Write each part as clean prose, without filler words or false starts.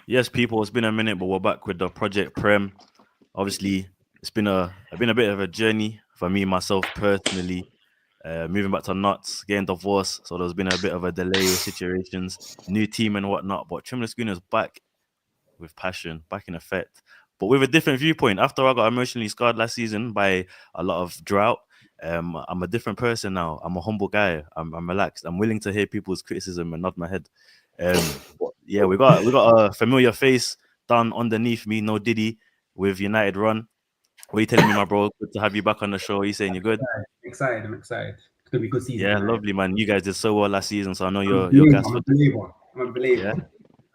Yes, people, it's been a minute, but we're back with the Project Prem. Obviously, it's been a bit of a journey for me myself personally. Moving back to nuts, getting divorced, so there's been a bit of a delay with situations, new team and whatnot. But Trimless Gooner's back with passion, back in effect, but with a different viewpoint. After I got emotionally scarred last season by a lot of drought, I'm a different person now. I'm a humble guy. I'm relaxed. I'm willing to hear people's criticism and nod my head. But yeah, we got a familiar face down underneath me. No Diddy with United run. What are you telling me, my bro? Good to have you back on the show. Are you saying you're good? Excited. I'm excited. It's gonna be a good season Yeah, tonight. lovely, man. You guys did so well last season, so I know I'm a you're believer. gassed I'm for a this. believer. I'm a believer. Yeah. That's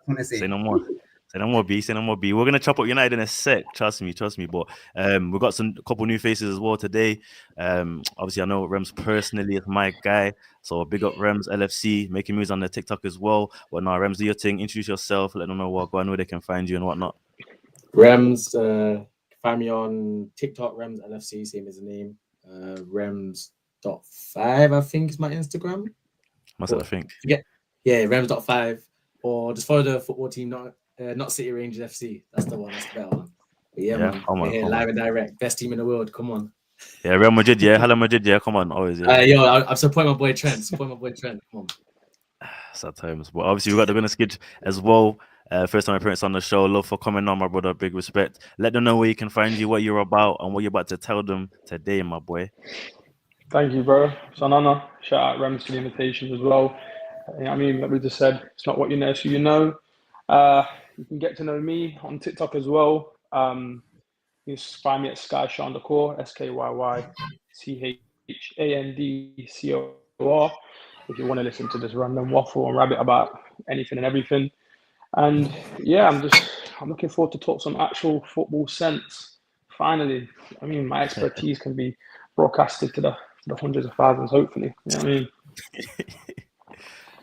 what I Say say. no more. Say no more, B. Say no more, B. We're gonna chop up United in a sec. Trust me, trust me. But we've got some couple new faces as well today. Obviously I know Rems personally is my guy. So big up Rems LFC, making moves on the TikTok as well. But now Rems, do your thing, introduce yourself, let them know what going, where they can find you and whatnot. Rems, find me on TikTok, Rems LFC, same as the name. Rems.5, I think is my Instagram. Must Or I think. forget, yeah, Rems.5. Or just follow the football team, not City Rangers FC. That's the one, that's the better one. But yeah, Yeah, man, come we're on, here come live on. and direct. Best team in the world, come on. Yeah, Real Madrid, yeah, Hello Madrid, yeah, come on, always, yeah. I'm supporting my boy Trent. Come on. Sad times. But obviously, we got the Gunner Skid as well. First time appearance on the show. Love for coming on, my brother. Big respect. Let them know where you can find you, what you're about, and what you're about to tell them today, my boy. Thank you, bro. It's an honor. Shout out Rems for the invitation as well. You know what I mean, like we just said, it's not what you know, so you know. You can get to know me on TikTok as well. You can find me at Skyshondecor, SkyYYChandcor. If you want to listen to this random waffle and rabbit about anything and everything. And yeah, I'm looking forward to talk some actual football sense. Finally, I mean, my expertise can be broadcasted to the hundreds of thousands. Hopefully, you know what I mean.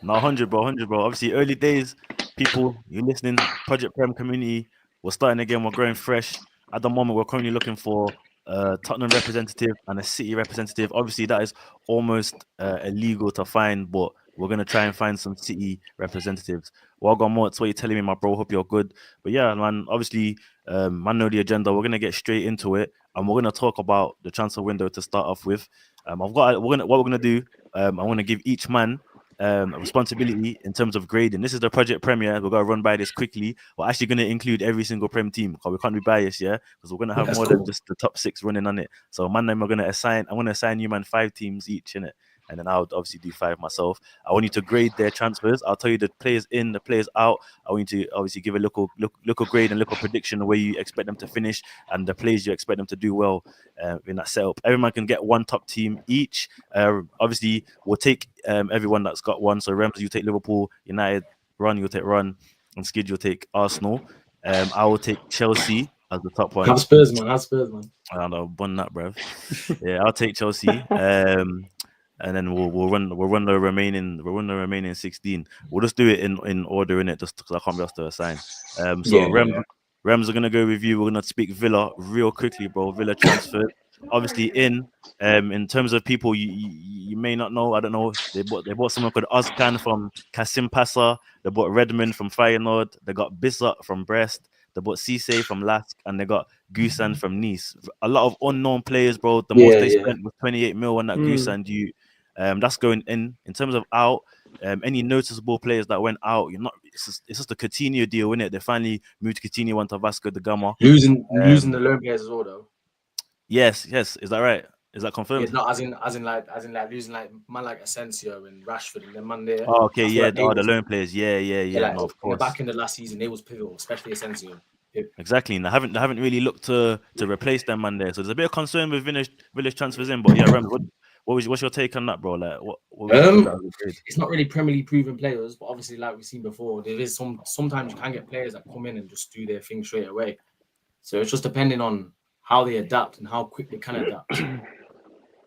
No, 100, bro, 100, bro. Obviously, early days, people, you listening, Project Prem community, we're starting again, we're growing fresh. At the moment, we're currently looking for a Tottenham representative and a City representative. Obviously, that is almost illegal to find, but we're going to try and find some City representatives. Well, got more. That's what you're telling me, my bro. Hope you're good. But yeah, man, obviously, man, know the agenda. We're going to get straight into it, and we're going to talk about the transfer window to start off with. What we're going to do, I'm going to give each man a responsibility in terms of grading. This is the project premiere. We're gonna run by this quickly. We're actually gonna include every single Prem team because we can't be biased, yeah. Because we're gonna have That's more than cool. just the top six running on it. So man, I'm gonna assign you man 5 teams each in it. And then I'll obviously do 5 myself. I want you to grade their transfers. I'll tell you the players in, the players out. I want you to obviously give a local grade and local prediction where you expect them to finish and the players you expect them to do well in that setup. Everyone can get one top team each. Obviously, we'll take everyone that's got one. So Rems, you take Liverpool, United, Run, you'll take Run, and Skid, you'll take Arsenal. I will take Chelsea as the top one. Have Spurs, man. Have Spurs, man. I don't know, bun that, bruv. Yeah, I'll take Chelsea. And then we'll run the remaining 16. We'll just do it in order in it, just because I can't be asked to assign. So Rems are gonna go with you. We're gonna speak Villa real quickly, bro. Villa transfer. Obviously, in terms of people you may not know, I don't know. They bought someone called Ozcan from Kasim Pasa. They bought Redmond from Feyenoord. They got Bissot from Brest. They bought Cisse from Lask, and they got Gusan from Nice. A lot of unknown players, bro. The most they spent was 28 mil on that Gusan. That's going in. In terms of out, any noticeable players that went out, you're not. It's just a Coutinho deal, isn't it? They finally moved Coutinho onto Vasco da Gama. Losing the loan players as well, though. Yes. Is that right? Is that confirmed? It's not as in like losing like man like Asensio and Rashford and then man there. Oh, okay, I feel yeah. like The loan players. Yeah. like No, of in the course. back end of last season they was pivotal, especially Asensio. Exactly. And they haven't really looked to replace them man there. So there's a bit of concern with Village transfers in. But yeah, Rem, what's your take on that, bro? Like, what would you give that as a grade? It's not really Premier League proven players, but obviously, like we've seen before, there is sometimes you can get players that come in and just do their thing straight away. So it's just depending on how they adapt and how quick they can adapt,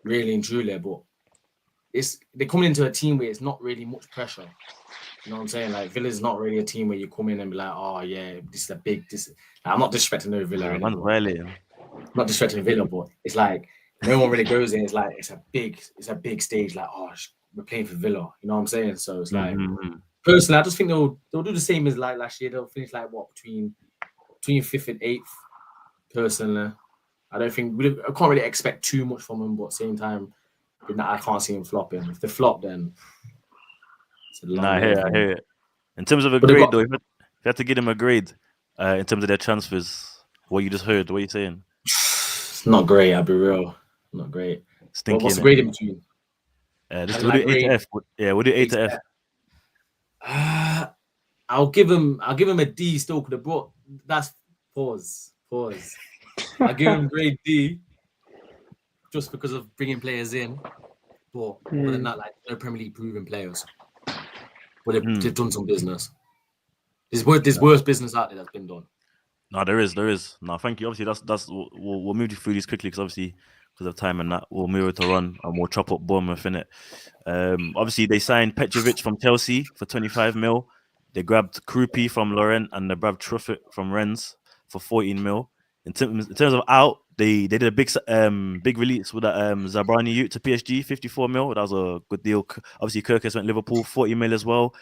really and truly. But they're coming into a team where it's not really much pressure. You know what I'm saying? Like Villa's not really a team where you come in and be like, oh yeah, this is a big. I'm not disrespecting no Villa. Man's violating. I'm not disrespecting Villa, but it's like no one really goes in. It's like it's a big stage. Like we're playing for Villa. You know what I'm saying? So it's like Personally, I just think they'll do the same as like last year. They'll finish like what between 5th and 8th. Personally, I can't really expect too much from them, but at the same time, I can't see them flopping. If they flop, then it's a long Nah, I way. hear it. In terms of a But they've grade, got- though, if you had to give them a grade in terms of their transfers, what you just heard, what are you saying? It's not great. I'll be real. Not great. Stinky. What's the innit? grade in between? We'll Like do A to grade? F. Yeah, we'll do A to F. I'll give him a D still. Could have brought. That's pause. I'll give him grade D just because of bringing players in. But other than that, like no Premier League proven players. But they've done some business. There's worse business out there that's been done. No, there is. No, thank you. Obviously, that's we'll move you through these quickly because of time and that we'll move it to run and we'll chop up Bournemouth in it. Obviously, they signed Petrovic from Chelsea for 25 mil. They grabbed Krupi from Lorient and they grabbed Truffett from Rennes for 14 mil. In terms of out, they did a big release with that Zabrani Ute to PSG, 54 mil. That was a good deal. Obviously, Kirkus went Liverpool, 40 mil as well.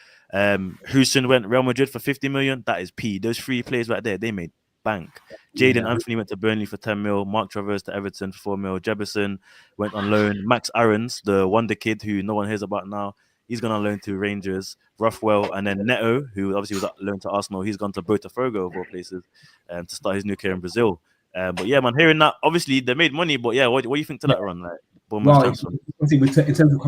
Houston went Real Madrid for 50 million. That is P. Those three players right there, they made bank. Jaden Anthony went to Burnley for 10 mil. Mark Travers to Everton for 4 mil. Jefferson went on loan. Max Aarons, the wonder kid who no one hears about now, he's gone on loan to Rangers. Rothwell, and then Neto, who obviously was on loan to Arsenal, he's gone to Botafogo of all places to start his new career in Brazil. But yeah, man, hearing that, obviously they made money, but yeah, what do you think to that run? Like, well, obviously, in terms of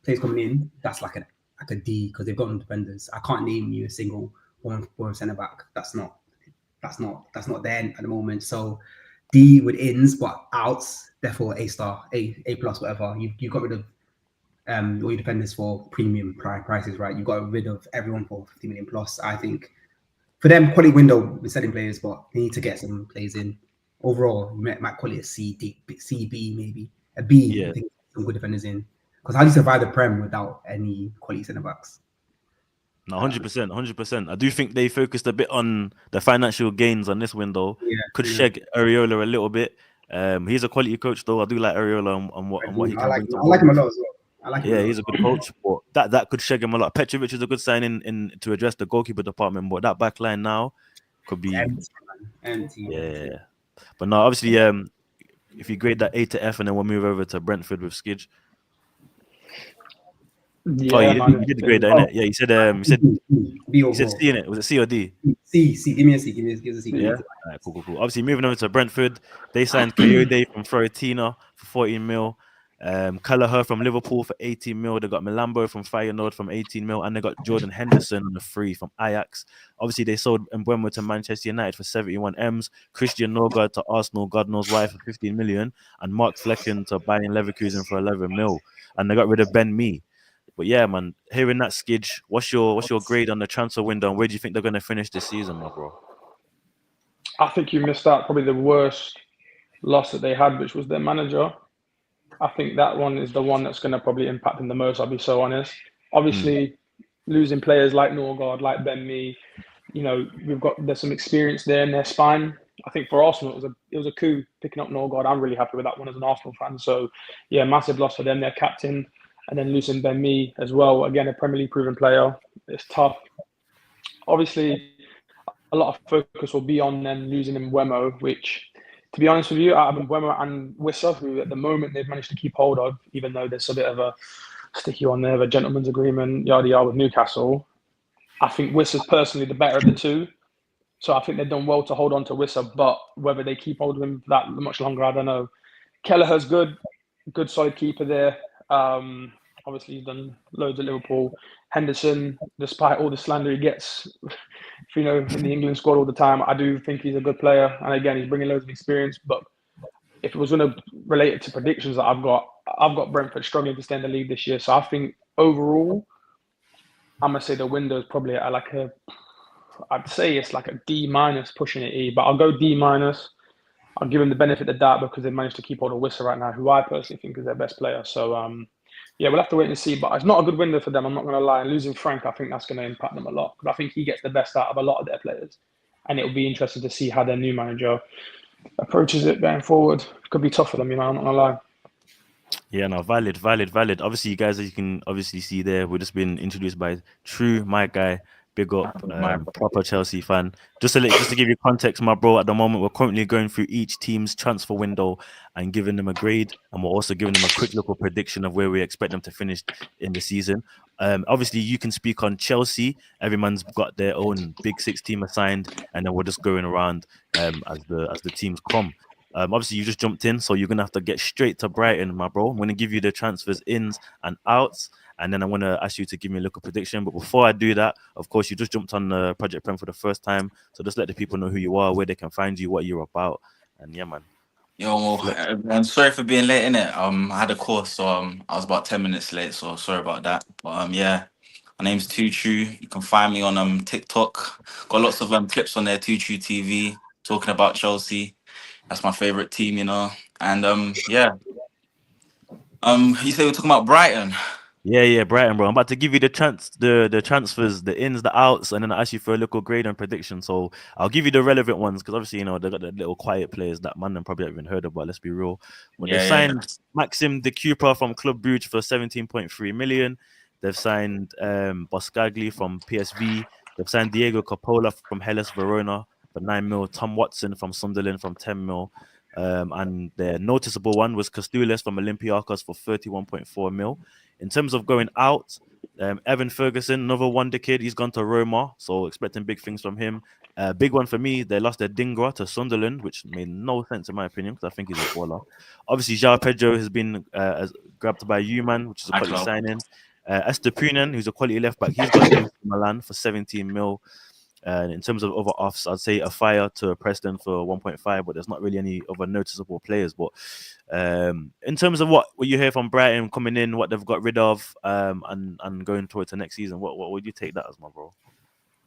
players coming in, that's like a D because they've got defenders. I can't name you a single one centre back. That's not there at the moment. So D with ins, but outs, therefore A star, A plus, whatever. You got rid of all your defenders for premium prices, right? You got rid of everyone for 50 million plus. I think for them, quality window with selling players, but they need to get some players in. Overall, you might call it a C, B, maybe a B. Yeah. I think some good defenders in. Because how do you survive the Prem without any quality centre backs? No, 100%. I do think they focused a bit on the financial gains on this window. Could shake Areola a little bit. He's a quality coach, though. I do like Areola on what he can bring to. I like him a lot as well. He's a good coach, but that could shake him a lot. Petrovic is a good signing in to address the goalkeeper department, but that back line now could be empty. Yeah. But no, obviously, if you grade that A to F, and then we'll move over to Brentford with Skidge. Yeah, you did grade that, innit? Yeah, you said B or C in it. Was it C or D? C. Give me a C. Give us a C. Yeah. All right, cool. Obviously, moving over to Brentford, they signed Coyote from Fiorentina for 14 mil. Kelleher from Liverpool for 18 mil. They got Milambo from Feyenoord from 18 mil, and they got Jordan Henderson on the free from Ajax. Obviously, they sold Mbeumo to Manchester United for 71 M's, Christian Norgard to Arsenal, God knows why, for 15 million, and Mark Flecken to Bayern Leverkusen for 11 mil. And they got rid of Ben Mee. But yeah, man, hearing that, Skidge, what's your grade on the transfer window, and where do you think they're going to finish this season, my bro? I think you missed out probably the worst loss that they had, which was their manager. I think that one is the one that's going to probably impact them the most, I'll be so honest. Obviously, losing players like Norgard, like Ben Mee, there's some experience there in their spine. I think for Arsenal, it was a coup picking up Norgard. I'm really happy with that one as an Arsenal fan. So, yeah, massive loss for them, their captain. And then losing Ben Mee as well. Again, a Premier League proven player. It's tough. Obviously, a lot of focus will be on them losing Mbeumo, which, to be honest with you, out of Mbeumo and Wissa, who at the moment they've managed to keep hold of, even though there's a bit of a sticky one there, of a gentleman's agreement, yada yada, with Newcastle. I think Wissa's personally the better of the two. So I think they've done well to hold on to Wissa, but whether they keep hold of him that much longer, I don't know. Kelleher's good solid keeper there. Obviously, he's done loads at Liverpool. Henderson, despite all the slander he gets, in the England squad all the time, I do think he's a good player. And again, he's bringing loads of experience. But if it was going to relate it to predictions that I've got Brentford struggling to stay in the league this year. So I think overall, I'm going to say the window is probably at I'd say it's like a D minus pushing it E, but I'll go D minus. I'll give him the benefit of the doubt because they managed to keep hold of Wissa right now, who I personally think is their best player. So, yeah, we'll have to wait and see. But it's not a good window for them, I'm not going to lie. And losing Frank, I think that's going to impact them a lot. Because I think he gets the best out of a lot of their players. And it'll be interesting to see how their new manager approaches it going forward. It could be tough for them, I'm not going to lie. Yeah, no, valid. Obviously, you guys, as you can obviously see there, we're just been introduced by True, my guy. Big up, proper Chelsea fan. Just to give you context, my bro. At the moment, we're currently going through each team's transfer window and giving them a grade, and we're also giving them a quick little prediction of where we expect them to finish in the season. Obviously, you can speak on Chelsea. Every man's got their own big six team assigned, and then we're just going around as the teams come. Obviously, you just jumped in, so you're gonna have to get straight to Brighton, my bro. I'm gonna give you the transfers ins and outs, and then I'm gonna ask you to give me a local prediction. But before I do that, of course, you just jumped on Project Prem for the first time, so just let the people know who you are, where they can find you, what you're about, and yeah, man. Yo, I'm sorry for being late, innit? I had a course, so I was about 10 minutes late, so sorry about that. But yeah, my name's Too True. You can find me on TikTok. Got lots of clips on there, Too True TV, talking about Chelsea. That's my favorite team, you know. And yeah. You say we're talking about Brighton. Yeah, Brighton, bro. I'm about to give you the transfers, the ins, the outs, and then I ask you for a little grade and prediction. So I'll give you the relevant ones because obviously, you know, they got the little quiet players that man them probably haven't even heard of, but let's be real. But they've signed Maxim de Cooper from Club Brugge for 17.3 million. They've signed Boscagli from PSV. They've signed Diego Coppola from Hellas Verona for 9 mil. Tom Watson from Sunderland from 10 mil. And the noticeable one was Castules from Olympiacos for 31.4 mil. In terms of going out, Evan Ferguson, another wonder kid, he's gone to Roma, so expecting big things from him. Big one for me, they lost their Dingra to Sunderland, which made no sense in my opinion because I think he's a baller. Obviously, João Pedro has been grabbed by U-Man, which is a quality signing. Estupinan, who's a quality left back, he's gone to Milan for 17 mil. In terms of other offs, I'd say a fire to Preston for 1.5, but there's not really any other noticeable players. But in terms of what you hear from Brighton coming in, what they've got rid of, and going towards the next season, what would you take that as, my bro?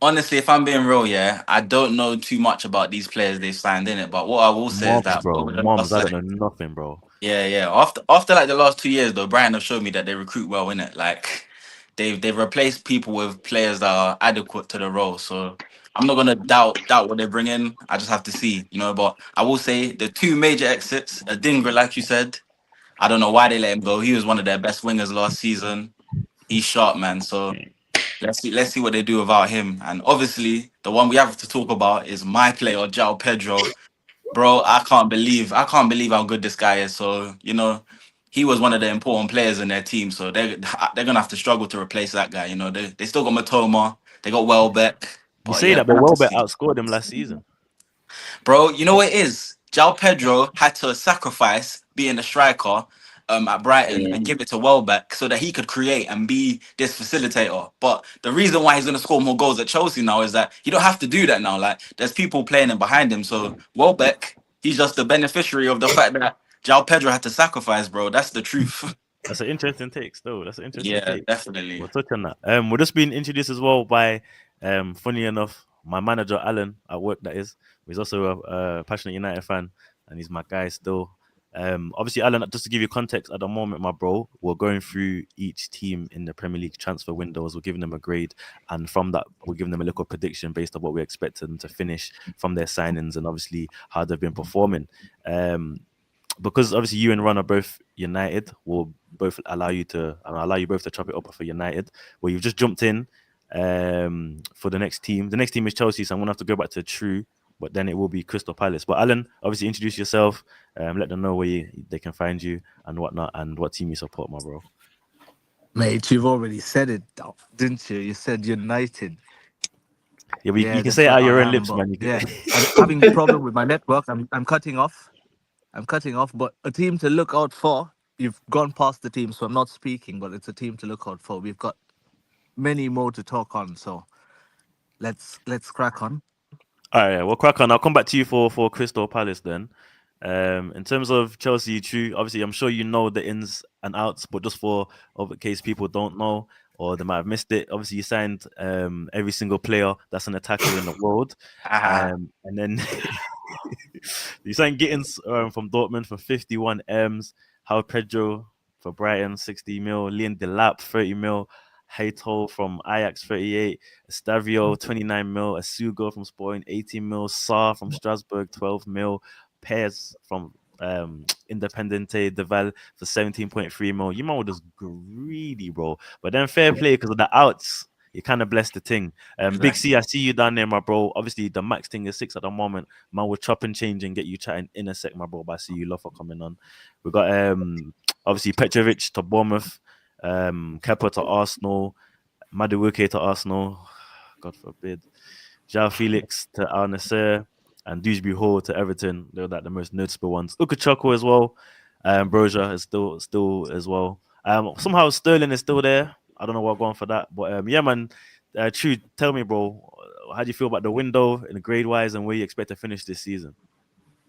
Honestly, if I'm being real, yeah, I don't know too much about these players they've signed in it. But what I will say is that I don't know nothing, bro. Yeah. After like the last 2 years though, Brighton have showed me that they recruit well in it. Like they've replaced people with players that are adequate to the role. So I'm not gonna doubt what they bring in. I just have to see, you know. But I will say the two major exits, Adingra, like you said, I don't know why they let him go. He was one of their best wingers last season. He's sharp, man. So let's see what they do without him. And obviously, the one we have to talk about is my player, João Pedro. Bro, I can't believe how good this guy is. So, you know, he was one of the important players in their team. So they're gonna have to struggle to replace that guy. You know, they still got Matoma, they got Welbeck. You say that, but Welbeck outscored him last season. Bro, you know what it is? João Pedro had to sacrifice being a striker at Brighton and give it to Welbeck so that he could create and be this facilitator. But the reason why he's going to score more goals at Chelsea now is that he don't have to do that now. Like, there's people playing him behind him. So Welbeck, he's just the beneficiary of the fact that João Pedro had to sacrifice, bro. That's the truth. That's an interesting take, though. That's an interesting take. Yeah, definitely. We'll touch on that. We're just being introduced as well by, funny enough, my manager Alan at work. That is, he's also a passionate United fan, and he's my guy still. Obviously, Alan, just to give you context, at the moment, my bro, we're going through each team in the Premier League transfer windows. We're giving them a grade, and from that, we're giving them a little prediction based on what we expect them to finish from their signings and obviously how they've been performing. Because obviously you and Ron are both United, we'll both allow you both to chop it up for United. Well, you've just jumped in for the next team. The next team is Chelsea, so I'm gonna have to go back to True, but then it will be Crystal Palace. But Alan, obviously introduce yourself, let them know where they can find you and whatnot, and what team you support, my bro. Mate, you've already said it, didn't you? You said United. Yeah, but you can say it out your own lips, man. I'm having a problem with my network. I'm cutting off. But a team to look out for. You've gone past the team, so I'm not speaking, but it's a team to look out for. We've got many more to talk on, so let's crack on. All right, we'll crack on. I'll come back to you for Crystal Palace then. In terms of Chelsea, True, obviously I'm sure you know the ins and outs, but just for in case people don't know or they might have missed it, obviously you signed every single player that's an attacker in the world, and then you signed Gittins from Dortmund for 51 M's, João Pedro for Brighton 60 mil, Leon Delap 30 mil, Hato from Ajax 38, Estavio 29 mil, Asugo from Sporting 18 mil, Sarr from Strasbourg 12 mil, Pez from Independente Deval for 17.3 mil. You man were just greedy, bro. But then fair play because of the outs. You kind of blessed the thing. Big C, I see you down there, my bro. Obviously, the max thing is 6 at the moment. Man, we'll chop and change and get you chatting in a sec, my bro. But I see you love for coming on. We got obviously Petrovic to Bournemouth, Kepa to Arsenal, Madueke to Arsenal. God forbid. João Felix to Al Nassr, and Dewsbury Hall to Everton. They're like the most noticeable ones. Ukachako as well. Broja is still as well. Somehow Sterling is still there. I don't know what I'm going for that. But yeah, man. True, tell me, bro, how do you feel about the window and grade wise and where you expect to finish this season?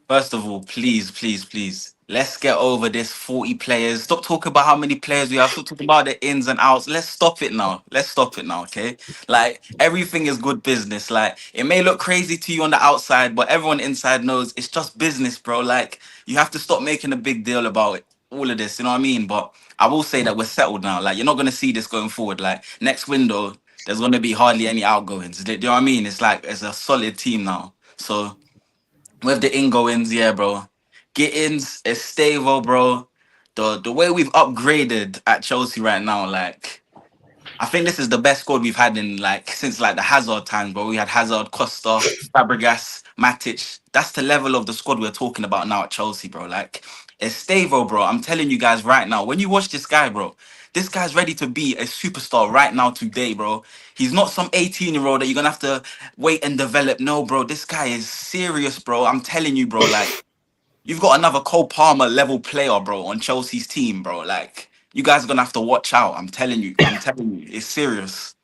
First of all, please, let's get over this 40 players. Stop talking about how many players we have. Stop talking about the ins and outs. Let's stop it now. Okay? Like, everything is good business. Like, it may look crazy to you on the outside, but everyone inside knows it's just business, bro. Like, you have to stop making a big deal about it. All of this, you know what I mean? But I will say that we're settled now. Like, you're not going to see this going forward. Like, next window, there's going to be hardly any outgoings. Do you know what I mean? It's like, it's a solid team now. So, with the ingoings, yeah, bro. Get-ins, Estavo, bro. The way we've upgraded at Chelsea right now, like, I think this is the best squad we've had in like since like the Hazard times, bro. We had Hazard, Costa, Fabregas, Matic. That's the level of the squad we're talking about now at Chelsea, bro. Like, Estavo, bro. I'm telling you guys right now, when you watch this guy, bro, this guy's ready to be a superstar right now today, bro. He's not some 18-year-old that you're gonna have to wait and develop. No, bro. This guy is serious, bro. I'm telling you, bro. Like, you've got another Cole Palmer level player, bro, on Chelsea's team, bro. Like, you guys are gonna have to watch out. I'm telling you, it's serious.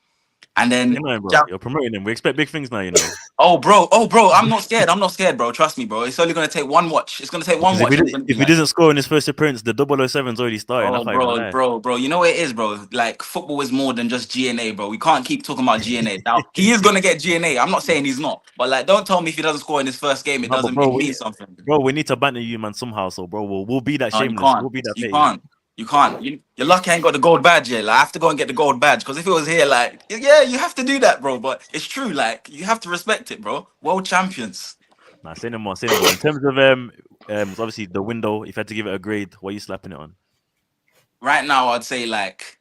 And then, You know, bro, Ja- you're promoting him. We expect big things now, you know. oh, bro, I'm not scared, bro. Trust me, bro. It's only gonna take one watch. It's gonna take one Because watch. And it's gonna be if he like, doesn't score in his first appearance, the 007's already starting. I oh, can't even lie. bro. You know what it is, bro? Like, football is more than just GNA, bro. We can't keep talking about GNA. Now, he is gonna get GNA. I'm not saying he's not, but like, don't tell me if he doesn't score in his first game, it No, but doesn't bro, mean something. bro, we need to banter you, man, somehow. So, bro, we'll be that No, you shameless. can't. We'll be that You petty. can't. You can't. You're lucky I ain't got the gold badge yet. Like, I have to go and get the gold badge because if it was here, like, yeah, you have to do that, bro. But it's true. Like, you have to respect it, bro. World champions. Nah, say no more, say no more. In terms of obviously the window, if you had to give it a grade, what are you slapping it on? Right now, I'd say like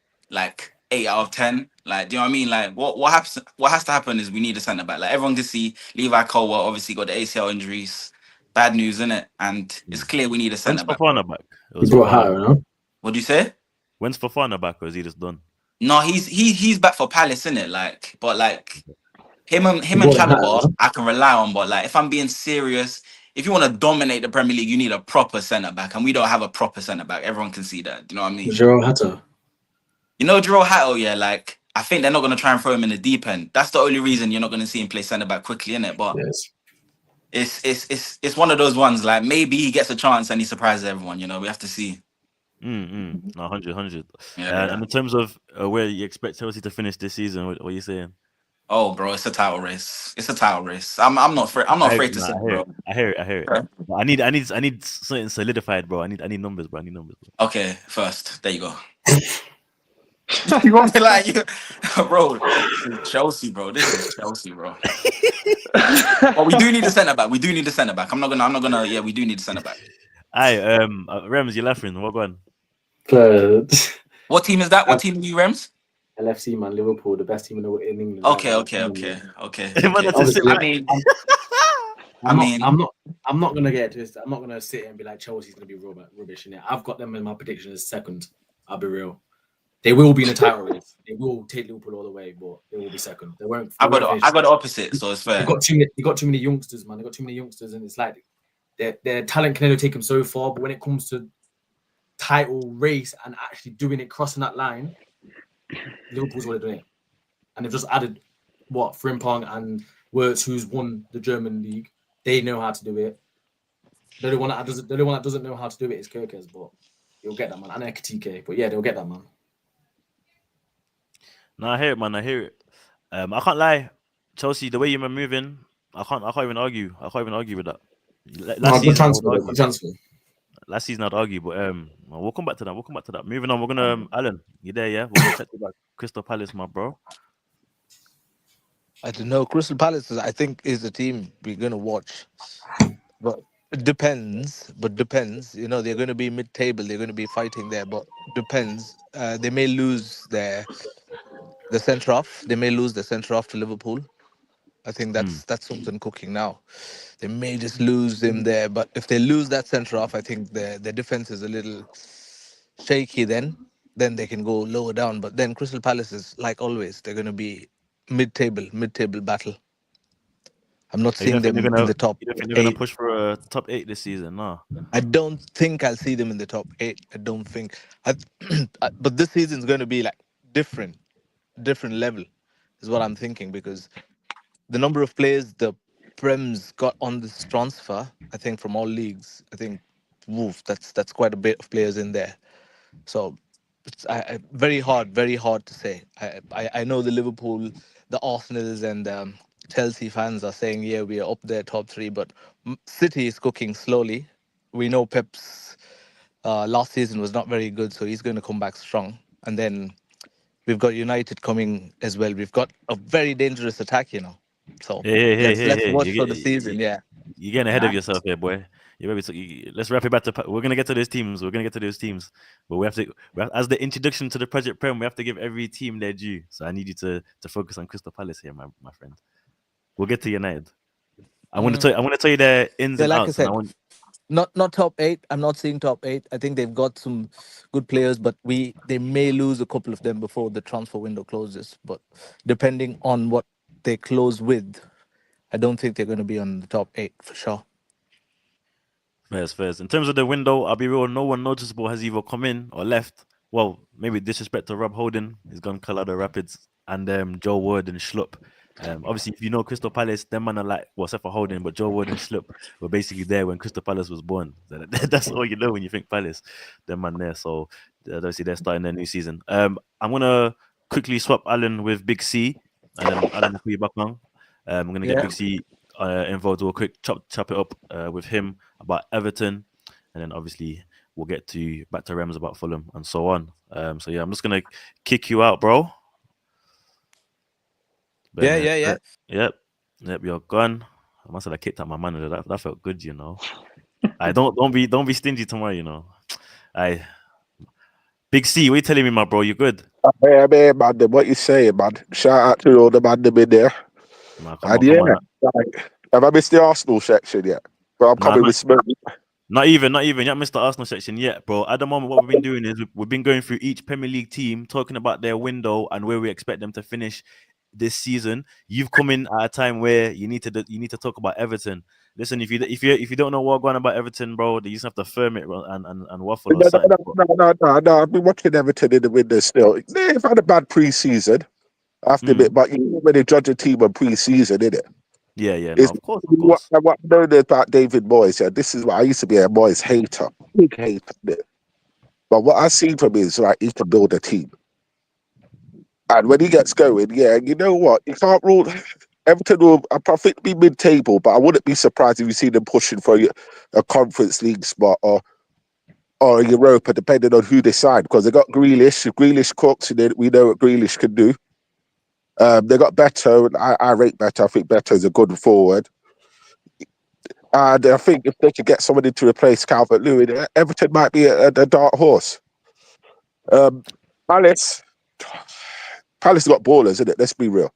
8 out of 10. Like, do you know what I mean? Like, what happens? What has to happen is we need a centre back. Like, everyone can see Levi Colwell obviously got the ACL injuries. Bad news, isn't it? And it's clear we need a When's centre back. Fofana back? It You was brought Fofana. Hatter, no? What do you say? When's Fofana back, or is he just done? No, he's back for Palace, innit? Like, but like. Him and brought him Chalobah, Hatter, no? I can rely on, but like if I'm being serious, if you want to dominate the Premier League, you need a proper centre back, and we don't have a proper centre back. Everyone can see that. Do you know what I mean? Jerome Hatter. You know, Jerome Hatto, yeah. Like, I think they're not going to try and throw him in the deep end. That's the only reason you're not going to see him play centre back quickly, innit? But Yes. it's one of those ones. Like, maybe he gets a chance and he surprises everyone. You know, we have to see. No, 100. Yeah. And in terms of where you expect Chelsea to finish this season, what are you saying? Oh, bro, it's a title race. I'm not afraid. I'm not afraid to say, bro. I hear it. Okay. But I need something solidified, bro. I need numbers, bro. Okay, first, there you go. You want me like you, bro? This is Chelsea, bro. But we do need a centre back. I'm not gonna. Yeah, we do need a centre back. Aye, Rems, you're laughing. What going? What team is that? What team are you, Rems? LFC, man, Liverpool, the best team in England. Okay. I'm not gonna get this. I'm not gonna sit here and be like Chelsea's gonna be rubbish in it. I've got them in my prediction as second. I'll be real. They will be in the title race. They will take Liverpool all the way, but they will be second. They won't. I got the opposite, so it's fair. They got too many youngsters, man. They got too many youngsters, and it's like their talent can only take them so far. But when it comes to title race and actually doing it, crossing that line, Liverpool's already doing it, and they've just added Frimpong and Wirtz, who's won the German league. They know how to do it. The only one that doesn't know how to do it is Kirkes, but you'll get that, man. And Ekitike, but yeah, they'll get that, man. No, I hear it, man. I hear it. I can't lie, Chelsea. The way you're moving, I can't even argue. I can't even argue with that. Last season I'd argue, but we'll come back to that. Moving on, we're gonna Alan. You there? Yeah, we're gonna chat about Crystal Palace, my bro. I don't know. Crystal Palace, I think, is the team we're gonna watch. But It depends, but depends. You know, they're going to be mid-table. They're going to be fighting there, but depends. They may lose the centre off. They may lose the centre off to Liverpool. I think that's something cooking now. They may just lose him there, but if they lose that centre off, I think the defense is a little shaky. Then they can go lower down. But then Crystal Palace is like always. They're going to be mid-table battle. I'm not You don't seeing think they're them in gonna? the top You don't think they're gonna 8. push for a top 8 this season? No. I don't think I'll see them in the top 8. I don't think. But this season's going to be like different level, is what I'm thinking, because the number of players the Prem's got on this transfer, I think from all leagues, I think, woof, that's quite a bit of players in there. So it's very hard to say. I know the Liverpool, the Arsenals, and Chelsea fans are saying, yeah, we are up there top 3, but City is cooking slowly. We know Pep's last season was not very good, so he's going to come back strong. And then we've got United coming as well. We've got a very dangerous attack, you know. So let's Hey. watch for the season. Yeah. You're getting ahead of yourself here, boy. Let's wrap it back to. We're gonna get to those teams. But as the introduction to the Project Prem, we have to give every team their due. So I need you to focus on Crystal Palace here, my friend. We'll get to United. I want to tell you their ins Yeah, and like I outs, and said, I want. not top 8. I'm not seeing top 8. I think they've got some good players, but they may lose a couple of them before the transfer window closes. But depending on what they close with, I don't think they're going to be on the top 8 for sure. First. In terms of the window, I'll be real. No one noticeable has either come in or left. Well, maybe disrespect to Rob Holding. He's gone Colorado Rapids, and Joe Ward and Schlupp. Obviously, if you know Crystal Palace, them man are like, well, except for Holding, but Joe Ward and Schlupp were basically there when Crystal Palace was born. That's all you know when you think Palace. Them man there. So obviously they're starting their new season. I'm gonna quickly swap Alan with Big C, and then Alan will put you back on. I'm gonna get Big C involved real quick, chop it up with him about Everton, and then obviously we'll get back to Rems about Fulham and so on. So yeah, I'm just gonna kick you out, bro. Yeah. Yep, you're gone. I must have kicked out my manager. That felt good, you know. I don't be stingy tomorrow, you know. Big C, what you telling me, my bro? You good? Hey, man, what you saying, man? Shout out to all the man in there. Nah, And come on. like, have I missed the Arsenal section yet? But I'm coming with smoke. Not even. You haven't missed the Arsenal section yet, bro. At the moment, what we've been doing is we've been going through each Premier League team, talking about their window and where we expect them to finish this season. You've come in at a time where you need to talk about Everton. Listen, if you don't know what going on about Everton, bro, you just have to firm it and waffle or something. No. I've been watching Everton in the window still. They've had a bad pre-season, I have to admit, but you know when they judge a team on pre-season, innit? Yeah, no, of course. What I know about David Moyes, yeah, this is what I used to be a Moyes hater, big hater. But what I see from him is like he can build a team. And when he gets going, yeah, you know what? You can't rule. Everton will, I think, be mid-table, but I wouldn't be surprised if you see them pushing for a Conference League spot or Europa, depending on who they sign. Because they got Grealish cooks, and we know what Grealish can do. They got Beto. I rate Beto. I think Beto is a good forward. And I think if they could get somebody to replace Calvert-Lewin, Everton might be a dark horse. Palace got ballers, isn't it? Let's be real.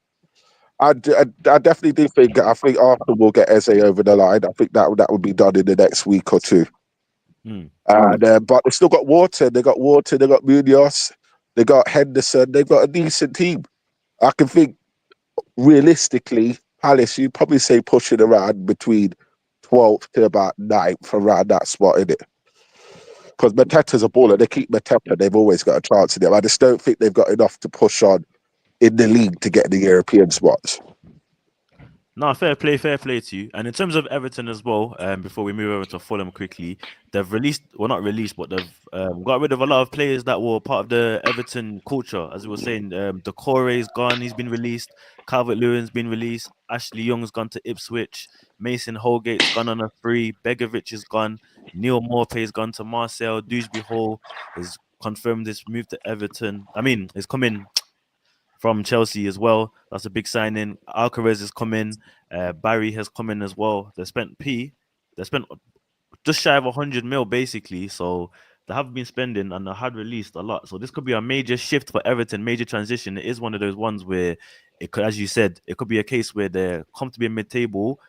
I definitely do think. I think Arsenal will get Eze over the line. I think that would be done in the next week or two. But they still got Water. They got Munoz. They got Henderson. They've got a decent team. I can think realistically, Palace, you'd probably say pushing around between 12th to about 9th, around that spot, innit? Because Mateta's a baller. They keep Mateta. They've always got a chance in it. I just don't think they've got enough to push on in the league to get the European spots. No, fair play to you. And in terms of Everton as well, before we move over to Fulham quickly, they've not released, but they've got rid of a lot of players that were part of the Everton culture. As we were saying, Decore's gone, he's been released. Calvert-Lewin's been released. Ashley Young's gone to Ipswich. Mason Holgate's gone on a free. Begovic is gone. Neil Morpay's gone to Marseille. Dewsbury Hall has confirmed his move to Everton. I mean, he's coming from Chelsea as well. That's a big signing. Alcaraz is coming. Barry has come in as well. They spent just shy of 100 mil basically. So they have been spending and they had released a lot. So this could be a major shift for Everton, major transition. It is one of those ones where it could, as you said, it could be a case where they're comfortably mid-table,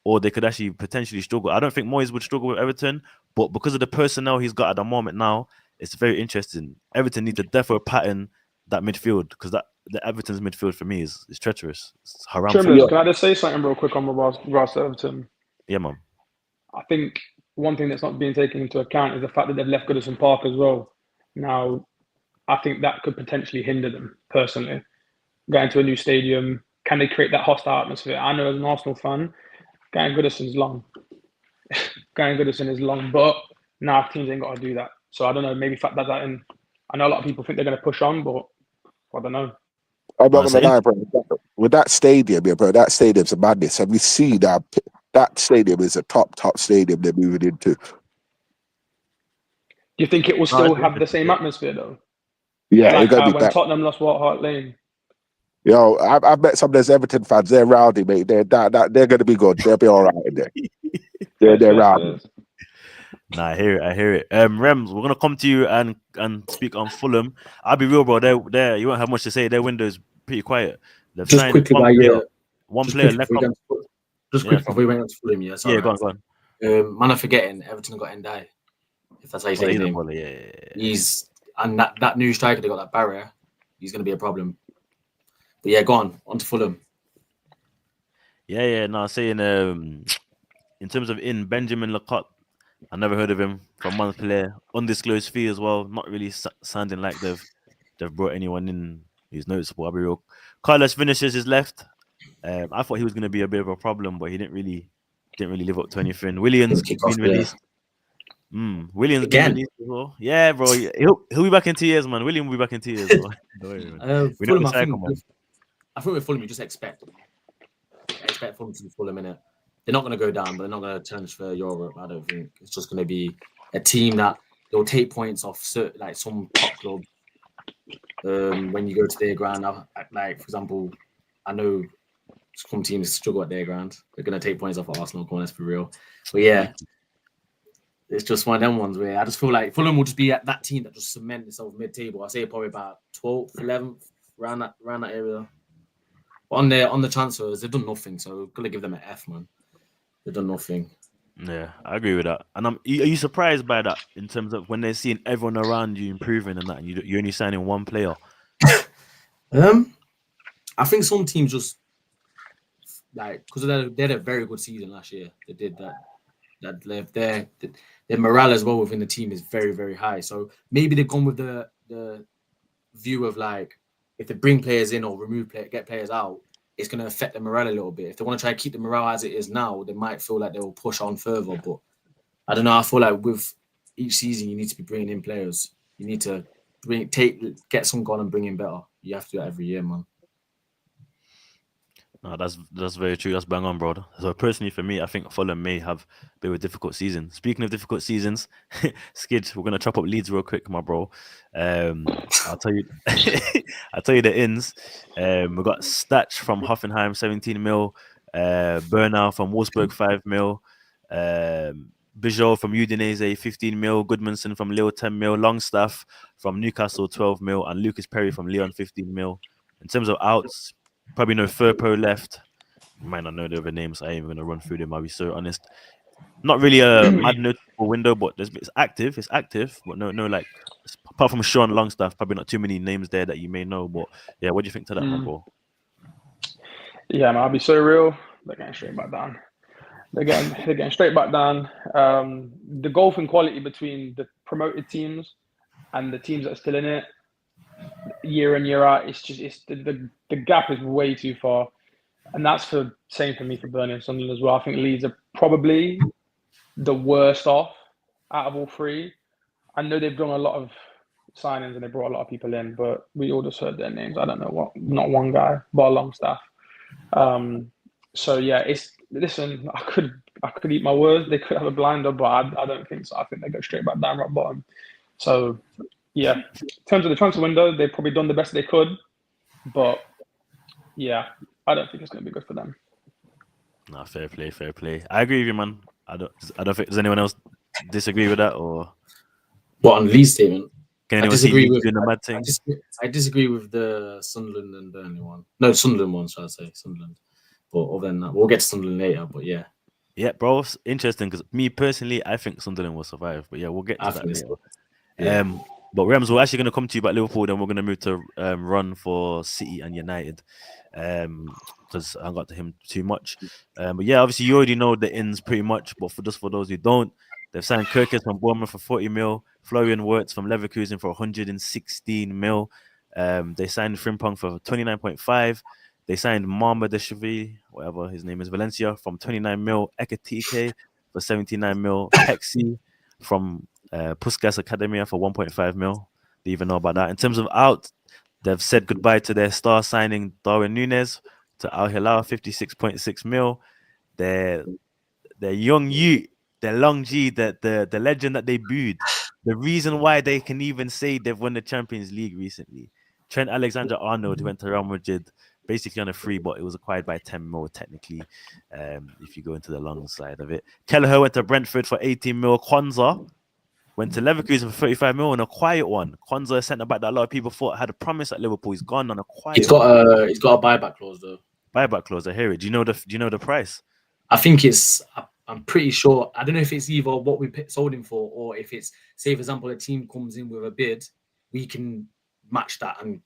or they could actually potentially struggle. I don't think Moyes would struggle with Everton, but because of the personnel he's got at the moment now, it's very interesting. Everton need to definitely pattern that midfield, because the Everton's midfield for me is treacherous. It's haram. Trimless, can I just say something real quick on regards to Everton? Yeah, man. I think one thing that's not being taken into account is the fact that they've left Goodison Park as well. Now, I think that could potentially hinder them, personally. Going to a new stadium, can they create that hostile atmosphere? I know as an Arsenal fan, going Goodison is long. But now teams ain't got to do that. So I don't know, maybe factor that in. I know a lot of people think they're going to push on, but I don't know. I'm not gonna lie, bro. With that stadium, yeah, bro, that stadium's a madness. Have you seen that stadium is a top stadium they're moving into? Do you think it will still have the same atmosphere though? Yeah, like it's gonna be when better. Tottenham lost Hart Lane. Yo, I've met some of those Everton fans. They're rowdy, mate. They're gonna be good. They'll be all right in there. They're rowdy. Nah, I hear it. Rems, we're gonna come to you and speak on Fulham. I'll be real, bro. They you won't have much to say. Their window's pretty quiet. They've Just signed quickly, one player left. Just quickly before we went to Fulham, yeah. Sorry, yeah, go on. Man, I'm forgetting Everton got Ndai. If that's how you say his name. Yeah. He's and that new striker they got, that barrier. He's gonna be a problem. But yeah, go on to Fulham. Yeah. No, saying in terms of Benjamin Lacotte, I never heard of him. From one player, undisclosed fee as well. Not really sounding like they've brought anyone in who's noticeable. I'll be real. Carlos Vinicius is left. I thought he was going to be a bit of a problem, but he didn't really live up to anything. Williams been released. Williams again been released as well. Yeah, bro. He'll be back in 2 years, man. William will be back in 2 years. Don't worry, man. Fulham, I think with Fulham, you just expect Fulham to be Fulham in it. They're not going to go down, but they're not going to transfer Europe. I don't think it's just going to be a team that they'll take points off like some top clubs. When you go to their ground, like for example, I know some teams struggle at their ground. They're going to take points off of Arsenal. Let's be real. But yeah, it's just one of them ones where I just feel like Fulham will just be at that team that just cement itself mid-table. I say probably about 12th, 11th, around that area. But on the transfers, they've done nothing. So I'm gonna give them an F, man. They've done nothing. Yeah, I agree with that. And are you surprised by that in terms of when they're seeing everyone around you improving and that, and you're only signing one player? I think some teams just like because they had a very good season last year. They did that left there. Their morale as well within the team is very, very high. So maybe they've gone with the view of like if they bring players in or get players out, it's going to affect the morale a little bit. If they want to try and keep the morale as it is now, they might feel like they will push on further. But I don't know. I feel like with each season, you need to be bringing in players. You need to get some gone and bring in better. You have to do that every year, man. No, that's very true. That's bang on, bro. So personally, for me, I think Fulham may have a bit of a difficult season. Speaking of difficult seasons, Skid, we're gonna chop up Leeds real quick, my bro. I'll tell you, the ins. We got Statch from Hoffenheim, 17 mil. Bernal from Wolfsburg, 5 mil. Bijou from Udinese, 15 mil. Goodmanson from Lille, 10 mil. Longstaff from Newcastle, 12 mil, and Lucas Perry from Lyon, 15 mil. In terms of outs, probably no Firpo left. You might not know the other names. I ain't even gonna run through them. I'll be so honest. Not really a mad notable window, but it's active. It's active, but no, like apart from Sean Longstaff, probably not too many names there that you may know. But yeah, what do you think to that, my bro? Yeah, man, I'll be so real. They're getting straight back down. They're getting straight back down. The golfing quality between the promoted teams and the teams that are still in it, year in year out, the gap is way too far, and that's same for me for Burnley and Sunderland as well. I think Leeds are probably the worst off out of all three. I know they've done a lot of signings and they brought a lot of people in, but we all just heard their names. I don't know not one guy, but a Longstaff. So yeah, listen. I could eat my words. They could have a blinder, but I don't think so. I think they go straight back down rock bottom. So yeah, in terms of the transfer window, they've probably done the best they could, but yeah, I don't think it's going to be good for them. Nah, fair play. I agree with you, man. I don't think there's anyone else disagree with that, or What on Lee's statement? can I anyone see disagree Leeds with. doing the mad thing? I disagree with the Sunderland and Burnley one. No, Sunderland one, should I say Sunderland? But other than that, we'll get to Sunderland later. But yeah, Yeah, bro, it's interesting because me personally, I think Sunderland will survive. But yeah, we'll get to I that think later. so. Yeah. But Rems, we're actually going to come to you about Liverpool, then we're going to move to run for City and United, because I got to him too much. But yeah, obviously you already know the ins pretty much. But for those who don't, they've signed Kirkes from Bournemouth for 40 mil, Florian Wirtz from Leverkusen for 116 mil. They signed Frimpong for 29.5. They signed Mama Deshevy, whatever his name is, Valencia from 29 mil, Ekatike for 79 mil, Pexi from Puskas Academia for 1.5 mil. They even know about that. In terms of out, they've said goodbye to their star signing Darwin Núñez to Al Hilal, 56.6 mil. Their young youth, their Long G, the legend that they booed. The reason why they can even say they've won the Champions League recently. Trent Alexander-Arnold, who went to Real Madrid, basically on a free, but it was acquired by 10 mil technically, if you go into the long side of it. Kelleher went to Brentford for 18 mil. Kwanzaa went to Leverkusen for 35 mil on a quiet one. Kwanzaa, a centre back that a lot of people thought had a promise at Liverpool. He's gone on a quiet He's got a buyback clause though. buyback clause. I hear it. Do you know the price? I think it's. I'm pretty sure. I don't know if it's either what we sold him for, or if it's, say, for example, a team comes in with a bid, we can match that and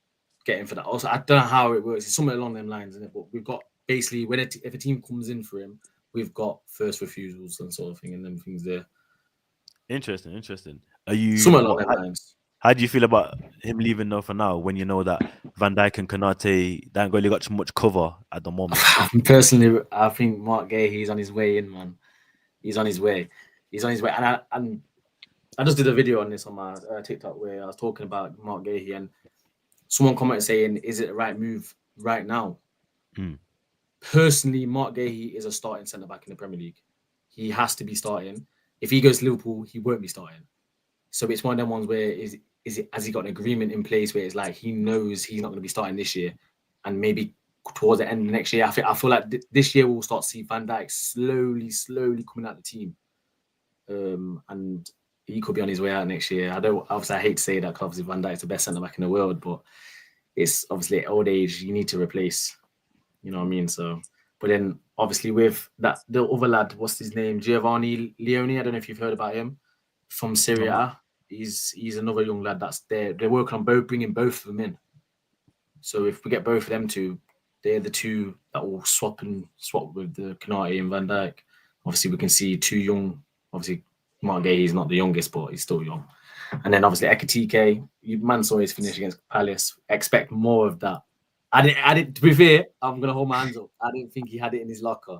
get him for that. Also, I don't know how it works. It's somewhere along them lines, isn't it? But we've got basically when if a team comes in for him, we've got first refusals and sort of thing, and them things there. Interesting. Are you Somewhere along them lines. How do you feel about him leaving though for now when you know that Van Dijk and Konate they ain't really got too much cover at the moment? Personally, I think Mark Gay, he's on his way in, man. He's on his way. And I just did a video on this on my TikTok where I was talking about Mark Gahey, and someone commented saying, is it the right move right now? Personally, Mark Gahey is a starting centre-back in the Premier League. He has to be starting. If he goes to Liverpool, he won't be starting. So it's one of them ones where has he got an agreement in place where it's like he knows he's not going to be starting this year, and maybe towards the end of next year, I feel like this year we'll start to see Van Dijk slowly coming out the team, and he could be on his way out next year. I hate to say that because obviously Van Dijk's the best centre back in the world, but it's obviously at old age you need to replace. You know what I mean? So, but then obviously with that the other lad, what's his name, Giovanni Leone? I don't know if you've heard about him from Syria. He's another young lad that's there. They're working on bringing both of them in. So if we get both of them two, they're the two that will swap with the Konate and Van Dijk. Obviously, we can see two young. Obviously, Mark Gay, he's not the youngest, but he's still young. And then obviously Ekatike, man saw his finish against Palace. Expect more of that. I didn't. To be fair, I'm gonna hold my hands up. I didn't think he had it in his locker,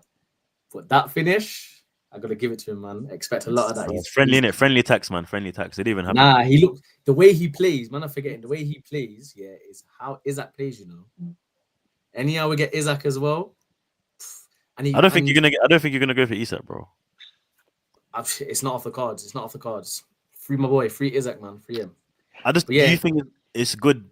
but that finish, I gotta give it to him, man. Expect a lot of that. It's friendly, innit? Friendly tax, man. Friendly tax. It didn't even happen. Nah, he looked the way he plays, man. I'm forgetting the way he plays. Yeah, is how Isaac plays. You know. Anyhow, we get Isaac as well. And I don't think you're gonna go for Isak, bro. It's not off the cards. Free my boy. Free Isaac, man. Free him. Do you think it's good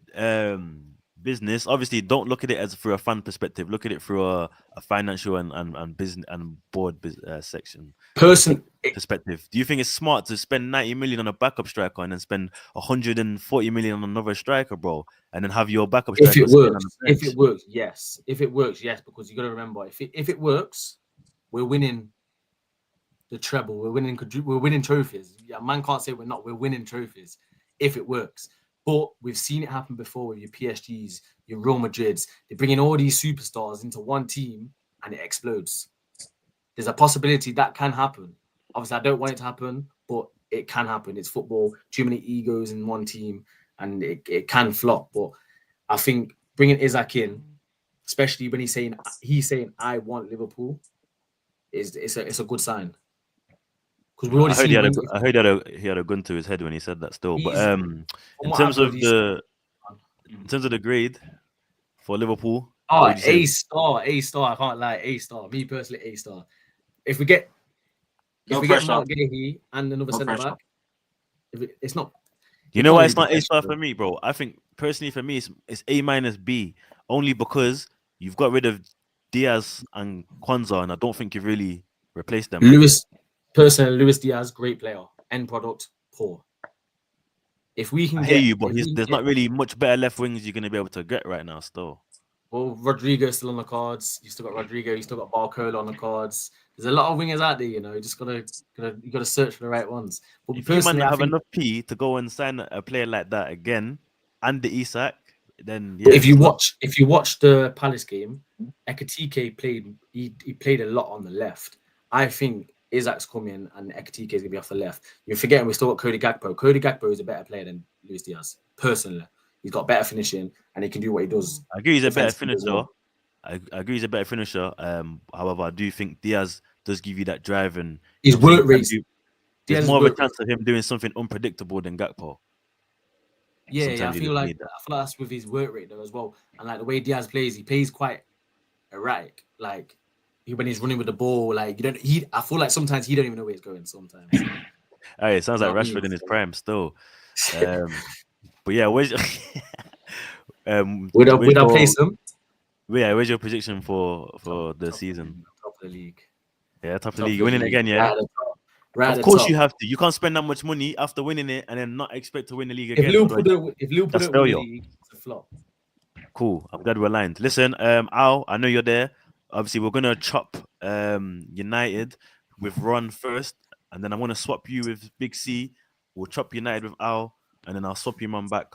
business? Obviously, don't look at it as through a fan perspective. Look at it through a financial and business and board section perspective. Do you think it's smart to spend 90 million on a backup striker and then spend 140 million on another striker, bro, and then have your backup striker? If it works, yes. Because you got to remember, if it works, we're winning the treble. We're winning trophies. Yeah, man can't say we're not. We're winning trophies if it works. But we've seen it happen before with your PSGs, your Real Madrids. They bring in all these superstars into one team and it explodes. There's a possibility that can happen. Obviously, I don't want it to happen, but it can happen. It's football. Too many egos in one team, and it can flop. But I think bringing Isaac in, especially when he's saying I want Liverpool, it's a good sign. I heard he had a gun to his head when he said that still. But in terms of the grade for Liverpool, A star. I can't lie, A star. Me personally, A star. If we get Mark Gahey and another centre back, it's not. You know why it's not A star for me, bro? I think personally for me it's A minus B, only because you've got rid of Diaz and Kwanzaa, and I don't think you've really replaced them. Personally, Luis Diaz, great player. End product, poor. If we can I hear you, but there's not really much better left wings you're going to be able to get right now still. Well, Rodrigo's still on the cards. You still got Rodrigo. You still got Barcola on the cards. There's a lot of wingers out there, you know. You just gotta search for the right ones. But If you man personally, I have think enough P to go and sign a player like that again and the Isak, then yeah. if you watch the Palace game, Ekitike played. He played a lot on the left. I think Isak's coming and Ekitike is gonna be off the left. You're forgetting we still got Cody Gakpo. Cody Gakpo is a better player than Luis Diaz. Personally, he's got better finishing and he can do what he does. I agree he's a better defensively as finisher. well. I agree he's a better finisher. However, I do think Diaz does give you that drive and His obviously work rate. there's more of a chance of him doing something unpredictable than Gakpo. Yeah, I Sometimes you feel just like need that. that's with his work rate though as well, and like the way Diaz plays, he plays quite erratic. Like when he's running with the ball, like I feel like sometimes he don't even know where he's going. Sometimes. Hey, it sounds You like know what I Rashford mean? in his prime still. But yeah, where's Would I place him? where's your prediction for the season? Top of the league. Yeah, top of the Top league. of the Winning it league. again, yeah. Right at the top. Right at Of the course top. you have to. You can't spend that much money after winning it and then not expect to win the league If again. Liverpool Otherwise, don't that's win the failure. league, it's a flop. Cool. I'm glad we're aligned. Listen, Al, I know you're there. Obviously, we're gonna chop United with Ron first, and then I'm gonna swap you with Big C. We'll chop United with Al, and then I'll swap you man back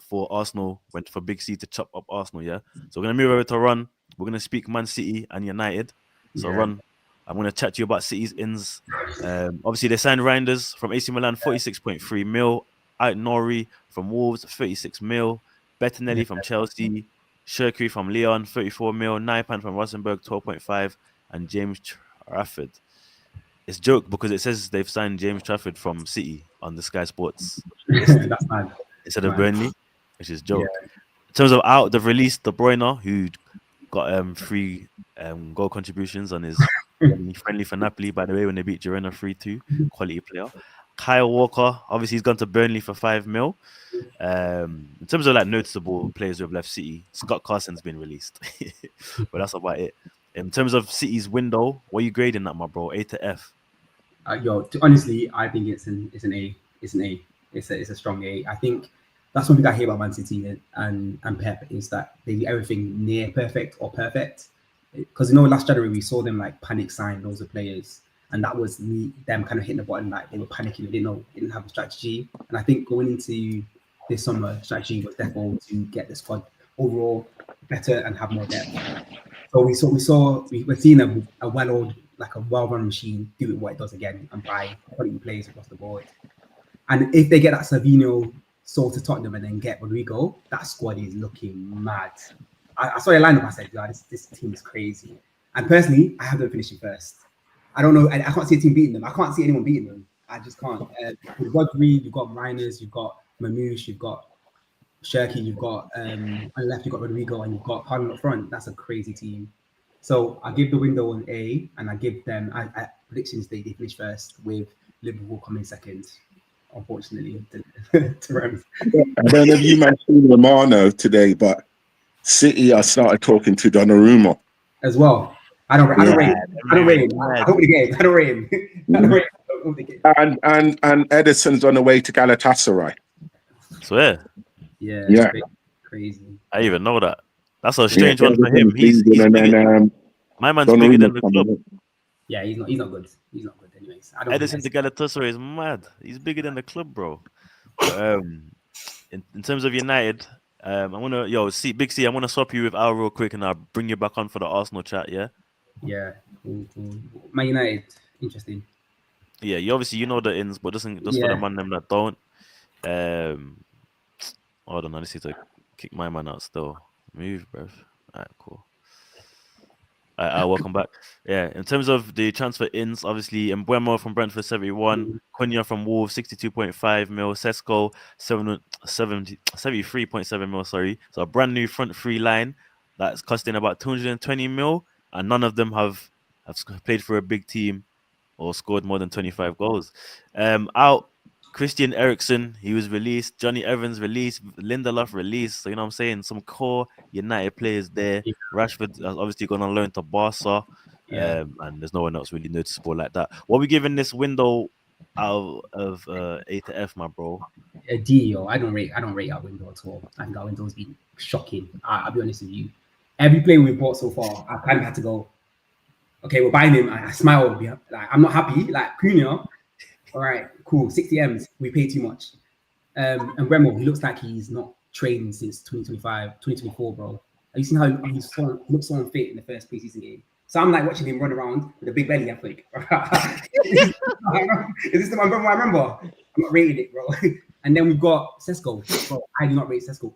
for Arsenal. Went for Big C to chop up Arsenal. Yeah. So we're gonna move over to Ron. We're gonna speak Man City and United. So Yeah. Ron, I'm gonna chat to you about City's ins. Obviously, they signed Reinders from AC Milan, 46.3 mil. Ait Nori from Wolves, 36 mil. Bettinelli from Chelsea, Shirky from Lyon, 34 mil. Naipan from Rosenborg, 12.5, and James Trafford. It's a joke because it says they've signed James Trafford from City on the Sky Sports That's mad. instead of Mad. Burnley, which is a joke. In terms of out, they've released De Bruyne, who got 3 goal contributions on his friendly for Napoli, by the way, when they beat Girona 3-2. Quality player. Kyle Walker, obviously he's gone to Burnley for 5 mil. In terms of like noticeable players who have left City, Scott Carson's been released. But that's about it. In terms of City's window, what are you grading that, my bro? A to F? Honestly, I think it's an A. It's an A. It's a strong A. I think that's one thing I hate about Man City and Pep is that they do everything near perfect or perfect. Because last January we saw them like panic sign loads of players, and that was them kind of hitting the button like they were panicking. They didn't have a strategy, and I think going into this summer, strategy was therefore to get the squad overall better and have more depth. So we're seeing a well-oiled, like a well-run machine doing what it does again and buy quality players across the board. And if they get that Savino sold to Tottenham and then get Rodrigo, that squad is looking mad. I saw a lineup. I said, "God, this team is crazy." And personally, I have them finishing first. I don't know. I can't see a team beating them. I can't see anyone beating them. I just can't. You've got Reed, you've got Reiners, you've got Mamouche, you've got Shirky, you've got on the left, you've got Rodrigo, and you've got Haaland up front. That's a crazy team. So I give the window an A, and I give them predictions they finish first with Liverpool coming second. Unfortunately, to Rams. I don't know if you mentioned Romano today, but City I started talking to Donnarumma As well. I don't rate him. I don't rate him. I hope they get him. I don't rate him. I don't rate him. I hope they get him. and Edison's on the way to Galatasaray. Swear. Yeah. Crazy. I even know that. That's a strange one for him. He's and bigger. then, My man's bigger than the club. Yeah, he's not good. He's not good anyways. Edison to Galatasaray is mad. He's bigger than the club, bro. But, in terms of United, I'm gonna Big C. I'm gonna swap you with Al real quick, and I'll bring you back on for the Arsenal chat. Yeah. Yeah. Cool. Man United, interesting. Yeah, you know the ins, but just for the man them that don't. Hold on, I just need to kick my man out still. Move, bruv. Alright, cool. Welcome back. Yeah, in terms of the transfer ins, obviously Mbeumo from Brentford 71, Cunha from Wolves 62.5 mil, Sesko 73.7 mil. Sorry, so a brand new front three line that's costing about 220 mil, and none of them have played for a big team or scored more than 25 goals. Out. Christian Eriksen, he was released. Johnny Evans released. Lindelof released. So, you know what I'm saying? Some core United players there. Rashford has obviously gone on loan to Barca. Yeah. And there's no one else really noticeable like that. What are we giving this window out of A to F, my bro? A D, yo. I don't rate our window at all. I think our window's been shocking. I'll be honest with you. Every player we've bought so far, I kind of had to go, okay, we're buying him. I smile. Like, I'm not happy. Like, Cunha, all right, cool. 60 M's. We pay too much. And Remo, he looks like he's not trained since 2025, 2024, bro. Have you seen how he looks so unfit in the first preseason game? So I'm like watching him run around with a big belly, I think. Is this the one I remember? I'm not rating it, bro. And then we've got Sesko. Bro, I do not rate Sesko.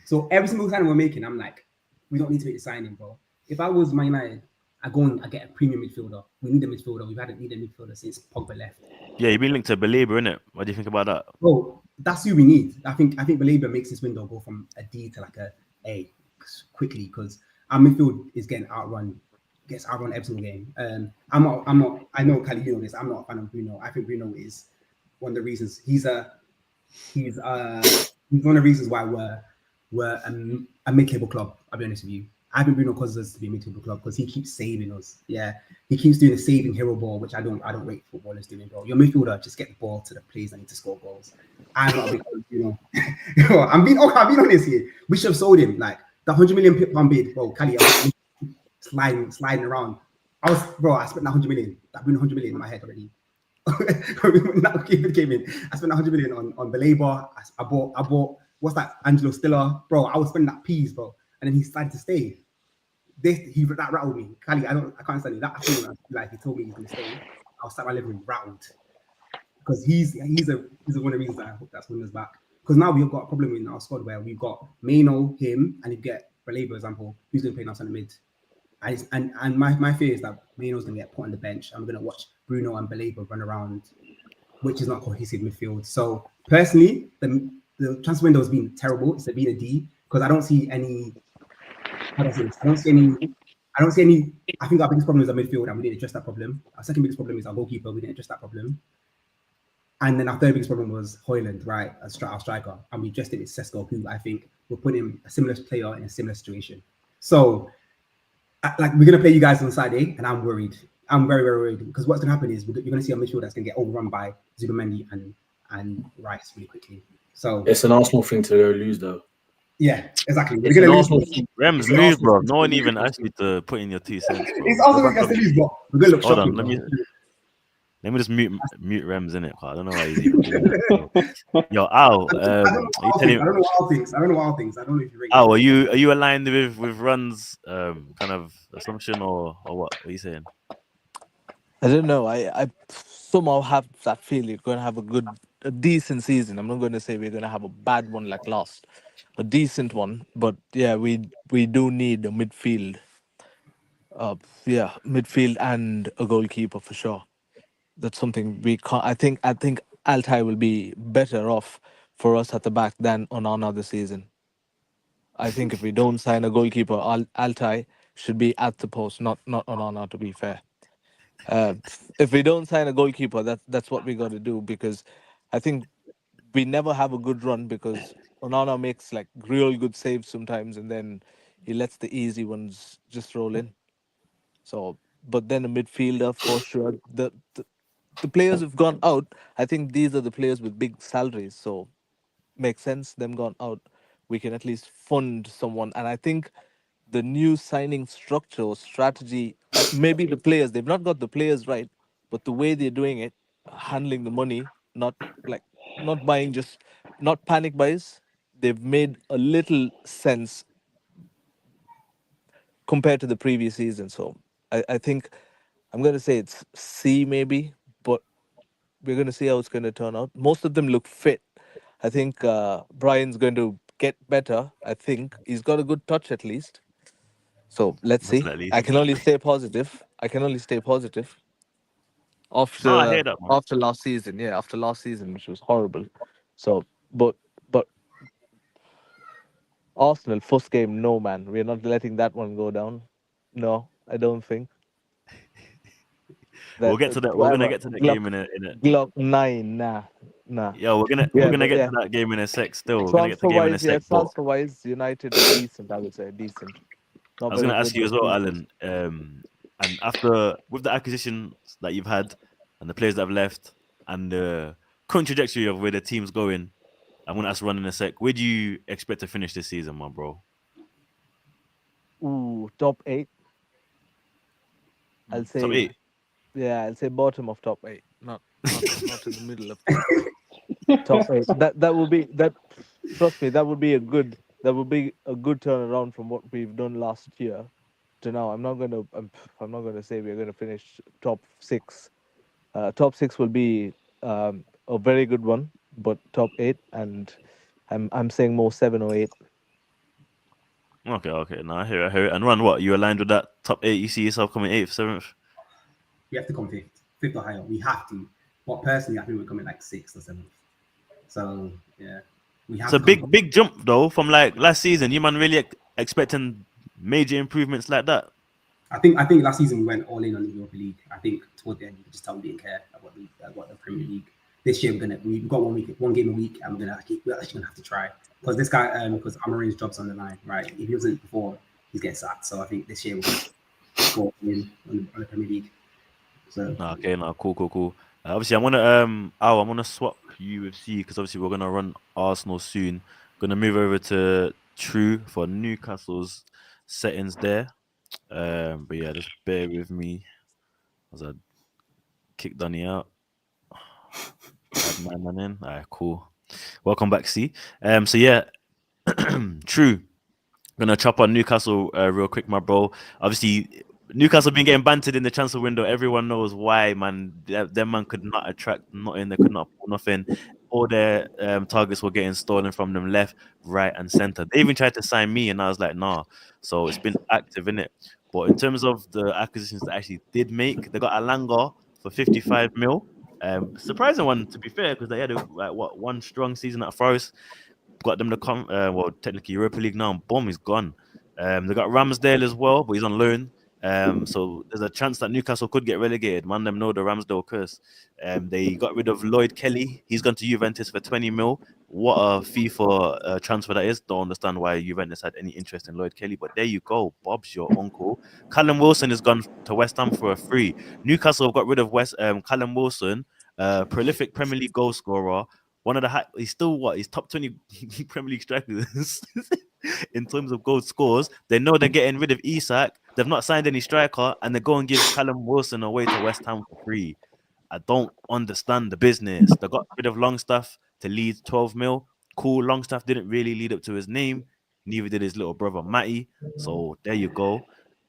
So every single signing we're making, I'm like, we don't need to make the signing, bro. If I was Man United, I go and I get a premium midfielder. We need a midfielder. We've had a midfielder since Pogba left. Yeah, you've been linked to Belabor, innit? What do you think about that? Bro, that's who we need. I think Belabor makes this window go from a D to like a A quickly because our midfield is getting outrun. Gets outrun every single game. I'm not. I know, Cali, you know this. I'm not a fan of Bruno. I think Bruno is one of the reasons. He's one of the reasons why we're a mid-table club. I'll be honest with you. I think Bruno causes us to be a mid-table club because he keeps saving us. Yeah, he keeps doing the saving hero ball, which I don't rate footballers doing, bro. Your midfielder just get the ball to the players that need to score goals. I'm not a big fan of Bruno. I'm being honest here. We should have sold him like the £100 million bid, bro. Cali, sliding around. I spent that $100 million. That been $100 million in my head already. That came in. I spent $100 million on Belabor. I bought what's that? Angelo Stiller, bro. I was spending that peas, bro. And then he decided to stay. That rattled me. Cali, I can't stand it. That feeling like he told me he's gonna stay. I was sat in my living room rattled because he's one of the reasons I hope that's winning us back. Because now we've got a problem in our squad where we've got Maino, him, and you get Belabor, example, who's gonna play now in the mid. And my fear is that Maino's gonna get put on the bench. I'm gonna watch Bruno and Belabor run around, which is not cohesive midfield. So personally, the transfer window has been terrible. It's been a D because I don't see any. I don't see any. I think our biggest problem is our midfield, and we didn't address that problem. Our second biggest problem is our goalkeeper. We didn't address that problem. And then our third biggest problem was Højlund, right, as our striker, and we addressed it with Sesko, who I think will put him a similar player in a similar situation. So, like, we're gonna play you guys on Saturday, and I'm worried. I'm very, very worried because what's gonna happen is you're gonna see a midfield that's gonna get overrun by Zubamendi and Rice really quickly. So it's an Arsenal thing to lose, though. Yeah, exactly. We're It's gonna an lose. Arsenal Rems, move, bro. No one even asked you to put in your 2 cents, bro. It's also what you guys to lose, but we're gonna look Hold shocking. on, let me just mute Rems in it. I don't know why he's even doing that. So. Yo, Al, I don't know what Al thinks. I don't know if you rate. Al, are you aligned with Run's kind of assumption or what? What are you saying? I don't know. I somehow have that feeling you're going to have a decent season. I'm not going to say we're going to have a bad one like last, a decent one. But yeah, we do need a midfield. Midfield and a goalkeeper for sure. That's something we can't. I think Altai will be better off for us at the back than Onana this season. I think if we don't sign a goalkeeper, Altai should be at the post, not Onana, to be fair. If we don't sign a goalkeeper, that's what we got to do, because I think we never have a good run because Onana makes like real good saves sometimes and then he lets the easy ones just roll in. So, but then a midfielder for sure. The players who've gone out, I think these are the players with big salaries, so makes sense them gone out. We can at least fund someone, and I think the new signing structure or strategy, maybe the players, they've not got the players right, but the way they're doing it, handling the money, not buying, just not panic buys, they've made a little sense compared to the previous season. So I think I'm going to say it's C maybe, but we're going to see how it's going to turn out. Most of them look fit. I think Brian's going to get better. I think he's got a good touch at least. So let's see. I can only stay positive. After I hear that, man. after last season, which was horrible. So, but Arsenal first game, no man, we're not letting that one go down. No, I don't think. We'll get to that. We're gonna get to that game in a. Glock 9, nah. Yeah, we're gonna get to that game in a sec. Still, we're gonna get to the game in a sec. Transfer-wise, United decent. I would say decent. I was gonna ask you as well, Alan. And And after with the acquisitions that you've had and the players that have left and the current trajectory of where the team's going, I'm gonna ask Ron in a sec. Where do you expect to finish this season, my bro? Ooh, top 8. I'll say Top 8. Yeah, I'll say bottom of top 8, not in the middle of top 8. That will be that. Trust me, that would be a good turnaround from what we've done last year to now. I'm not gonna say we're gonna finish top 6. Top 6 will be a very good one, but top 8, and I'm saying more 7 or 8. Okay. No, I hear it. And Ron, what? You aligned with that top 8? You see yourself coming 8th, 7th? We have to come fifth or higher. We have to. But personally, I think we're coming like 6th or 7th. So yeah, we have. It's a big jump though from like last season. You man really expecting major improvements like that? I think last season we went all in on the Europa League. I think toward the end we just totally didn't care about the Premier League. This year we've got one game a week, and we're actually gonna have to try because this guy because Amarin's job's on the line, right? If he wasn't before, he's getting sacked. So I think this year we'll go in on the Premier League. So Okay, no, cool. Obviously, I'm gonna swap you with C because obviously we're gonna run Arsenal soon. Gonna move over to True for Newcastle's settings there. But yeah, just bear with me as I kick Danny out. Add my man in. Alright, cool. Welcome back, C. So yeah, True. Gonna chop on Newcastle real quick, my bro. Obviously, Newcastle been getting bantered in the transfer window. Everyone knows why, man. Them man could not attract nothing. They could not pull nothing. All their targets were getting stolen from them left, right, and center. They even tried to sign me, and I was like, nah. So it's been active, innit? But in terms of the acquisitions that actually did make, they got Alanga for 55 mil. Surprising one, to be fair, because they had one strong season at Forest. Got them to come, technically Europa League now, and boom, he's gone. They got Ramsdale as well, but he's on loan. So there's a chance that Newcastle could get relegated. Man, them know the Ramsdale curse. They got rid of Lloyd Kelly. He's gone to Juventus for 20 mil. What a fee for a transfer that is. Don't understand why Juventus had any interest in Lloyd Kelly, but there you go. Bob's your uncle. Callum Wilson has gone to West Ham for a free. Newcastle have got rid of Callum Wilson, prolific Premier League goal scorer. One of the he's still he's top 20 Premier League strikers in terms of goal scores. They know they're getting rid of Isak. They've not signed any striker, and they go and give Callum Wilson away to West Ham for free. I don't understand the business. They got rid of Longstaff to Leeds, 12 mil. Cool. Longstaff didn't really lead up to his name. Neither did his little brother Matty. So there you go.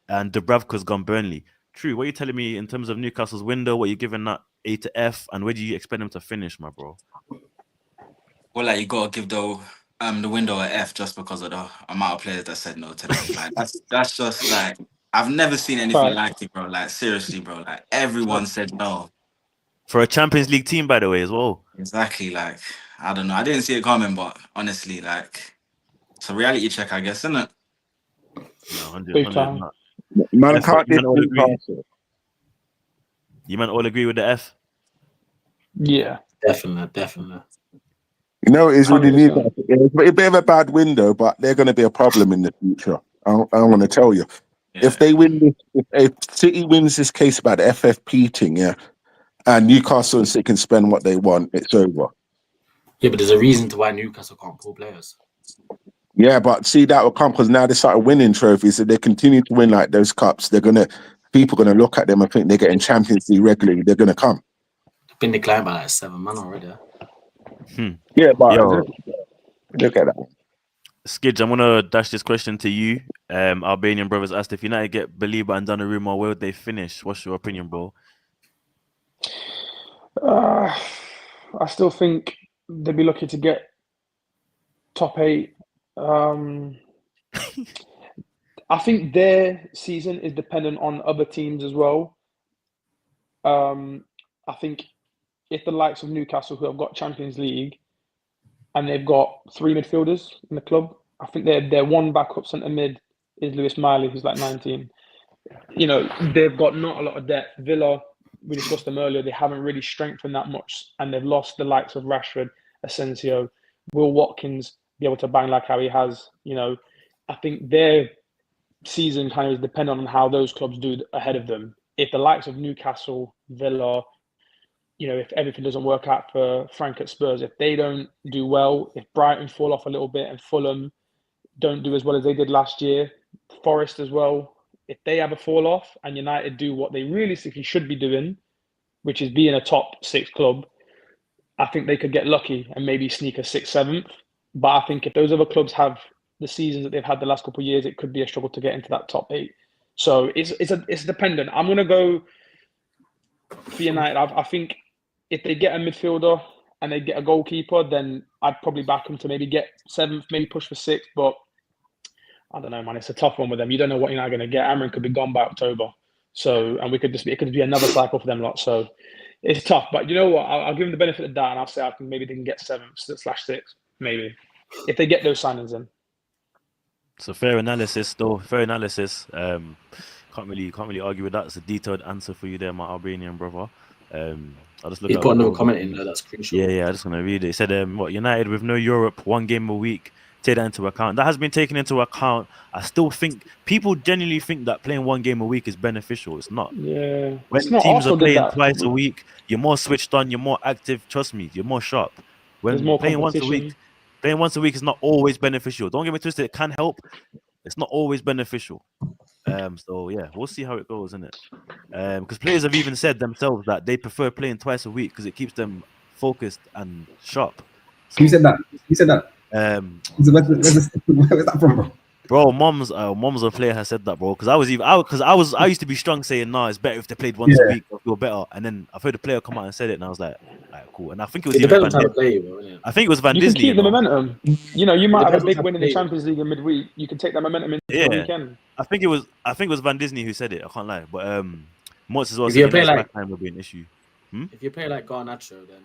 And Dubravka's gone Burnley. True. What are you telling me in terms of Newcastle's window? What are you giving that A to F? And where do you expect them to finish, my bro? Well, like you gotta give the window a F just because of the amount of players that said no to them. Like that's just like I've never seen anything like it, bro. Like seriously, bro. Like everyone said no. For a Champions League team, by the way, as well. Exactly. Like I don't know. I didn't see it coming, but honestly, like it's a reality check, I guess, isn't it? No, 100. Big time. Man can't diss Newcastle. You man all agree with the F? Yeah, Definitely. You know, it's really 100%. Newcastle. It's a bit of a bad window, but they're going to be a problem in the future. I want to tell you. Yeah. If they win this, if City wins this case about the FFP thing, yeah, and Newcastle and City can spend what they want, it's over. Yeah, but there's a reason to why Newcastle can't pull players. Yeah, but see, that will come because now they started winning trophies. If they continue to win like those cups, people are gonna look at them and think they're getting Champions League regularly. They're gonna come. They've been declined by like 7 man already. Yeah, but Yo. look at that. Skidge, I'm gonna dash this question to you. Albanian brothers asked if United get Belieber and Donnarumma, where would they finish? What's your opinion, bro? I still think they'd be lucky to get top 8. I think their season is dependent on other teams as well. I think if the likes of Newcastle, who have got Champions League, and they've got 3 midfielders in the club, I think their one backup centre mid is Lewis Miley, who's like 19. You know, they've got not a lot of depth. Villa, we discussed them earlier, they haven't really strengthened that much, and they've lost the likes of Rashford, Asensio, Will Watkins be able to bang like how he has. You know, I think they're season kind of is dependent on how those clubs do ahead of them. If the likes of Newcastle, Villa, if everything doesn't work out for Frank at Spurs, if they don't do well, if Brighton fall off a little bit and Fulham don't do as well as they did last year, Forest as well, if they have a fall off and United do what they realistically should be doing, which is being a top 6 club, I think they could get lucky and maybe sneak a 6th, 7th. But I think if those other clubs have the seasons that they've had the last couple of years, it could be a struggle to get into that top 8. So it's dependent. I'm going to go for United. I think if they get a midfielder and they get a goalkeeper, then I'd probably back them to maybe get 7th, maybe push for 6th. But I don't know, man. It's a tough one with them. You don't know what you're not going to get. Amrin could be gone by October. So, and it could be another cycle for them lot. So it's tough. But you know what? I'll give them the benefit of the doubt and I'll say maybe they can get 7th/6th, maybe, if they get those signings in. So fair analysis, though. Fair analysis. Can't really argue with that. It's a detailed answer for you there, my Albanian brother. I'll just look. He's at put another comment in there. That's crucial. Yeah. I just want to read it. It said, United with no Europe, 1 game a week. Take that into account. That has been taken into account. I still think people genuinely think that playing 1 game a week is beneficial. It's not. Yeah. When teams are playing twice a week, you're more switched on. You're more active. Trust me, you're more sharp. When playing once a week is not always beneficial. Don't get me twisted. It can help. It's not always beneficial. So yeah, we'll see how it goes, isn't it? Because players have even said themselves that they prefer playing twice a week because it keeps them focused and sharp. Who said that? Where's that from, bro? Bro, mom's a player has said that, bro. Because I used to be strong saying, nah, it's better if they played once a week. I feel better. And then I've heard a player come out and said it, and I was like, cool. And I think it was even Van Disney. I think it was Van Disney. You can keep the momentum. You might have a big win in the Champions League in midweek. You can take that momentum into the weekend. I think it was Van Disney who said it. I can't lie, but Mots as well. If you play like time will be an issue. If you play like Garnacho, then.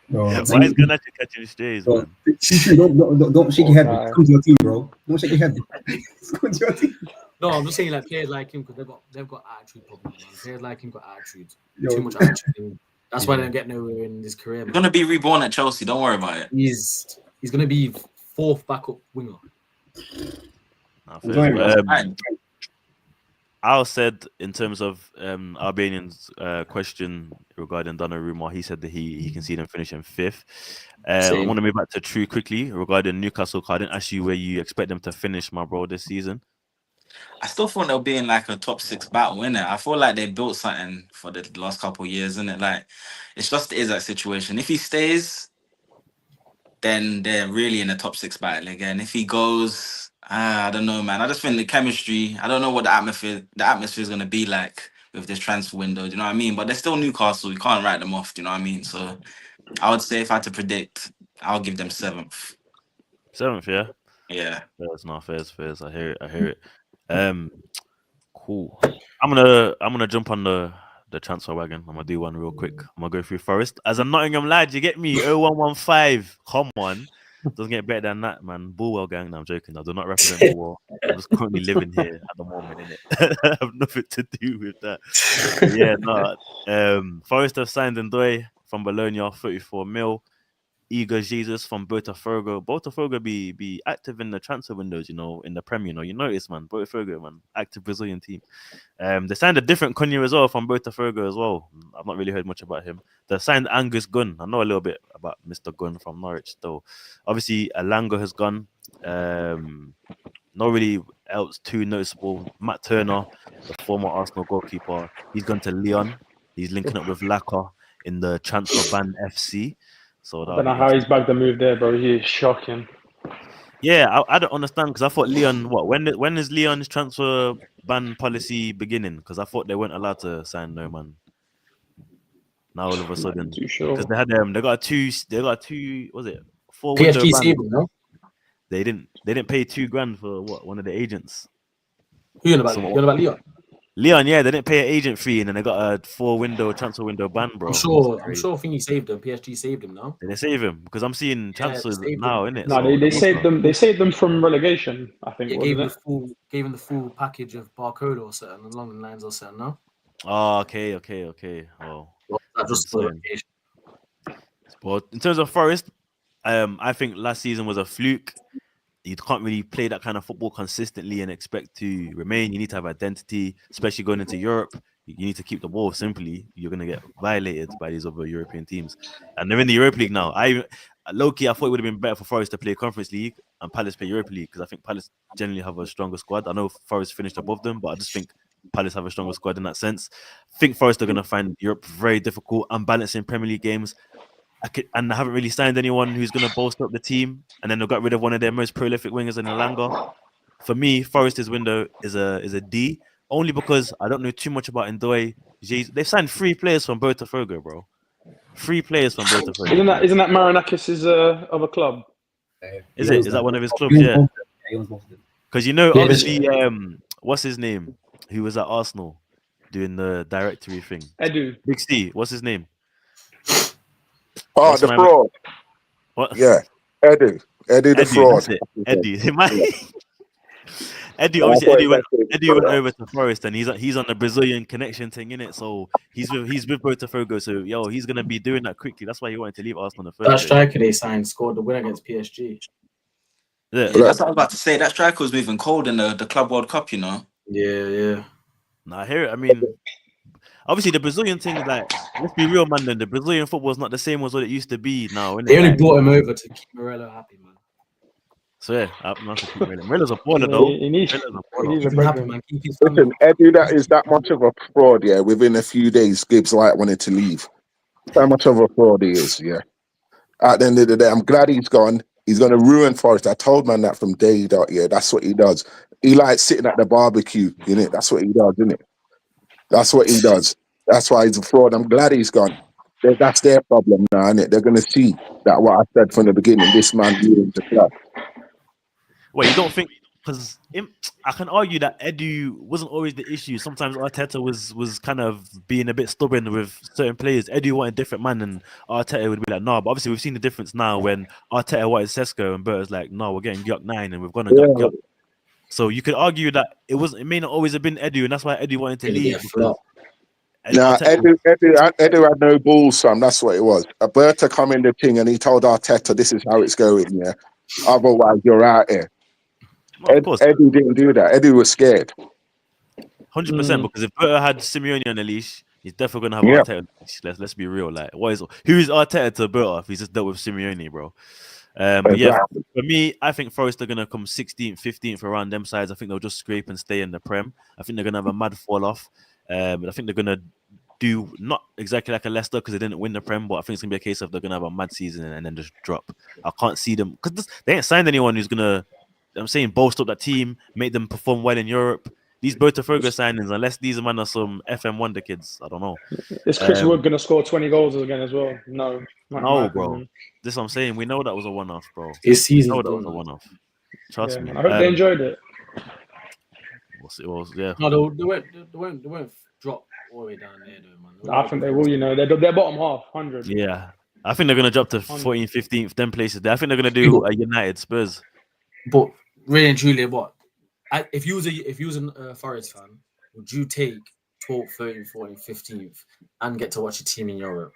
Why is Garnacho catching strays, man? Don't shake your head. Come to your team, bro. Don't shake your head. Come to your team. No, I'm just saying like players like him because they've got attitude problems. Man. Players like him got attitude, too much attitude. That's why they don't get nowhere in his career. Man. He's gonna be reborn at Chelsea. Don't worry about it. He's gonna be 4th backup winger. Al said in terms of Albanian's question regarding Donnarumma, he said that he can see them finishing 5th. I want to move back to True quickly regarding Newcastle. I didn't ask you where you expect them to finish, my bro, this season. I still thought they'll be in like a top 6 battle, innit? I feel like they built something for the last couple of years, innit? Like, it's just the Isaac situation. If he stays, then they're really in a top 6 battle again. If he goes, I don't know, man. I just think the chemistry, I don't know what the atmosphere is going to be like with this transfer window, do you know what I mean? But they're still Newcastle. You can't write them off, do you know what I mean? So I would say if I had to predict, I'll give them 7th. 7th, yeah? Yeah. That's not fair. I hear it. Cool. I'm gonna jump on the transfer wagon. I'm gonna do one real quick. I'm gonna go through Forest. As a Nottingham lad, you get me? 0115. Come on. Doesn't get better than that, man. Bulwell gang. No, I'm joking. I do not represent Bulwell. I'm just currently living here at the moment, innit? I have nothing to do with that. But yeah, no. Forest have signed Ndoye from Bologna, 34 mil. Igor Jesus from Botafogo. Botafogo be active in the transfer windows, in the Prem, you notice, man. Botafogo, man, active Brazilian team. They signed a different Cunha as well from Botafogo as well. I've not really heard much about him. They signed Angus Gunn. I know a little bit about Mr. Gunn from Norwich, though. Obviously, Alanga has gone. Not really else too noticeable. Matt Turner, the former Arsenal goalkeeper, he's gone to Lyon. He's linking up with Laka in the transfer ban FC. So I don't know how he's back the move there, bro. He is shocking. Yeah, I don't understand because I thought Lyon. When is Lyon's transfer ban policy beginning? Because I thought they weren't allowed to sign no man. Now all of a sudden, because they had they got two. Was it 4 window PSG ban? saved them, no? They didn't pay $2,000 for one of the agents. Who you about Lyon? Lyon, yeah, they didn't pay an agent fee, and then they got a 4 transfer window ban, bro. I'm sure. I think he saved them. PSG saved him now. Did they save him? Because I'm seeing transfers now, innit? No, they saved them. They saved them from relegation. I think. Yeah, gave him the full package of barcode or something along the lines or something. No. Oh, okay. Oh, just relegation. But in terms of Forest, I think last season was a fluke. you can't really play that kind of football consistently and expect to remain. You need to have identity, especially going into Europe. You need to keep the ball. Simply, you're going to get violated by these other European teams, and they're in the Europa League now. Low-key, I thought it would have been better for Forest to play Conference League and Palace play Europa League, because I think Palace generally have a stronger squad. I know Forest finished above them, but I just think Palace have a stronger squad in that sense. I think Forest are going to find Europe very difficult. I'm balancing Premier League games. And I haven't really signed anyone who's going to bolster up the team. And then they got rid of one of their most prolific wingers in Elanga. For me, Forest's window is a D, only because I don't know too much about Ndoye. They've signed 3 players from Botafogo, bro. 3 players from Botafogo. Isn't that Marinakis' other club? Is it? Is that one of his clubs? He Yeah. owns both of them. Because you know, Yeah, obviously, what's his name? Who was at Arsenal doing the directory thing? Edu. Big C. What's his name? Oh, What's the my- fraud. What? Yeah, Eddie the fraud. That's it. Eddie. Eddie, I obviously, thought Eddie went exactly. went over to Forest, and he's on the Brazilian connection thing, innit? So he's with Botafogo. So he's gonna be doing that quickly. That's why he wanted to leave Arsenal in the first That place. striker they signed scored the win against PSG. Yeah. Yeah, that's what I was about to say. That striker was moving cold in the Club World Cup, you know. Yeah. Nah, I hear it. I mean, obviously the Brazilian thing is like, let's be real, man. Then the Brazilian football is not the same as what it used to be now. Innit? They only Like, brought him over to keep Morello happy, man. so yeah, I'm not to keep Morello's a baller Yeah, though. he needs Morello's a he baller. needs a Keep him happy, break. man. Keep his Listen, Eddie, that is that much of a fraud. Yeah, within a few days, Gibbs Light wanted to leave. How much of a fraud he is. Yeah. At the end of the day, I'm glad he's gone. He's going to ruin Forest. I told man that from day dot. Yeah, that's what he does. He likes sitting at the barbecue, innit? That's what he does, innit? That's what he does. That's why he's a fraud. I'm glad he's gone. That's their problem now, innit? They're going to see that what I said from the beginning. This man ruins the club. Well, you don't think, because I can argue that Edu wasn't always the issue. Sometimes Arteta was kind of being a bit stubborn with certain players. Edu wanted a different man, and Arteta would be like, "No." But obviously, we've seen the difference now when Arteta wanted Sesko, and Bert's like, "No, we're getting Gyok 9, and we've gone to Gyok." So you could argue that it may not always have been Edu, and that's why Edu wanted to leave. Nah, Edu had no balls, son. That's what it was. Berta come in the thing, and he told Arteta, "This is how it's going." Yeah. Otherwise, you're out here. Well, of course, Edu didn't do that. Edu was scared. 100%. Because if Berta had Simeone on the leash, he's definitely gonna have Arteta on the leash. Let's be real. Like, who is Arteta to Berta if he's just dealt with Simeone, bro? But yeah, for me, I think Forest are gonna come 16th, 15th around them sides. I think they'll just scrape and stay in the Prem. I think they're gonna have a mad fall off. But I think they're gonna do not exactly like a Leicester because they didn't win the Prem, but I think it's gonna be a case of they're gonna have a mad season and then just drop. I can't see them because they ain't signed anyone who's gonna, I'm saying, bolster up that team, make them perform well in Europe. These Botafogo signings, unless these men are some FM wonder kids, I don't know. Is Chris Wood going to score 20 goals again as well? No. No, bro. This is what I'm saying. We know that was a one-off, bro. His season that was a one-off. Trust me. I hope they enjoyed it. Yeah. No, they won't drop all the way down there, though, man. I think they will, you know. They're bottom half, 100. Yeah. I think they're going to drop to 14th, 15th, them places there. I think they're going to do a United Spurs. But really and truly, if you was a Forest fan, would you take 12th, 13th, 14th, 15th and get to watch a team in Europe?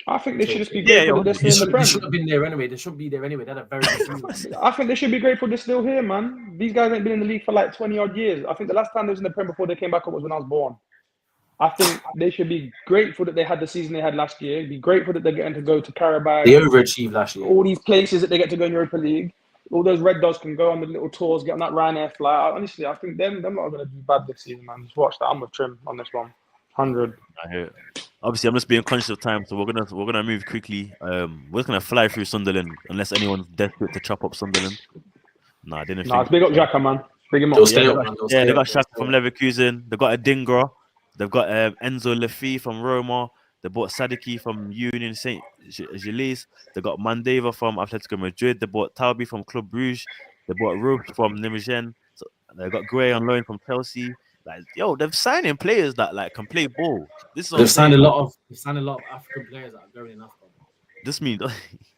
I think they should just be grateful that they're still in the Prem. They should have been there anyway. They shouldn't be there anyway. They're very good. I think they should be grateful they're still here, man. These guys ain't been in the league for like 20 odd years. I think the last time they was in the Prem before they came back up was when I was born. I think they should be grateful that they had the season they had last year. Be grateful that they're getting to go to Carabao. They overachieved last year. All these places that they get to go in Europa League. All those Red Dogs can go on the little tours, get on that Ryanair flight. Honestly, I think them not going to do bad this season, man. Just watch that. I'm with Trim on this one. 100. I hear it. Obviously, I'm just being conscious of time, so we're gonna move quickly. We're just gonna fly through Sunderland unless anyone's desperate to chop up Sunderland. No, I didn't. It's big up Xhaka, man. Big him up. They got Xhaka from Leverkusen. They got Adingra. They've got Enzo Lefi from Roma. They bought Sadiki from Union Saint Gilles. They got Mandeva from Atletico Madrid. They bought Taubi from Club Brugge. They bought Roop from Nijmegen. So they got Gray on loan from Chelsea. Like, they're signing players that like can play ball. They've signed a lot of African players that are going enough. This means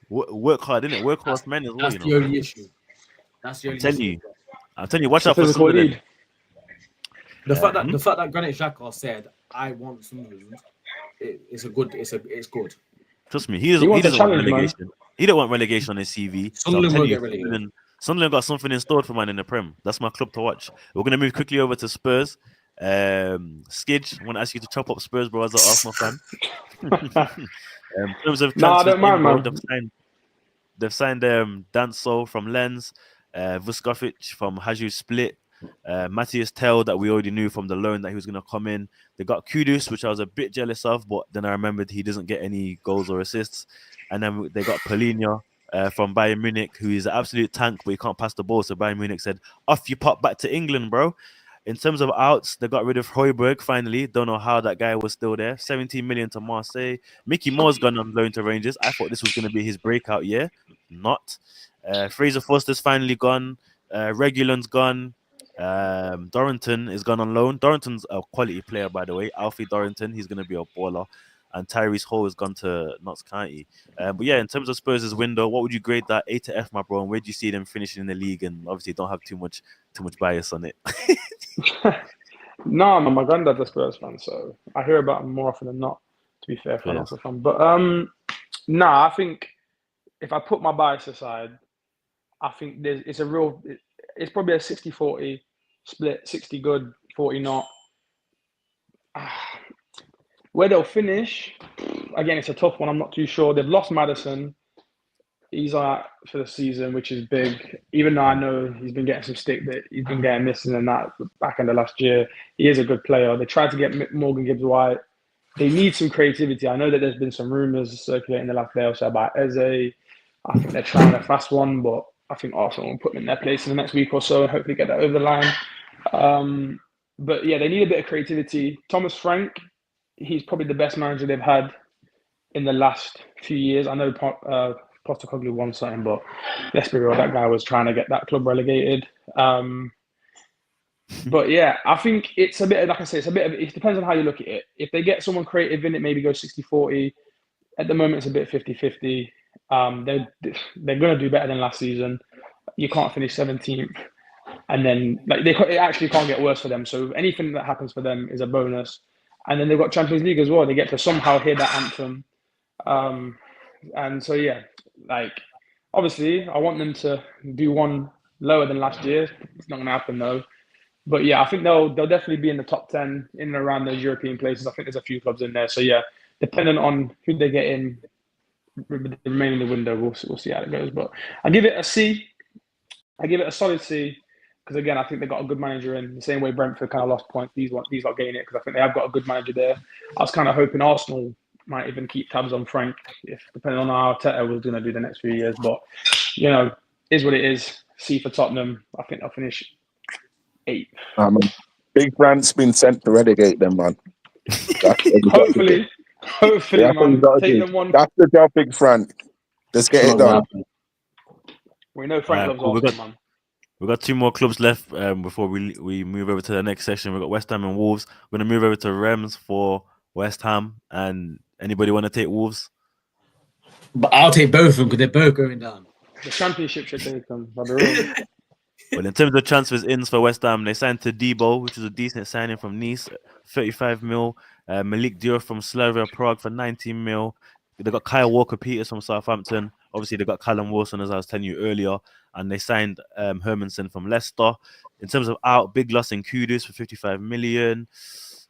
work hard, innit? Work hard men as well. That's the only issue. That's the only issue. I'm telling you, watch out for Sunderland. The fact that Granit Xhaka said, "I want Sunderland," it's good. Trust me, he doesn't want relegation. Man. He don't want relegation on his CV. Sunderland will get relegated. Sunderland got something in store for man in the Prem. That's my club to watch. We're gonna move quickly over to Spurs. Skidge, I want to ask you to chop up Spurs, bro, as an Arsenal fan. In terms of Nah, I transfers don't mind, bro, man. they've signed Danso from Lens, Vuskovic from Haju Split, Matthias Tell that we already knew from the loan that he was going to come in. They got Kudus, which I was a bit jealous of, but then I remembered he doesn't get any goals or assists. And then they got Polina from Bayern Munich, who is an absolute tank, but he can't pass the ball. So Bayern Munich said, off you pop back to England, bro. In terms of outs, they got rid of Højbjerg finally. Don't know how that guy was still there. 17 million to Marseille. Mickey Moore's gone on loan to Rangers. I thought this was going to be his breakout year. Not. Fraser Foster's finally gone. Regulon's gone. Dorrington is gone on loan. Dorrington's a quality player, by the way. Alfie Dorrington, he's going to be a baller. And Tyrese Hall has gone to Notts County. But yeah, in terms of Spurs' window, what would you grade that A to F, my bro? And where do you see them finishing in the league? And obviously, don't have too much bias on it. No, my granddad's a Spurs fan, so I hear about him more often than not, to be fair, if I'm not a fan. But I think if I put my bias aside, I think it's probably a 60-40 split, 60 good, 40 not. Where they'll finish, again, it's a tough one. I'm not too sure. They've lost Maddison. He's out for the season, which is big. Even though I know he's been getting some stick that he's been getting missing in that back end of last year, he is a good player. They tried to get Morgan Gibbs-White. They need some creativity. I know that there's been some rumours circulating the last day or so about Eze. I think they're trying a fast one, but I think Arsenal will put them in their place in the next week or so and hopefully get that over the line. But yeah, they need a bit of creativity. Thomas Frank, he's probably the best manager they've had in the last few years. I know Postecoglou won something, but let's be real, that guy was trying to get that club relegated. But yeah, I think it's a bit, like I say, it depends on how you look at it. If they get someone creative in it, maybe go 60-40. At the moment, it's a bit 50-50. They're going to do better than last season. You can't finish 17th. And then it actually can't get worse for them. So anything that happens for them is a bonus. And then they've got Champions League as well. They get to somehow hear that anthem. And so, yeah, obviously, I want them to do one lower than last year. It's not going to happen, though. But, yeah, I think they'll definitely be in the top 10 in and around those European places. I think there's a few clubs in there. So, yeah, depending on who they get in, remaining in the window, we'll see how it goes. But I give it a C. I give it a solid C. Because, again, I think they've got a good manager in. The same way Brentford kind of lost points, these lot gain it because I think they have got a good manager there. I was kind of hoping Arsenal might even keep tabs on Frank, depending on how Arteta was going to do the next few years. But, is what it is. C for Tottenham. I think they'll finish 8th. Big Brand's been sent to relegate them, man. Hopefully, man. Take them one. That's the job, Big Frank. Let's get it done. We know Frank loves Arsenal, man. We've got 2 more clubs left before we move over to the next section. We've got West Ham and Wolves. We're going to move over to Rems for West Ham. And anybody want to take Wolves? But I'll take both of them because they're both going down. The Championship should take them. Well, in terms of transfers ins for West Ham, they signed to Debo, which was a decent signing from Nice, 35 mil. Malik Dior from Slavia Prague for 19 mil. They got Kyle Walker-Peters from Southampton. Obviously, they got Callum Wilson, as I was telling you earlier. And they signed Hermansen from Leicester. In terms of out, big loss in Kudus for 55 million.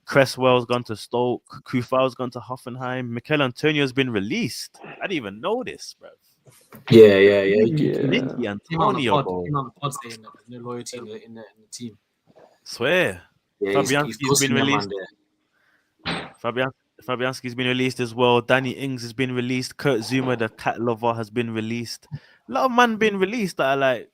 Cresswell's gone to Stoke. Kufau's gone to Hoffenheim. Mikel Antonio's been released. I didn't even know this, bro. Yeah. Nicky Antonio, bro. Him on the pod saying that there's no loyalty in the team. Swear. Yeah, Fabianski's been released. Fabianski's been released as well. Danny Ings has been released. Kurt Zuma, the cat lover, has been released. A lot of men been released that are like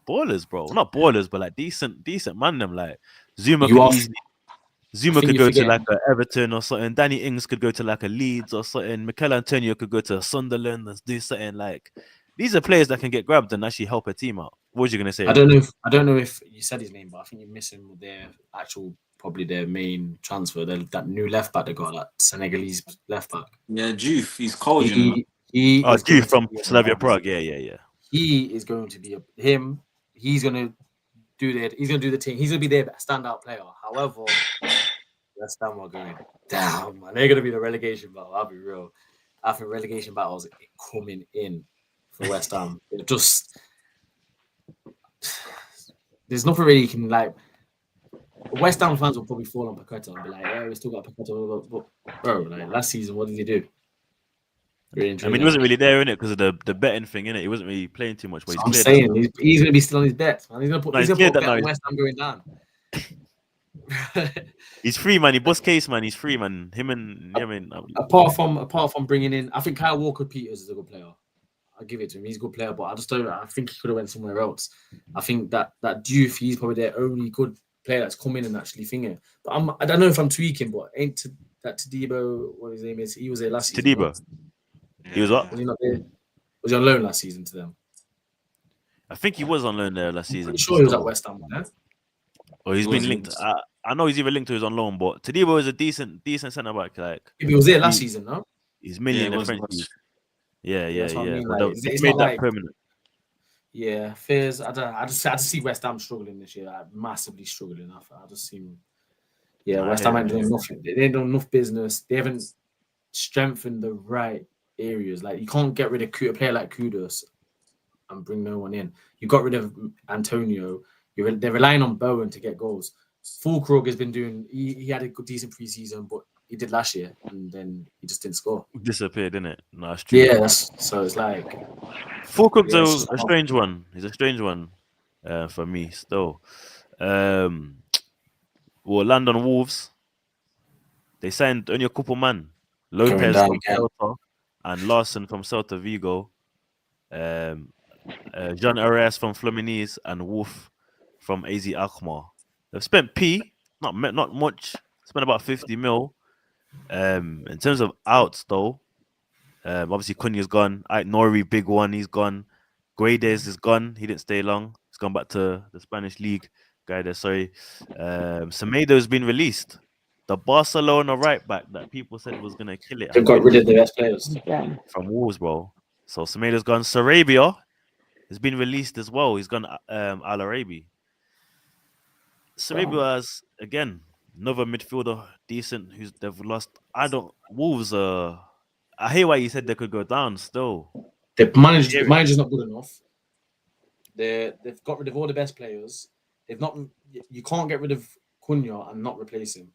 ballers, bro. Not ballers, but like decent man. Them like Zuma could go to like a Everton or something. Danny Ings could go to like a Leeds or something. Mikel Antonio could go to Sunderland and do something like. These are players that can get grabbed and actually help a team out. What was you gonna say? I don't know if you said his name, but I think you're missing probably their main transfer. That new left back they got, that Senegalese left back. Yeah, Juve. He's cold. Juve from Slavia Prague. Yeah. He is going to be him. He's gonna do that. He's gonna do the team. He's gonna be their standout player. However, West Ham are going down, man. They're gonna be the relegation battle. I'll be real. I think relegation battles coming in for West Ham. there's nothing really you can like. West Ham fans will probably fall on Paqueta and be like, "Yeah, we still got Paqueta." But bro, like last season, what did he do? Really I mean, he wasn't really there in it because of the betting thing, innit? He wasn't really playing too much. But So he's I'm cleared saying that. he's gonna be still on his bets, man. He's gonna put No, he's he's gonna put a cleared bet that on now. West Ham going down. He's free, man. He bust case, man. He's free, man. Him and yeah, I mean, apart from bringing in, I think Kyle Walker-Peters is a good player. I'll give it to him. He's a good player, but I just don't. I think he could have went somewhere else. I think that Diouf, he's probably their only good player that's come in and actually thinking. But I don't know if I'm tweaking, but ain't that Tadibo, what his name is? He was there last season. Tadibo. He was what? Was he not there? Was he on loan last season to them? I think he was on loan there last season. Pretty sure he was at West Ham. Yeah? Or he's been linked. I know he's either linked or he's on loan, but Tadibo is a decent centre back. Like he was there last season, no? He's mainly in the French league. Yeah. That's what I mean, But like, they it's made not that like- permanent. Yeah, fears. I just see West Ham struggling this year, like, massively struggling. I just seen. Yeah, Nah, West I Ham hear ain't that. doing nothing. They ain't done enough business. They haven't strengthened the right areas. Like you can't get rid of a player like Kudus and bring no one in. You got rid of Antonio. They're relying on Bowen to get goals. Fulkrug has been doing. He had a good, decent preseason, but he did last year, and then he just didn't score. Disappeared, didn't it? No, it's true. Yeah, so it's like Fulkrug's Yeah, it's a strange one. He's a strange one for me still. Well, London Wolves, they signed only a couple man. Lopez down from again. Celta and Larson from Celta Vigo. Jean Arias from Fluminense and Wolf from AZ Alkmaar. They've spent not much. Spent about 50 mil. In terms of outs though, obviously Cunha's gone. Nori, big one, he's gone. Guedes is gone. He didn't stay long. He's gone back to the Spanish league. Guy there, sorry. Semedo's been released. The Barcelona right back that people said was gonna kill it. they've got rid of the best players. Again. From Wolves, bro. So Semedo's gone. Sarabia has been released as well. He's gone Al Arabi. Sarabia has again another midfielder decent who's they've lost. Wolves I hear why you said they could go down still. The manager's not good enough. They've got rid of all the best players. You can't get rid of Cunha and not replace him.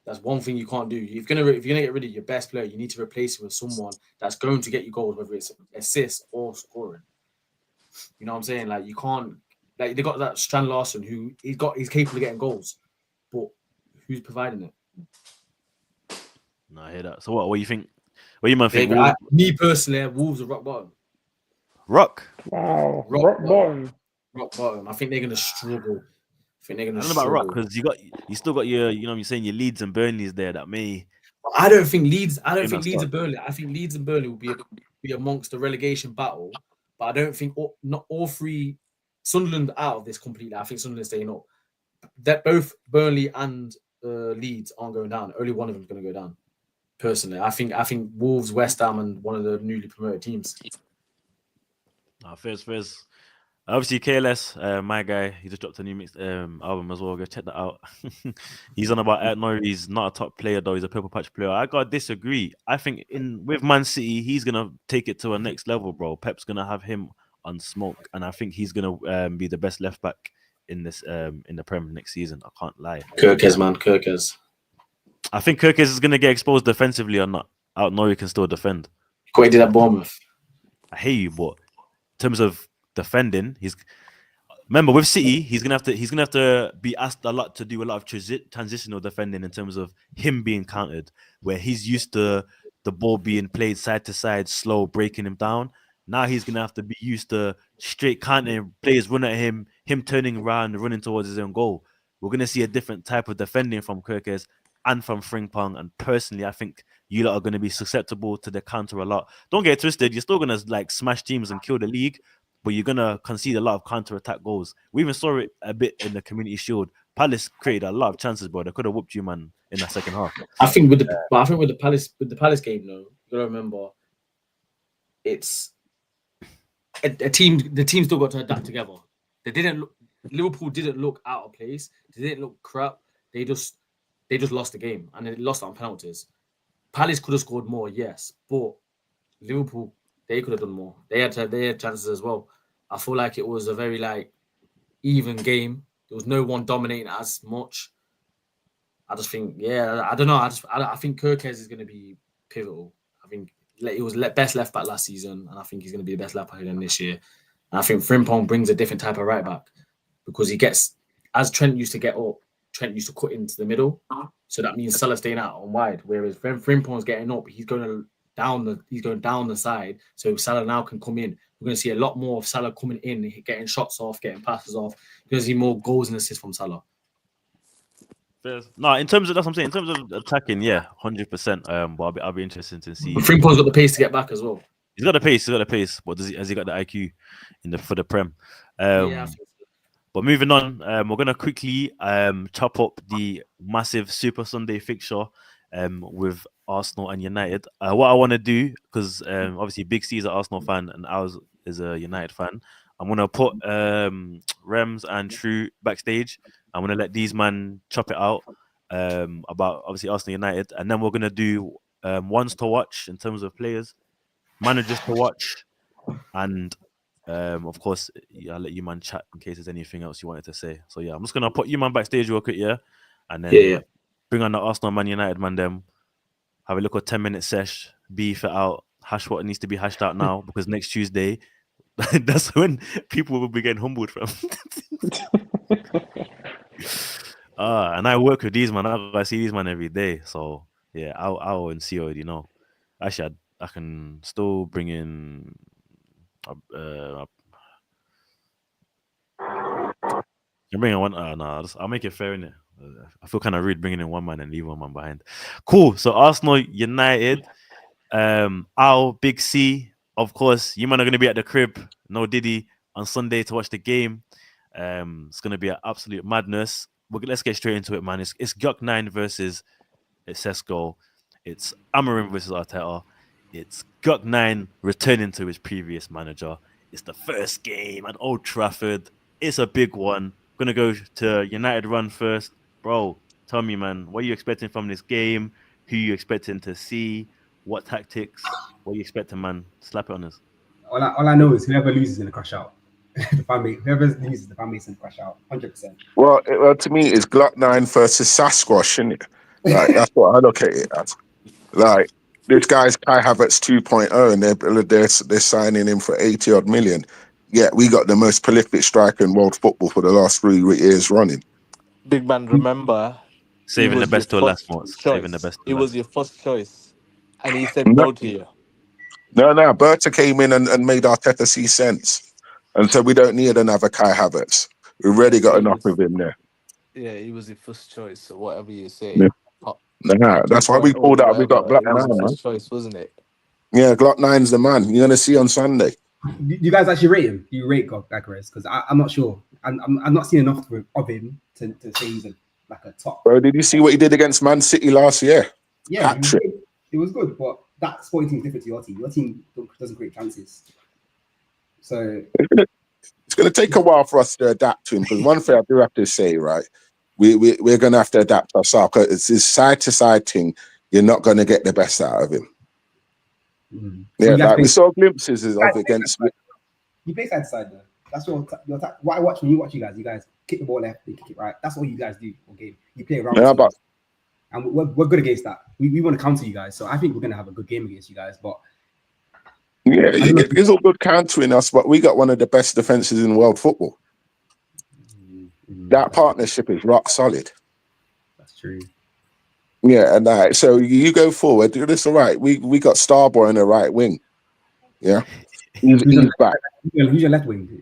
That's one thing you can't do. If you're gonna get rid of your best player, you need to replace him with someone that's going to get you goals, whether it's assists or scoring. You know what I'm saying? Like you can't. Like they got that Strand Larson who he's capable of getting goals, but who's providing it? No, I hear that. So what do you think? What do you man think? Me personally, Wolves are rock bottom. Rock. Wow. Rock Rock bottom. Rock bottom. I think they're gonna struggle. I don't know about Rock because you still got your you're saying your Leeds and Burnleys there that may. I don't think Leeds. must Leeds start. and Burnley. I think Leeds and Burnley will be amongst the relegation battle, but I don't think not all three. Sunderland out of this completely. I think Sunderland staying up. That both Burnley and Leeds aren't going down. Only one of them is going to go down. Personally, I think Wolves, West Ham, and one of the newly promoted teams. Fairs. Obviously, KLS, my guy, he just dropped a new mix album as well. Go check that out. He's on about Nori. He's not a top player though. He's a purple patch player. I gotta disagree. I think with Man City, he's gonna take it to a next level, bro. Pep's gonna have him on smoke, and I think he's gonna be the best left back in this in the Prem next season. I can't lie. Kirkes. I think Kirkes is gonna get exposed defensively or not. Nori can still defend. What he did at Bournemouth. I hear you, but in terms of defending, remember with City, he's gonna have to be asked a lot to do a lot of transitional defending in terms of him being countered, where he's used to the ball being played side to side, slow, breaking him down. Now he's gonna have to be used to straight countering, players run at him turning around and running towards his own goal. We're gonna see a different type of defending from Kirkes and from Frimpong. And personally, I think you lot are gonna be susceptible to the counter a lot. Don't get twisted, you're still gonna like smash teams and kill the league, but you're gonna concede a lot of counter-attack goals. We even saw it a bit in the Community Shield. Palace created a lot of chances, bro. They could have whooped you, man, in that second half. I think with the Palace game, though, you gotta remember, it's a team. The team still got to adapt together. Liverpool didn't look out of place. They didn't look crap. They just lost the game, and they lost on penalties. Palace could have scored more, yes, but Liverpool, they could have done more. They had chances as well. I feel like it was a very even game. There was no one dominating as much. I just think, I don't know. I think Kirkes is going to be pivotal. I think he was best left back last season, and I think he's going to be the best left back again this year. And I think Frimpong brings a different type of right back because he gets, as Trent used to get up, Trent used to cut into the middle. So that means Salah staying out on wide. Whereas Frimpong's getting up, he's going down the side. So Salah now can come in. We're going to see a lot more of Salah coming in, getting shots off, getting passes off. You're going to see more goals and assists from Salah. No, in terms of that's what I'm saying. In terms of attacking, 100%. But I'll be interested to see. Frimpong's got the pace to get back as well. He's got the pace. But has he got the IQ for the Prem? I think so. But moving on, we're gonna quickly chop up the massive Super Sunday fixture with Arsenal and United. What I want to do, because obviously Big C is an Arsenal fan and ours is a United fan. I'm gonna put Rems and True backstage. I'm gonna let these man chop it out about obviously Arsenal United, and then we're gonna do ones to watch in terms of players, managers to watch, and of course I'll let you man chat in case there's anything else you wanted to say. So I'm just gonna put you man backstage real quick, and then bring on the Arsenal Man United man them. Have a little 10-minute sesh, beef it out, hash what needs to be hashed out now because next Tuesday. That's when people will be getting humbled from. And I work with these man. I see these man every day. So I'll and see already know. Actually, I can still bring in. I'm bringing one. I'll make it fair in it. I feel kind of rude bringing in one man and leave one man behind. Cool. So Arsenal United. Our Big C. Of course, you man are going to be at the crib, no Diddy, on Sunday to watch the game. It's going to be an absolute madness. Let's get straight into it, man. It's Gyok 9 versus Sesko. It's Amorim versus Arteta. It's Gyok 9 returning to his previous manager. It's the first game at Old Trafford. It's a big one. Going to go to United run first. Bro, tell me, man, what are you expecting from this game? Who are you expecting to see? What tactics? What are you expecting, man? Slap it on us. All I know is whoever loses is going to crash out. Whoever loses, the fan base is going to crash out. 100%. Well, to me, it's Glock 9 versus Sasquatch, isn't it? Like, that's what I look at it as. Like, this guy's Kai Havertz 2.0, and they're signing him for 80 odd million. Yeah, we got the most prolific striker in world football for the last 3 years running. Big man, remember, saving the best to last, Morts. Saving the best. It was your first choice. And he said no to you. No. Berta came in and made Arteta see sense. And so we don't need another Kai Havertz. We've already got enough of him there. Yeah, he was your first choice, so whatever you say. Yeah. That's why we pulled out. We got Glock 9, man. First choice, wasn't it? Yeah, Glock 9's the man. You're going to see on Sunday. You guys actually rate him? Do you rate Gyökeres? Because I'm not sure. I'm not seeing enough of him to say he's like a top. Bro, did you see what he did against Man City last year? Yeah, it was good, but that sporting team is different to your team. Your team doesn't create chances. So it's going to take a while for us to adapt to him. Because one thing I do have to say, right, we're going to have to adapt ourselves. Because it's this side-to-side thing. You're not going to get the best out of him. Yeah, like we saw glimpses of against. You play side-to-side, though. That's your what I watch when you watch you guys kick the ball left, they kick it right. That's all you guys do all game. You play around. Yeah, but and we're good against that. We want to counter you guys, so I think we're going to have a good game against you guys. But yeah, it's all good countering us, but we got one of the best defenses in world football. That partnership is rock solid. That's true. Yeah, and so you go forward. It's all right. We got Starboy on the right wing. Yeah, he's back. Who's your left wing?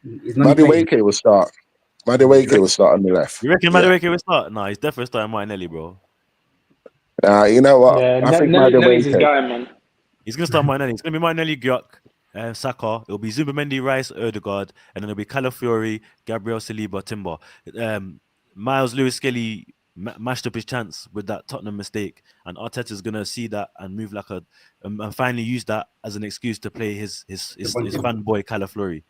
Madueke will start. Madueke will start on the left. You reckon Madueke will start? No, he's definitely starting Martinelli, bro. You know what? Yeah, I think Nelly's his guy, man. He's going to start Martinelli. It's going to be Martinelli, Gyök, Saka. It'll be Zubimendi, Rice, Odegaard, and then it'll be Calafiori, Gabriel Saliba, Timber. Miles Lewis-Skelly mashed up his chance with that Tottenham mistake, and Arteta's going to see that and move like and finally use that as an excuse to play his fanboy Calafiori.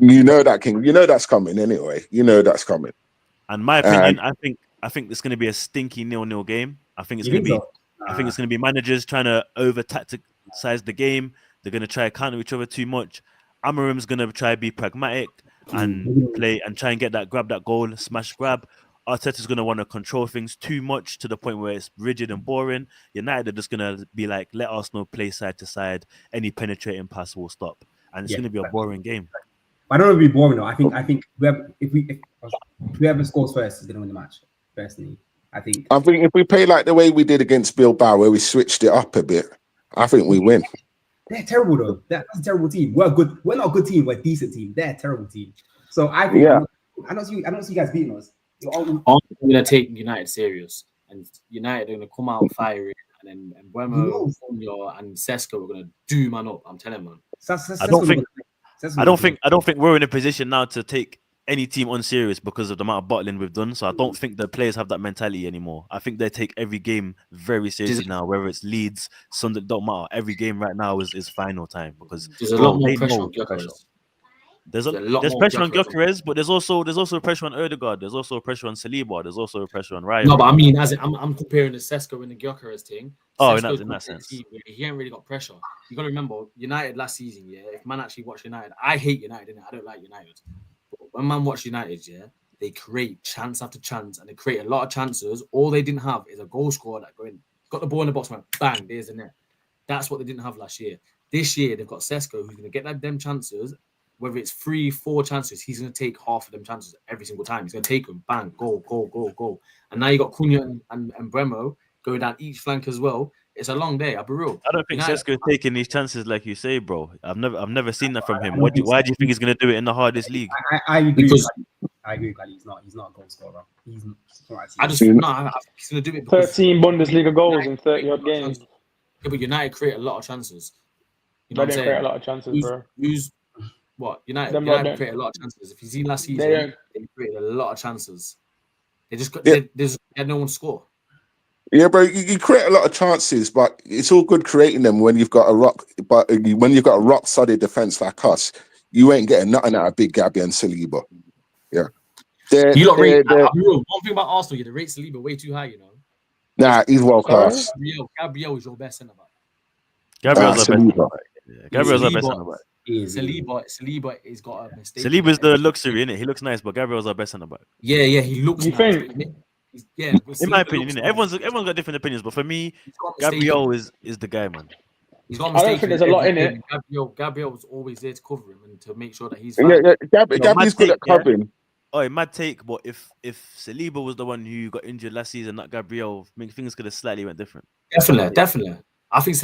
You know that, King. You know that's coming anyway. You know that's coming. And my opinion, I think it's going to be a stinky 0-0 game. I think it's going to be. I think it's going to be managers trying to over tacticize the game. They're going to try to counter each other too much. Amorim's going to try to be pragmatic. and play and try and get that goal, smash grab. Arteta's going to want to control things too much to the point where it's rigid and boring. United are just going to be like, let Arsenal play side to side. Any penetrating pass will stop. And it's going to be a boring game. I don't know if it'll be boring though. I think whoever scores first is going to win the match, personally. I think if we play like the way we did against Bilbao, where we switched it up a bit, I think we win. They're terrible though. That's a terrible team. We're not a good team. We're a decent team. They're a terrible team. So I think I don't see you guys beating us. I'm gonna take United serious, and United are gonna come out firing, and then Buemo, and Sesko are gonna do man up. I'm telling man. I don't think we're in a position now to take any team on serious because of the amount of bottling we've done. So I don't think the players have that mentality anymore. I think they take every game very seriously now, whether it's Leeds, Sunderland, don't matter. Every game right now is final time because there's a lot more pressure on Gyökeres. There's pressure on Gyökeres, but there's also pressure on Ødegaard. There's also pressure on Saliba. There's also pressure on Ryan. No, but I mean, I'm comparing the Sesko and the Gyökeres thing. Oh, in that sense, he ain't really got pressure. You got to remember United last season. Yeah, if man actually watched United, I hate United. I don't like United. But when man watch United, yeah, they create chance after chance, and they create a lot of chances. All they didn't have is a goal scorer that got the ball in the box, went bang, there's the net. That's what they didn't have last year. This year they've got Sesko who's going to get them chances. Whether it's 3-4 chances, he's going to take half of them chances every single time. He's going to take them, bang, goal. And now you got Cunha and Bremo going down each flank as well. It's a long day. I'll be real. I don't think Sesko's taking these chances like you say, bro. I've never seen that from him. Why do you think he's going to do it in the hardest league? I agree. I agree with Gali. He's not a goal scorer. He's not. I think he's going to do it. 13 Bundesliga goals in 30 odd games. Yeah, but United create a lot of chances. You know what I'm saying? Create a lot of chances, bro. United create a lot of chances. If you see last season, they created a lot of chances. They had no one to score. Yeah, bro, you create a lot of chances, but it's all good creating them when you've got a rock solid defense like us. You ain't getting nothing out of Big Gabby and Saliba. Yeah. One thing about Arsenal, they rate Saliba way too high, you know. Nah, he's world class. Gabriel is your best centre back. Gabriel's our best centre back. Gabriel's our best centre back. Saliba has got a mistake. Saliba's the luxury, innit? He looks nice, but Gabriel's our best centre back. Yeah, he looks. You nice, think? Yeah, in my opinion, everyone's got different opinions, but for me, Gabriel is the guy, man. He's got I don't think there's a lot in it. Gabriel was always there to cover him and to make sure that he's. Gabby's good at covering. Oh, mad take, but if Saliba was the one who got injured last season, not Gabriel, I mean, things could have slightly went different. Definitely. I think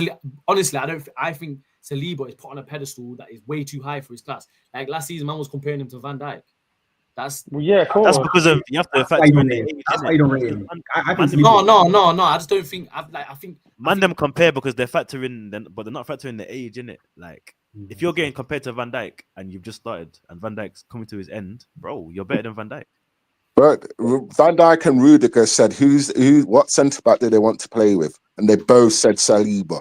honestly, I think Saliba is put on a pedestal that is way too high for his class. Like last season, man was comparing him to Van Dijk. That's because of you have to factor in the age. That's why you don't rate him. No. I just don't think. I think them compare because they're factoring, but they're not factoring the age, innit? Like if you're getting compared to Van Dijk and you've just started and Van Dijk's coming to his end, bro, you're better than Van Dijk. But Van Dijk and Rudiger said, what centre back do they want to play with? And they both said Saliba.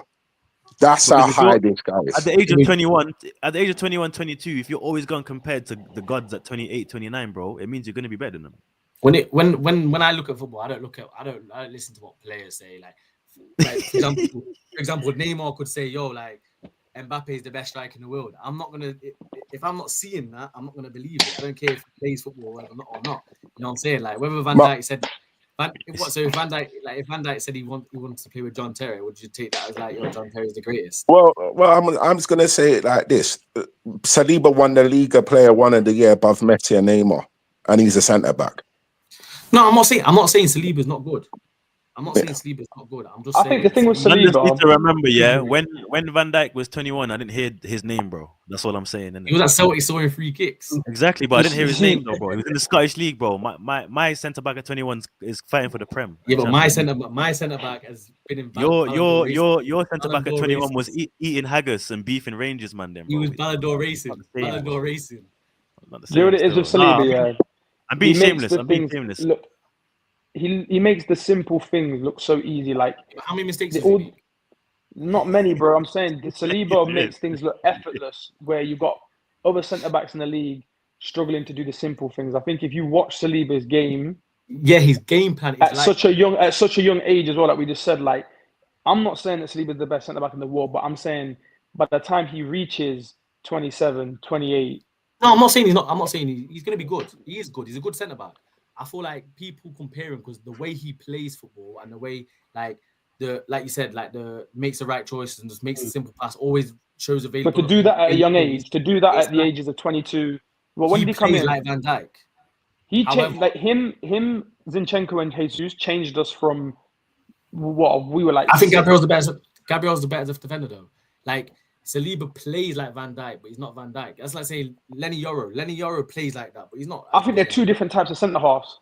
That's how high this guy is. At the age of 21, 22, if you're always going compared to the gods at 28, 29, bro, it means you're going to be better than them. When I look at football, I don't listen to what players say. Like for example, Neymar could say, "Yo, like Mbappe is the best striker in the world." I'm not gonna, if I'm not seeing that, I'm not gonna believe it. I don't care if he plays football or not. You know what I'm saying? Like whether Van Dijk said. If Van Dijk said he wants to play with John Terry, would you take that as like, yo, John Terry's the greatest? Well, I'm just gonna say it like this: Saliba won the Liga Player One of the Year above Messi and Neymar, and he's a centre back. No, I'm not saying Saliba's not good. I'm not saying Saliba's not good. I'm just saying. I think the thing with Saliba, I need to remember, when Van Dijk was 21, I didn't hear his name, bro. That's all I'm saying. He was at Celtic scoring free kicks. Exactly, but I didn't hear his name though, bro. He was in the Scottish League, bro. My centre back at 21 is fighting for the Prem. Yeah, but my centre back has been in. Your centre back at 21 was eating haggis and beefing Rangers, man. Then bro. He was Ballador racing. You know what it is with Saliba? Yeah, I'm being shameless. Look, he makes the simple things look so easy. Like how many mistakes? Did he make? Not many, bro. I'm saying Saliba makes things look effortless, where you've got other centre backs in the league struggling to do the simple things. I think if you watch Saliba's game, his game plan is at such a young age as well, like we just said. Like I'm not saying that Saliba's the best centre back in the world, but I'm saying by the time he reaches 27, 28, No, I'm not saying he's not. I'm not saying he's going to be good. He is good. He's a good centre back. I feel like people compare him because the way he plays football and the way, like you said, like makes the right choices and just makes a simple pass, always shows But availability. to do that at a young age, to do that at the ages of 22, well, when did he come in? Like Van Dijk. He changed, like him, Zinchenko and Jesus changed us from what we were like. I think Gabriel's the better defender though. Like Saliba plays like Van Dijk, but he's not Van Dijk. That's like saying Lenny Yoro. Lenny Yoro plays like that, but he's not. I think they're two different types of centre halves,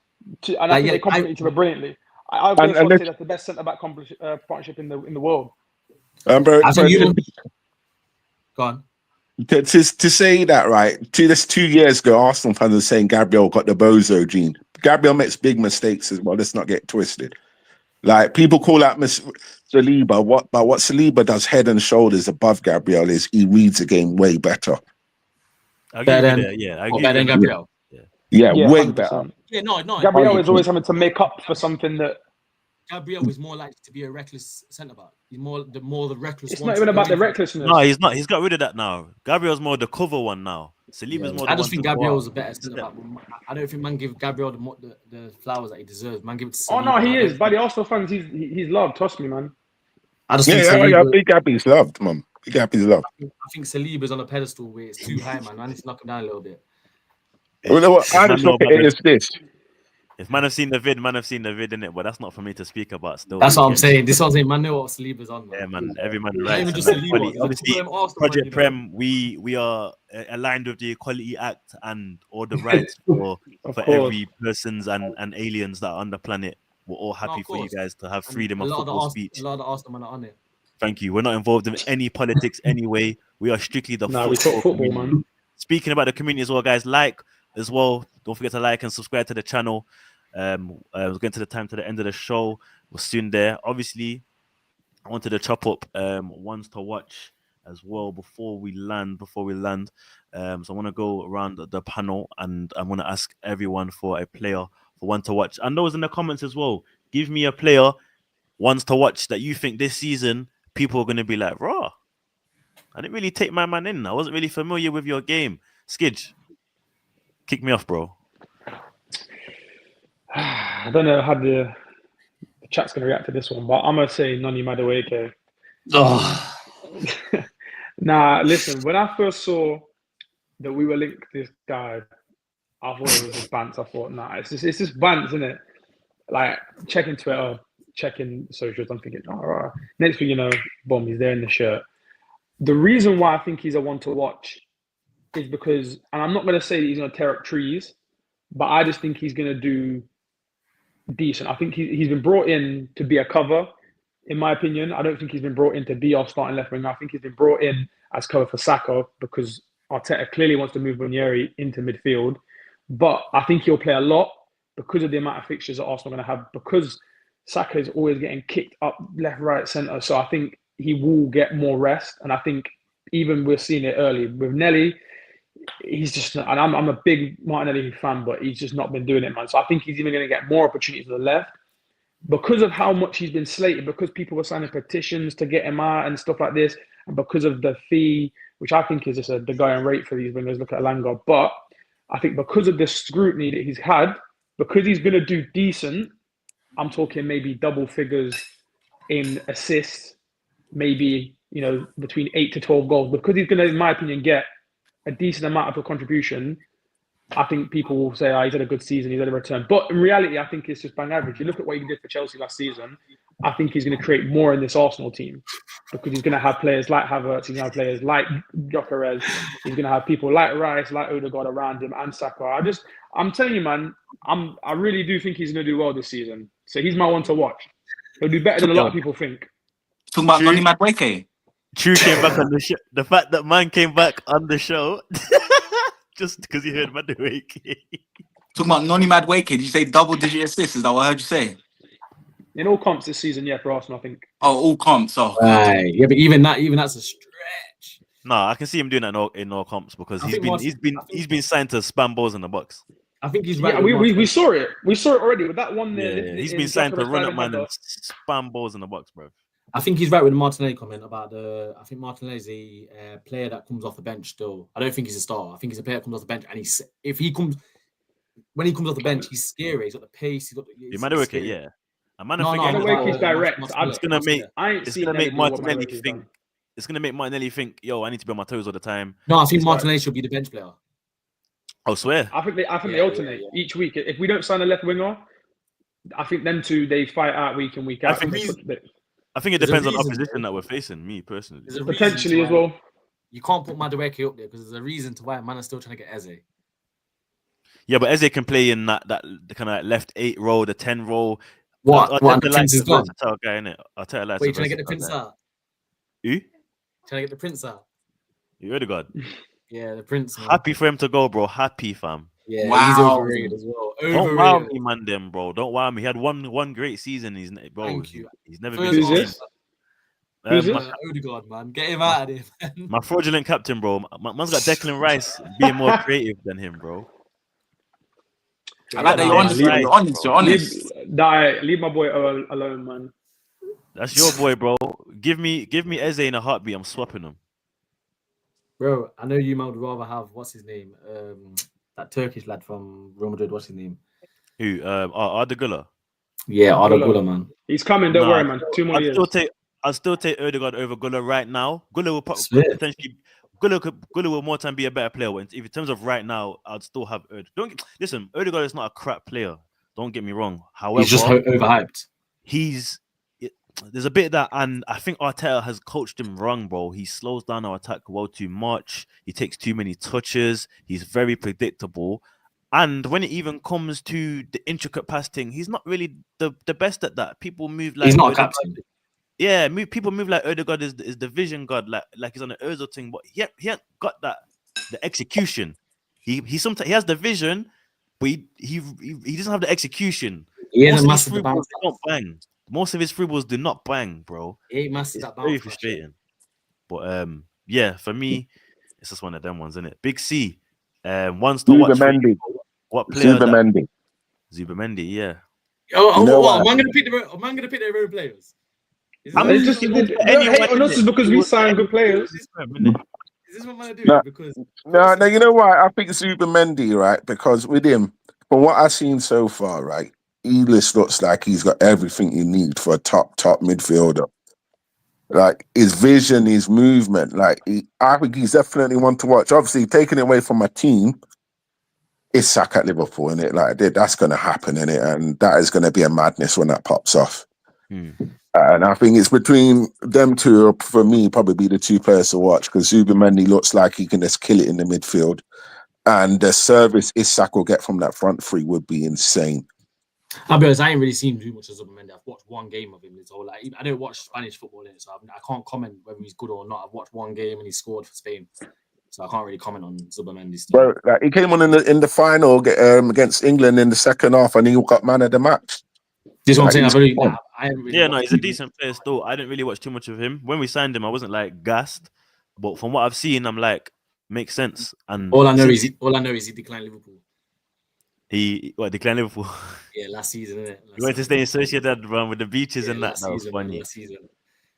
and I think they complement each other brilliantly. I would say that's the best centre back partnership in the world. Bro, go on. To say that, right? This 2 years ago, Arsenal fans were saying Gabriel got the bozo gene. Gabriel makes big mistakes as well. Let's not get twisted. Like people call out Saliba, what Saliba does head and shoulders above Gabriel is he reads the game way better. Better than Gabriel. Yeah, way 100%. better. Yeah, no. Gabriel is always having to make up for something that. Gabriel is more likely to be a reckless centre back. He's more the reckless. It's not even about the recklessness. No, he's not. He's got rid of that now. Gabriel's more the cover one now. Saliba's more. I just think Gabriel's a better centre back. I don't think man give Gabriel the flowers that he deserves. Man give it to Saliba. Oh no, he is. By the Arsenal fans, he's loved. Trust me, man. I just think Saliba, big Gabby's loved, man. Big Gabby's loved. I think Saliba's on a pedestal where it's too high, man. I need to knock him down a little bit. You know what? I just look at it as this. If man have seen the vid, innit? But that's not for me to speak about still. That's what I'm saying. This one's saying, man, know what Saliba's on, man. Yeah, man. Every man Not right. even just Saliba. Obviously, Project Prem, we are aligned with the Equality Act and all the rights for every persons and aliens that are on the planet. We're all happy for you guys to have freedom of football speech. A lot of the Arsenal men are on it. Thank you. We're not involved in any politics anyway. We are strictly the we talk football, man. Speaking about the community as well, guys, like as well. Don't forget to like and subscribe to the channel. We're getting to the end of the show. We're soon there. Obviously, I wanted to chop up ones to watch as well before we land. So I want to go around the panel and I'm going to ask everyone for a player for one to watch. And those in the comments as well. Give me a player, ones to watch that you think this season people are going to be like, raw. I didn't really take my man in. I wasn't really familiar with your game. Skidge, kick me off, bro. I don't know how the chat's going to react to this one, but I'm going to say Noni Madueke. Oh. Nah, listen, when I first saw that we were linked to this guy, I thought it was just bants. I thought, nah, it's just bants, isn't it? Like, checking Twitter, checking socials, I'm thinking, all right. Next thing you know, boom, he's there in the shirt. The reason why I think he's a one to watch is because, and I'm not going to say that he's going to tear up trees, but I just think he's going to do decent. I think he's been brought in to be a cover, in my opinion. I don't think he's been brought in to be our starting left winger. I think he's been brought in as cover for Saka because Arteta clearly wants to move Ranieri into midfield. But I think he'll play a lot because of the amount of fixtures that Arsenal are going to have, because Saka is always getting kicked up left, right, centre. So I think he will get more rest. And I think even we're seeing it early with Nelly, he's just not, and I'm a big Martinelli fan, but he's just not been doing it, man. So I think he's even going to get more opportunities to the left because of how much he's been slated, because people were signing petitions to get him out and stuff like this, and because of the fee, which I think is just the going rate for these wingers. Look at Alanga. But I think because of the scrutiny that he's had, because he's going to do decent, I'm talking maybe double figures in assists, maybe, between 8 to 12 goals, because he's going to, in my opinion, get a decent amount of a contribution. I think people will say, he's had a good season, he's had a return. But in reality, I think it's just bang average. You look at what he did for Chelsea last season, I think he's going to create more in this Arsenal team because he's going to have players like Havertz, he's going to have players like Gyökeres, he's going to have people like Rice, like Odegaard around him, and Saka. I'm telling you, man, I really do think he's going to do well this season. So he's my one to watch. He'll do better than a lot of people think. Talking about Noni Madueke. True came back on the show. The fact that man came back on the show just because he heard Madueke. Talking about Noni Madueke, did you say double-digit assists? Is that what I heard you say? In all comps this season, yeah, for Arsenal, I think. Oh, all comps. Oh, right. Yeah, but even that's a stretch. No, I can see him doing that in all comps because he's been signed to spam balls in the box. I think he's right. Yeah, we saw it. We saw it already with that one there. Yeah, he's been signed to run up man and spam balls in the box, bro. I think he's right with the Martinelli comment about I think Martinelli is a player that comes off the bench still. I don't think he's a star. I think he's a player that comes off the bench, and when he comes off the bench, he's scary. He's got the pace. He's got You might work it, yeah. I'm not No, forgetting Madueke is direct. it's gonna make I ain't it's seen gonna make anything what Martinelli Madueke's think. done. It's gonna make Martinelli think, yo, I need to be on my toes all the time. No, I think Martinelli should be the bench player. I swear. I think they alternate each week. If we don't sign a left winger, I think them two they fight out week in week out. I think it There's a depends on reason, opposition bro. that we're facing. Me personally, There's a reason potentially to as why well. You can't put Madueke up there because there's a reason to why man is still trying to get Eze. yeah, but Eze can play in that kind of left 8 role, the 10 role. What? I'll What? The Prince is gone. versatile guy, innit? I'll tell you like. Wait, trying to get the Prince out? Who? Trying to get the Prince out? You heard of God? Yeah, the Prince. Man. Happy for him to go, bro. Happy, fam. Yeah, Wow. he's overrated as well. Don't wow me, man, them, bro. Don't wow me. He had one great season. He's Thank you. He's never First been. Who's this? Who's this? Odegaard, man. Get him out of there, man. My fraudulent captain, bro. Man's got Declan Rice being more creative than him, bro. I like that you're honest. Right, You're honest. You're honest. Leave my boy alone, man. That's your boy, bro. Give me Eze in a heartbeat. I'm swapping him. Bro, I know you might rather have what's his name? That Turkish lad from Real Madrid. What's his name? Who? Arda Güler. Yeah, Arda Güler, man. He's coming. Don't worry, man. 2 more years. I'll still take Odegaard over Güler right now. Güler will potentially. Güler will more time be a better player. If in terms of right now, I'd still have Odegaard. Listen, Odegaard is not a crap player. Don't get me wrong. However, he's just overhyped. There's a bit of that, and I think Arteta has coached him wrong, bro. He slows down our attack well too much. He takes too many touches. He's very predictable. And when it even comes to the intricate pass thing, he's not really the best at that. People move like he's not a Odegaard. captain. Yeah, people move like Odegaard is the vision god, like he's on the Ozil thing, but he ain't got that the execution. He sometimes he has the vision, but he doesn't have the execution. He ain't Most a of his massive free bounce. balls do not bang. Most of his free balls do not bang, bro. He ain't massive It's that very bounce. frustrating. But yeah, for me, it's just one of them ones, isn't it? Big C. Ones to watch. Zubimendi. What player? Zubimendi. Zubimendi, yeah. Oh, You know what? what? Am I gonna pick their own players? I mean, It's just anyone, hate on us is because we sign good players. Is this what I'm gonna do? No. Because No, you know why? I think Zubimendi, right? Because with him, from what I've seen so far, right, he looks like he's got everything you need for a top midfielder. Like his vision, his movement, I think he's definitely one to watch. Obviously, taking it away from my team, it's sack at Liverpool, innit? Like that's going to happen, innit? And that is going to be a madness when that pops off. And I think it's between them two, for me, probably be the 2 players to watch because Zubimendi looks like he can just kill it in the midfield. And the service Isak will get from that front 3 would be insane. I'll be honest, I ain't really seen too much of Zubimendi. I've watched one game of him his whole life. I don't watch Spanish football in it, so I can't comment whether he's good or not. I've watched one game and he scored for Spain, so I can't really comment on Zubimendi still. Bro, he came on in the final against England in the second half, and he got man of the match. This is what I'm saying. he's I haven't really Yeah, no, watched he's a him. decent player still. I didn't really watch too much of him. When we signed him, I wasn't like gassed, but from what I've seen, I'm like, makes sense. And All I know is he declined Liverpool. he declined Liverpool. Yeah, last season, innit? He went to stay in Sociedad, run with the beaches and that. That was funny. Last season.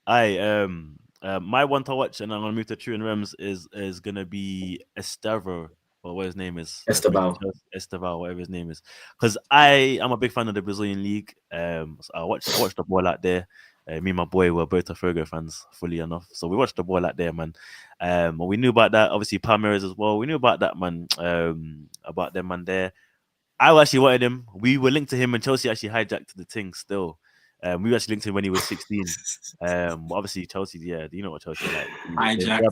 My one to watch, and I'm gonna move to True and Rems is gonna be Estevao, or what his name is. Estevao, whatever his name is. Because I am a big fan of the Brazilian league. So I watched the ball out there. Me and my boy were both Fergo fans, fully enough. So we watched the ball out there, man. We knew about that. Obviously, Palmeiras as well. We knew about that, man. About them, man. There. I actually wanted him. We were linked to him, and Chelsea actually hijacked the thing still. We actually linked him when he was 16. Obviously, Chelsea, yeah, you know what Chelsea like.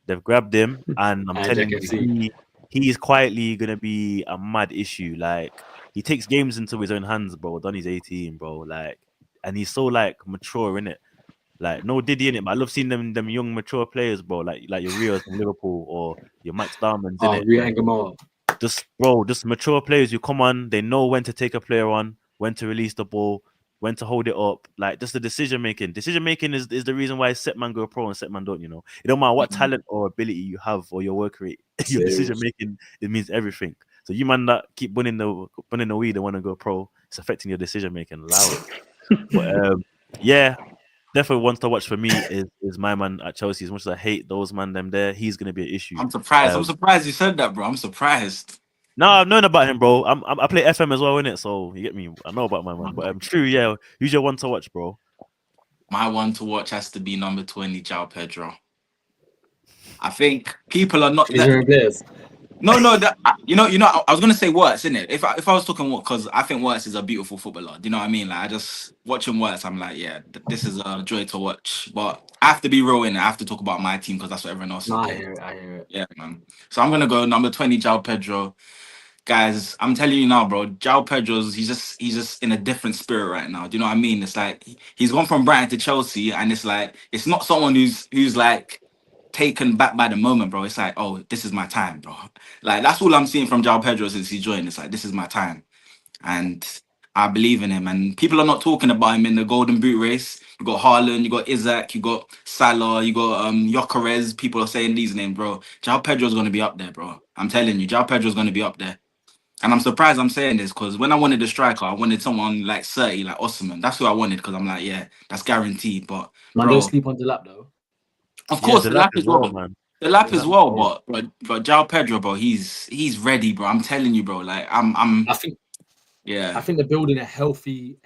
They've grabbed him, and I'm telling you, he is quietly going to be a mad issue. Like, he takes games into his own hands, bro. Donny's 18, bro. Like, and he's so, like, mature, innit? Like, no Diddy, innit? But I love seeing them young, mature players, bro. Like your Rios from Liverpool or your Mike Starmans, innit? Rio and Gamora. Just mature players who come on, they know when to take a player on, when to release the ball, when to hold it up. Like, just the decision making. Decision making is the reason why set man go pro and set man don't, you know. It don't matter what talent or ability you have or your work rate, your decision making, it means everything. So you man that keep bunning the weed and want to go pro, it's affecting your decision making. Allow it. But yeah, definitely one to watch for me is my man at Chelsea. As much as I hate those man them there, he's gonna be an issue. I'm surprised. I'm surprised you said that, bro. I'm surprised. No, I've known about him, bro. I play FM as well, innit? So you get me. I know about my man, but true, yeah. Who's your one to watch, bro? My one to watch has to be number 20, João Pedro. I think people are not. players. No, you know. I was gonna say Wirtz, innit? If I was talking what, because I think Wirtz is a beautiful footballer. Do you know what I mean? Like I just watching Wirtz, I'm like, yeah, this is a joy to watch. But I have to be real in it. I have to talk about my team because that's what everyone else is. I hear it. Yeah, man. So I'm gonna go number 20, João Pedro. Guys, I'm telling you now, bro. João Pedro's he's just in a different spirit right now. Do you know what I mean? It's like he's gone from Brighton to Chelsea, and it's like it's not someone who's like taken back by the moment, bro. It's like, oh, this is my time, bro. Like that's all I'm seeing from João Pedro since he joined. It's like this is my time, and I believe in him. And people are not talking about him in the Golden Boot race. You got Haaland, you got Isaac, you got Salah, you got Gyökeres. People are saying these names, bro. João Pedro's gonna be up there, bro. I'm telling you, João Pedro's gonna be up there. And I'm surprised I'm saying this because when I wanted a striker, I wanted someone like 30, like Osimhen. That's who I wanted because I'm like, yeah, that's guaranteed. But Man, bro, don't sleep on the lap though. of course, the lap as well, man. The lap as well, but João Pedro, bro, he's ready, bro. I'm telling you, bro. Like I think they're building a healthy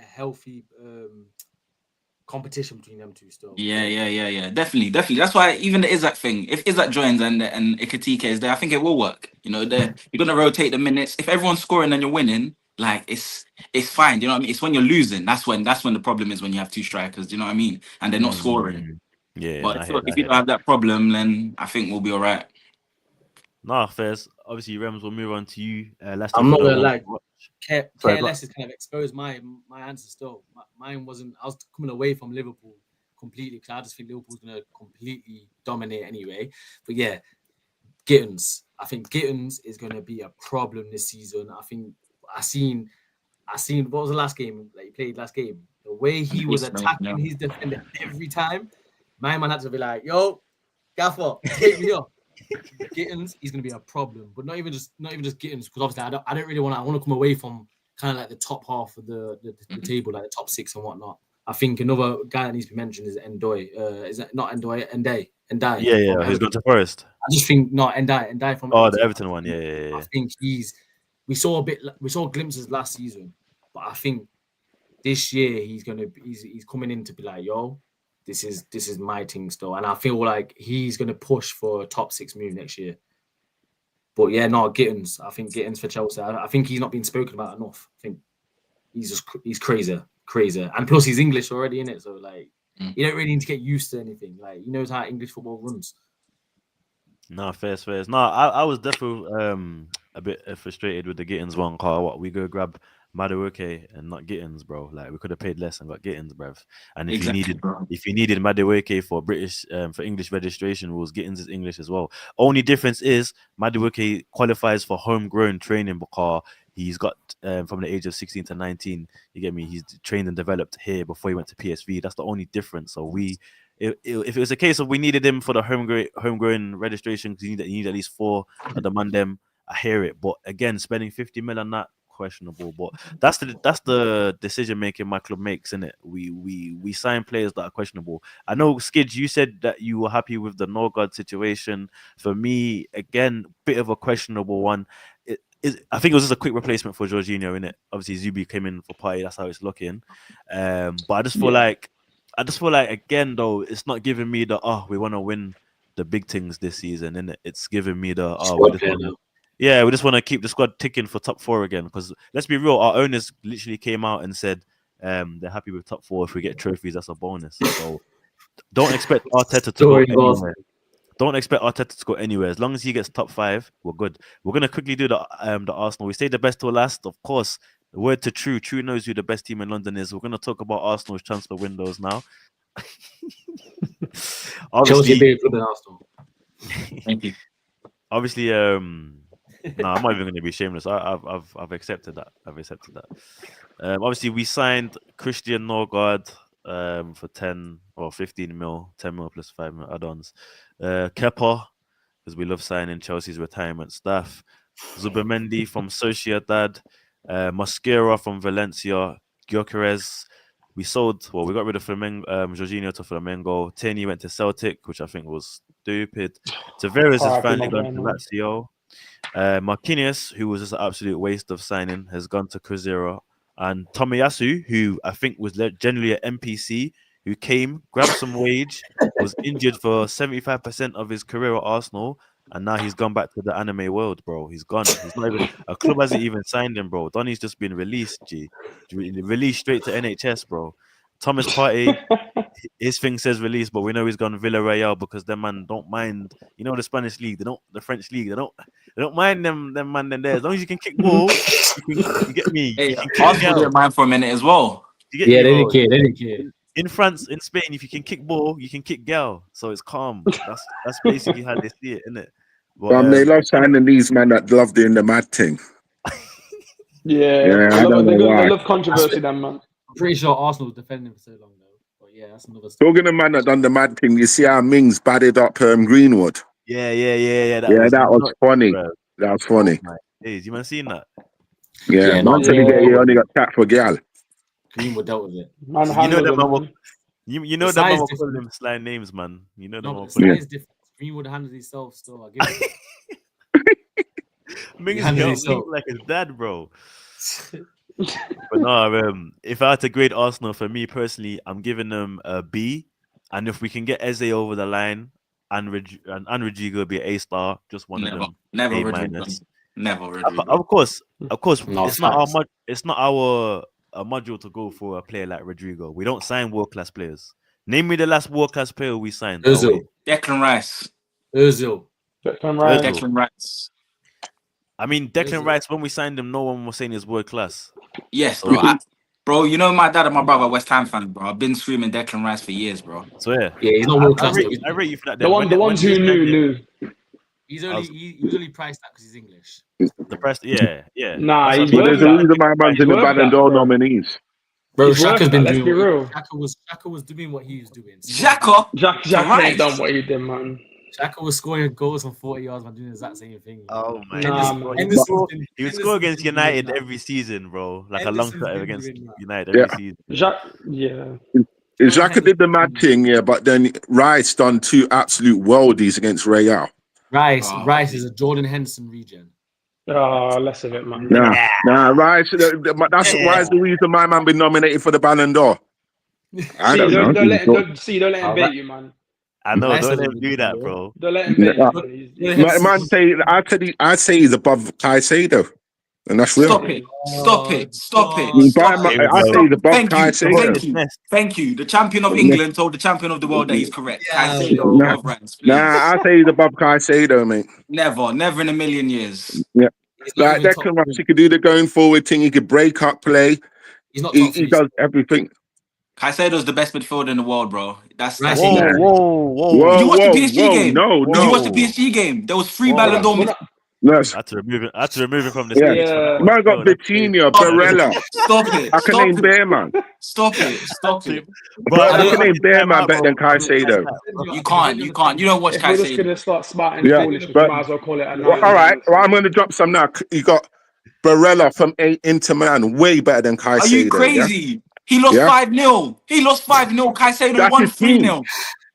competition between them two still. Yeah. Definitely. That's why even the Isaac thing, if Isaac joins and Ikatike is there, I think it will work. You know, you're gonna rotate the minutes. If everyone's scoring and you're winning, like it's fine. You know what I mean? It's when you're losing. That's when the problem is when you have two strikers. Do you know what I mean? And they're not scoring. Yeah. But if you don't have that problem, then I think we'll be all right. Nah, Fairs. Obviously, Rems will move on to you. Last I'm not gonna lie. Sorry, KLS has kind of exposed my answer still. Mine wasn't. I was coming away from Liverpool completely because I just think Liverpool's gonna completely dominate anyway. But yeah, Gittins. I think Gittins is gonna be a problem this season. I think I seen. What was the last game that he played? Last game, the way he was attacking his defender every time. My man had to be like, "Yo, Gaffer, take me up." Gittins, he's going to be a problem, but not even just Gittins, because obviously I don't really want to. I want to come away from kind of like the top half of the table, like the top six and whatnot. I think another guy that needs to be mentioned is Ndoye. Is it not Ndoye? Ndai. Yeah. He's gone to Forest. I just think not Ndai from. Oh, the Everton one. Yeah. I think we saw glimpses last season, but I think this year he's coming in to be like, yo, this is my thing still, and I feel like he's gonna push for a top 6 move next year. But yeah, no, Gittins. I think Gittins for Chelsea. I think he's not been spoken about enough. I think he's crazy, and plus he's English already in it, so like you don't really need to get used to anything. Like he knows how English football runs. No, fairs. No, I was definitely a bit frustrated with the Gittins one. What we go grab Madueke and not Gittins, bro. Like we could have paid less and got Gittins, bruv. And if you needed Madueke for British for English registration rules, Gittins is English as well. Only difference is Madueke qualifies for homegrown training because he's got from the age of 16 to 19. You get me? He's trained and developed here before he went to PSV. That's the only difference. So if it was a case of we needed him for the homegrown registration because you need at least 4 of the Mandem, I hear it. But again, spending 50 mil on that, questionable. But that's the decision making my club makes, isn't it? We sign players that are questionable. I know, Skids, you said that you were happy with the Norgard situation. For me, again, bit of a questionable one. I think it was just a quick replacement for Jorginho, innit? Obviously, Zubi came in for Partey. That's how it's looking. But I just feel like again though, it's not giving me the we want to win the big things this season, innit? It's giving me the we just want to keep the squad ticking for top 4 again. Because let's be real, our owners literally came out and said they're happy with top 4. If we get trophies, that's a bonus. So don't expect Arteta to go anywhere. Don't expect Arteta to go anywhere. As long as he gets top 5, we're good. We're gonna quickly do the Arsenal. We say the best to last, of course. The word to True. True knows who the best team in London is. We're gonna talk about Arsenal's transfer windows now. Obviously, big club in Arsenal. Thank you. Obviously, I'm not even going to be shameless. I've accepted that. Obviously, we signed Christian Norgard for 10 or 15 mil, 10 mil plus 5 mil add-ons. Kepa, because we love signing Chelsea's retirement staff. Zubimendi from Sociedad. Mosquera from Valencia. Gyökeres. We sold. Well, we got rid of Jorginho to Flamengo. Tierney went to Celtic, which I think was stupid. Tavares has finally gone to Lazio. Marquinhos, who was just an absolute waste of signing, has gone to Cruzeiro. And Tomiyasu, who I think was generally an NPC, who came, grabbed some wage, was injured for 75% of his career at Arsenal, and now he's gone back to the anime world, bro. He's gone. He's not even a club hasn't even signed him, bro. Donny's just been released, released straight to NHS, bro. Thomas Partey, his thing says release, but we know he's gone Villarreal because them man don't mind. You know the Spanish league, the French league, they don't mind them man there. As long as you can kick ball, you get me. Hey, you can Arsenal didn't mind for a minute as well. You get me, they bro? didn't care. In France, in Spain, if you can kick ball, you can kick gal. So it's calm. That's basically how they see it, isn't it? But, They love signing these men that love doing the mad thing. Yeah, I don't know why. They love controversy, them man. I'm pretty sure Arsenal was defending him for so long though. But yeah, that's another story. Talking to man that done the mad thing, you see how Mings batted up Greenwood. Yeah. That was funny. Bro. That was funny. Hey, you man seen that? Yeah, man said he only got tapped for gal. Greenwood dealt with it. Man, You know that man will, man. you know The that man size will difference. call them slang names, man. You know that man No, will but call the them. size difference. Greenwood handled himself still. I give it. Mings handled don't himself. look like his dad, bro. But no, if I had to grade Arsenal, for me personally, I'm giving them a B. And if we can get Eze over the line and Rodrigo will be an A-star, just one of them. Never A Rodrigo. minus. Never Rodrigo. Of course, No, it's not facts. our module to go for a player like Rodrigo. We don't sign world-class players. Name me the last world-class player we signed. Ozil. Declan Rice. Ozil. Declan Rice. Declan Rice. I mean, Declan Rice, when we signed him, no one was saying he's world-class. Yes, So, bro. You know my dad and my brother are West Ham fans, bro. I've been screaming Declan Rice for years, bro. so yeah. Yeah, he's not world class. I rate you for that. The ones who knew. He's only priced that because he's English. The price, yeah. Nah, That's he's what But I'm there's a saying. reason my man's in the worth Ballon that, d'Or bro. nominees. Bro, He's worth Xhaka's been that, let's doing. be real. Xhaka was doing what he was doing. Xhaka. Jack Rice. ain't done what he did, man. Xhaka was scoring goals from 40 yards, man, doing the exact same thing. Oh my Nah, God. man. He would score against United every season, bro. Like a long Henderson's shot been against doing that. United every season. Xhaka did the mad thing, yeah, but then Rice done two absolute worldies against Real. Rice is a Jordan Henderson regen. Less of it, man. Nah, Rice. That's Rice the reason my man been nominated for the Ballon d'Or. I don't know. Don't let him bait you, man. I know, Rice don't let doesn't him do that, bro. Don't let him bait you. Man say I say he's above Caicedo, and that's real. Stop it. I say he's above Caicedo. Thank you. The champion of England told the champion of the world that he's correct. Caicedo Nah. above Rice, please. Nah, I say he's above Caicedo, mate. Never in a million years. Yeah, like Declan Rice, he could do the going forward thing. He could break up play. He's not He does everything. Caicedo's the best midfielder in the world, bro. That's Rice it. is- Whoa. Did you watch the PSG game? No. Did you watch the PSG game? There was 3 Ballon d'Or. Yes. I had to remove it from the Yeah. stage. for that one. Man got Vitinha, Barella. Stop it. I can name Bear, man. Stop it. But I can name Bear, man, better than Caicedo. You can't. You don't watch If we're just Caicedo. gonna start smarting foolish, we but- might as well call it a Well, all right, I'm going to drop some now. You got Barella from Inter Milan, way better than Caicedo. Are you crazy? Yeah? He lost Yeah. 5-0. He lost 5-0. Caicedo That's won his team. 3-0.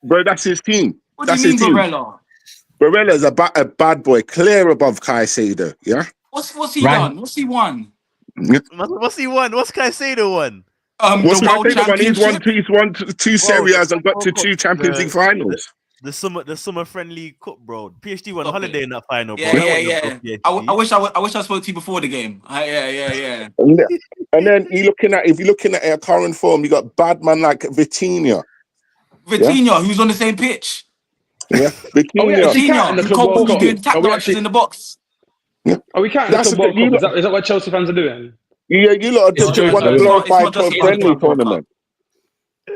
Bro, that's his team. What do That's you his mean, team. Barella? Barella's a bad boy, clear above Caicedo. Yeah. What's he done? What's he won? What's he won? What's Caicedo won? What's The World Caicedo won? Championship. He's won two Serie A's and got to 2 Champions League finals. The summer friendly cup, bro. PSG won holiday in that final, bro. Yeah. I wish I spoke to you before the game. Yeah. And then if you're looking at a current form, you got bad man like Vitinha. Who's on the same pitch. Yeah, Vitinha. Vitinha, who Cole's doing tap dances in the box. Are we counting That's the World the- Cup? Is that what Chelsea fans are doing? Yeah, you lot It's just true, want to it's not glorify just for friendly World Cup. tournament.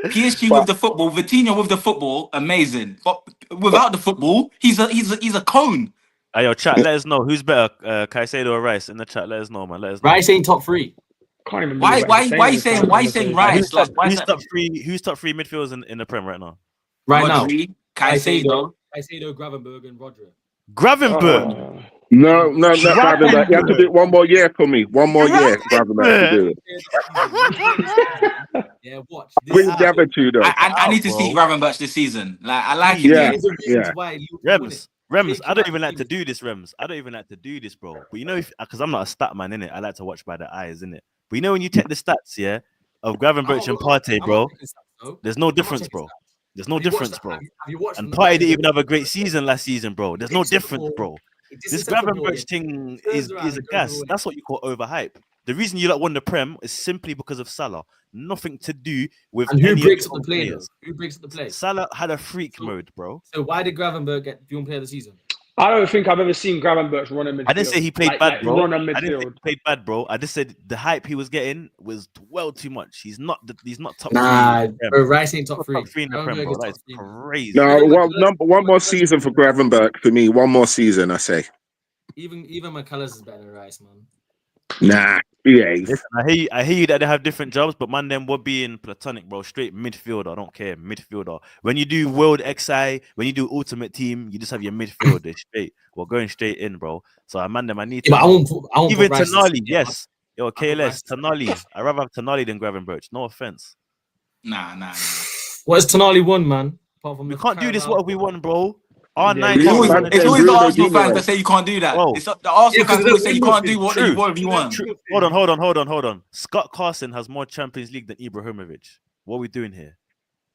PSG with the football, Vitinha with the football, amazing. But without the football, he's a cone. Hey, yo, chat, let us know who's better, Caicedo or Rice in the chat. Let us know, man. Let us know. Rice ain't top 3. Can't even. Why you saying Rice? Who's Like, why is top that? Who's top 3 midfielders in the Prem right now? Right now. Rodri, Caicedo. Caicedo, Gravenberg, and Rodri. Gravenberg. No, Gravenberg. You have to do it one more year for me. One more year, Gravenberg to do it. Yeah, watch. Bring This Gavin though. I need to bro. see Gravenberch this season. Like I like Yeah. him. There's a reason why Liverpool won it. Rems, Take I him don't out even the like to team. do this, Rems. I don't even like to do this, bro. But you know, because I'm not a stat man, innit? I like to watch by the eyes, innit? But you know, when you check the stats, yeah, of Gravenberch and Partey, bro, there's no difference, bro. There's no difference, bro. Have you watched And from the Partey didn't Brighton even have a game? great season last season, bro. There's no Takes the difference, ball, bro. he This disrespects the ball, Gravenberch yeah. thing Turns is around a and goes gas. away. That's what you call overhype. The reason you won the Prem is simply because of Salah. Nothing to do with And who any breaks of up your the play, though? players. Who breaks up the play? Salah had a freak So- mode, bro. So why did Gravenberch get Young Player of the Season? I don't think I've ever seen Gravenberch run a midfield. I didn't say he played bad, bro. Run a I didn't say midfield. he played bad, bro. I just said the hype he was getting was well too much. He's not top Nah, three. bro, Rice ain't top three. Top three in the Prem, Gravenberch bro. is That top is three. crazy. No, Even one more season for Gravenberch for me. One more season, I say. Even McCullers is better than Rice, man. Nah, behave. Listen, I hear you that they have different jobs, but man, them were being platonic, bro. Straight midfielder. I don't care. Midfielder. When you do World XI, when you do Ultimate Team, you just have your midfielder straight. We're going straight in, bro. So I need to. Yeah, but I won't Even put Rice in Tonali, the team, yes. Yo, put Rice KLS, Tonali. I'd rather have Tonali than Gravenberch. No offense. Nah. What has Tonali won, man? Apart from We the can't do this. Carabao. What have we won, bro? R9. Yeah, It's always, Man, it's always the Bruno Arsenal fans Dinero. that say you can't do that. Bro. It's the Arsenal Yeah, 'cause fans they always don't say you win can't do nothing. what True. you want. Hold on. Scott Carson has more Champions League than Ibrahimovic. What are we doing here?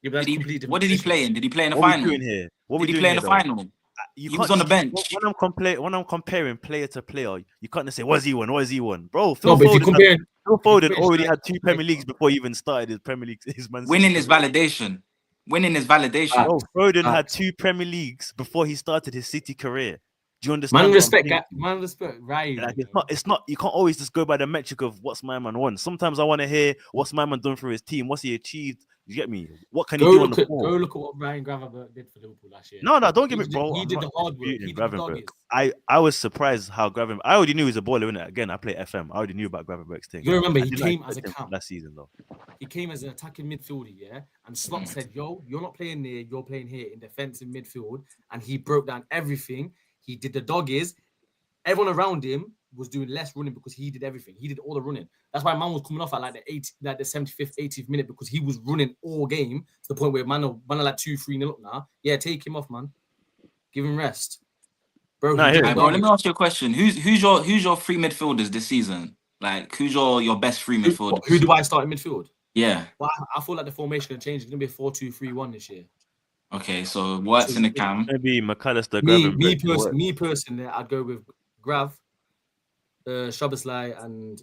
Yeah, but that's completely different What did he position. play in? Did he play in the What are we final? doing here? What are we Did he doing play in here, the though? final? You He can't was on the just- bench. When I'm comparing player to player, you can't just say, "What has he won?" Bro, No, but if you compare, Phil Foden compare already striker had to 2 Premier striker. Leagues before he even started his Premier League. His Man City Winning is career. validation. Winning is validation. Bro, Foden had Facts. 2 Premier Leagues before he started his City career. Do you understand? Man, what I'm saying? respect, right? Like, it's not. You can't always just go by the metric of what's my man won. Sometimes I want to hear what's my man done for his team. What's he achieved? You get me? What can he Go do on look the at ball? what Ryan Gravenberch did for Liverpool last year. No, don't get me, He bro. He I'm did not the hard work. He disputing did the Gravenberch. doggies. I was surprised how Gravenberch. I already knew he was a baller, innit? Again, I play FM. I already knew about Gravenberch's thing. You remember I he did not came as a expect him camp. last season, though. He came as an attacking midfielder, yeah. And Slot said, "Yo, you're not playing there. You're playing here in defensive midfield." And he broke down everything. He did the doggies. Everyone around him was doing less running because he did everything. He did all the running. That's why man was coming off at like the 75th, 80th minute because he was running all game to the point where man are like 2-3-0 up now. Yeah, take him off, man. Give him rest, bro. Nah, he here. did Hey, the bro, let doggies. me ask you a question. Who's your free midfielders this season? Like, who's your best free midfielders? Who do I start in midfield? Yeah. Well, I feel like the formation can change. It's gonna be a 4-2-3-1 this year. Okay, so what's in the cam? Maybe McAllister, Me Gravenberch. personally, I'd go with Grav, Szoboszlai, and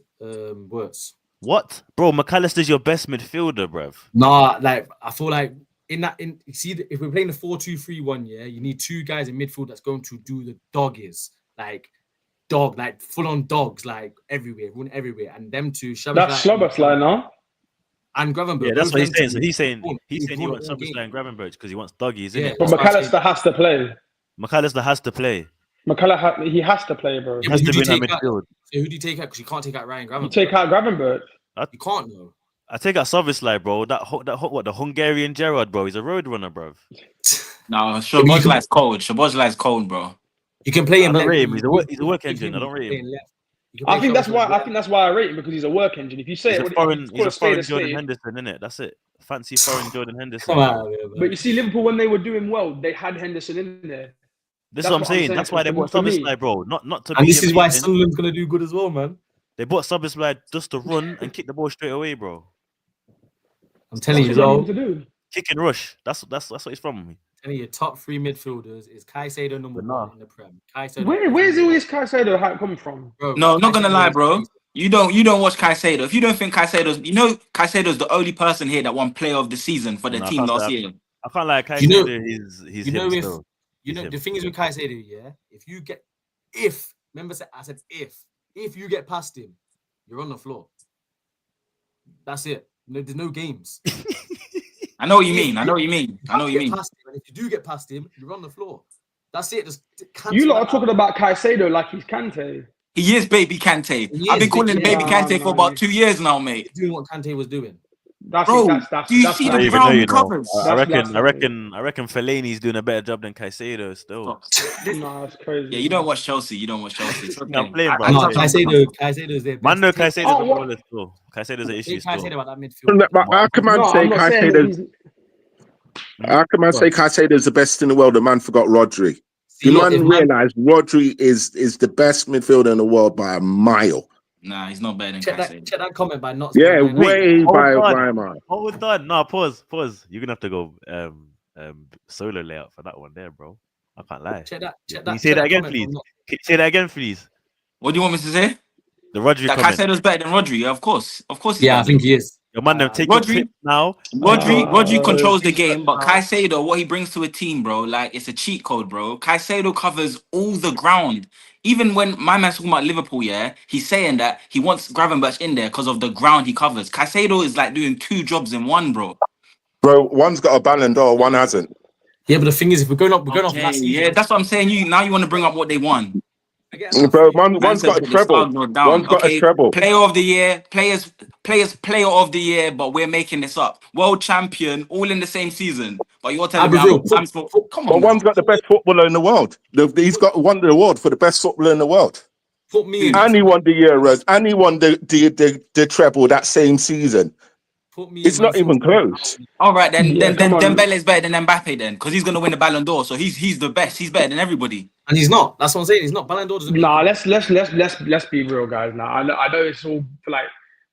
Wirtz. What, bro? McAllister's your best midfielder, bruv. Nah, like I feel like you see, if we're playing the 4-2-3-1, yeah, you need 2 guys in midfield that's going to do the doggies, like full on dogs, like everywhere, run everywhere, and them two. That's Szoboszlai now. And Gravenberch. Yeah, that's both what he's them saying. So two, he's saying run he wants all game. Szoboszlai and Gravenberch because he wants doggies, Yeah. innit? But That's what I'm McAllister has to play. McAllister has to play. He has to play, bro. He has to who be do in you that take out? midfield. So who do you take out? Because you can't take out Ryan Gravenberch. You take out Gravenberch. You can't though. I take out Szoboszlai, bro. What the Hungarian Gerard, bro. He's a road runner, bro. No, Szoboszlai's cold. Szoboszlai's cold, bro. You can play I him. don't left. rate him. He's a work Give engine. I him, don't you rate can play him. him left. You can I play think that's Szoboszlai why. I left. rate him because he's a work engine. If you say He's it, a foreign spade, Jordan Henderson, innit? That's it. Fancy foreign Jordan Henderson. Come on, man. But you see, Liverpool when they were doing well, they had Henderson in there. This That's is what I'm what I'm saying. saying. That's why they bought For me- Szoboszlai, bro. Not to And be this is why amazing. Sunderland's gonna do good as well, man. They bought Szoboszlai just to run and kick the ball straight away, bro. I'm telling you, That's what bro. you need to do. Kick and rush. That's what he's from me. Telling you, top 3 midfielders is Caicedo number But nah. 1 in the Prem. Caicedo. Where's all this Caicedo hype coming from? Bro, No, not gonna Caicedo lie, is bro. crazy. You don't watch Caicedo. If you don't think Caicedo's the only person here that won Player of the Season for the Nah, I team can't last say year. I can't like Caicedo. You know- he's You know him if still. you know He's the him. thing is with Caicedo, yeah. Remember I said if you get past him, you're on the floor. That's it. No, there's no games. I know what you mean. I know what you mean. I know what you mean. Past him, and if you do get past him, you're on the floor. That's it. Just You lot are talking about Caicedo like he's Kante. He is baby Kante. He I've been is calling him baby baby Kante. Kante for about 2 years now, mate. doing what Kante was doing. That's Bro, that's do you that's see I the don't blasphemy. even know, ground he you know. covers? I That's reckon, I blasphemy. reckon Fellaini's doing a better job than Caicedo still. No, it's crazy. Yeah, you don't watch Chelsea. You don't watch Chelsea. It's Yeah, I'm okay. playing, bro. I I'm No, playing. touch Caicedo's their best. Man, no, Take Caicedo's Oh, on the what? roller still. Caicedo's an issue Caicedo still. about that midfield. But how can man No, say I'm not saying that Caicedo? he's. How can man say Caicedo's the best in the world? The man forgot Rodri. See, The look, if man man, realised Rodri is the best midfielder in the world by a mile. Nah, he's not better than check Caicedo. that comment by not. Yeah, Spelling way hold by on. a mile. Hold on. No, pause. You're gonna have to go solo layout for that one there, bro. I can't lie. Check that. Check Can that. you say check that again, comment please? from not- Can you say that again, please? What do you want me to say? The Rodri That comment. Caicedo's better than Rodri. Yeah, of course. Of course he's Yeah, I better think than he is. Your man, them take your Rodri. clip now. Rodri controls the Screenshot game, but now. Caicedo, what he brings to a team, bro, like it's a cheat code, bro. Caicedo covers all the ground. Even when my man's talking about Liverpool, yeah, he's saying that he wants Gravenberch in there because of the ground he covers. Caicedo is like doing 2 jobs in one, bro. Bro, one's got a Ballon d'Or, one hasn't. Yeah, but the thing is, if we're going off Okay, last season. yeah, that's what I'm saying. You want to bring up what they won. Bro, Man one's said got a put the treble. Stargirl down. One's got a Okay, treble. player of the year, player of the year, but we're making this up. World champion, all in the same season. But you're telling me Brazil, come But on, one's man. got the best footballer in the world. He's got won the award for the best footballer in the world. Put me in. And he won the Euros. And he won the treble that same season. Put me. It's not even close. All right, then Yeah, come on. Dembele's better than Mbappe then, because he's gonna win the Ballon d'Or. So he's the best. He's better than everybody. And he's not. That's what I'm saying. He's not. Ballon d'Or doesn't. Nah, let's be real, guys. Now I know it's all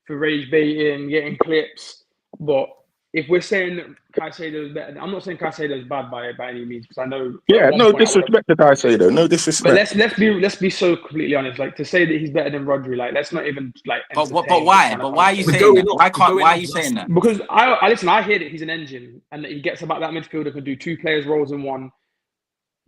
for rage baiting, getting clips, but if we're saying Caicedo is better, I'm not saying Caicedo is bad by any means, because I know. Yeah, at one no point I would've- disrespect to Caicedo. No But disrespect. let's be so completely honest. Like to say that he's better than Rodri, like let's not even like. But entertain why? this kind of But why are you concept. saying that? going Why off- can't? we're Why are going you off saying that? Because I listen. I hear that he's an engine and that he gets about that midfielder can do 2 players' roles in one.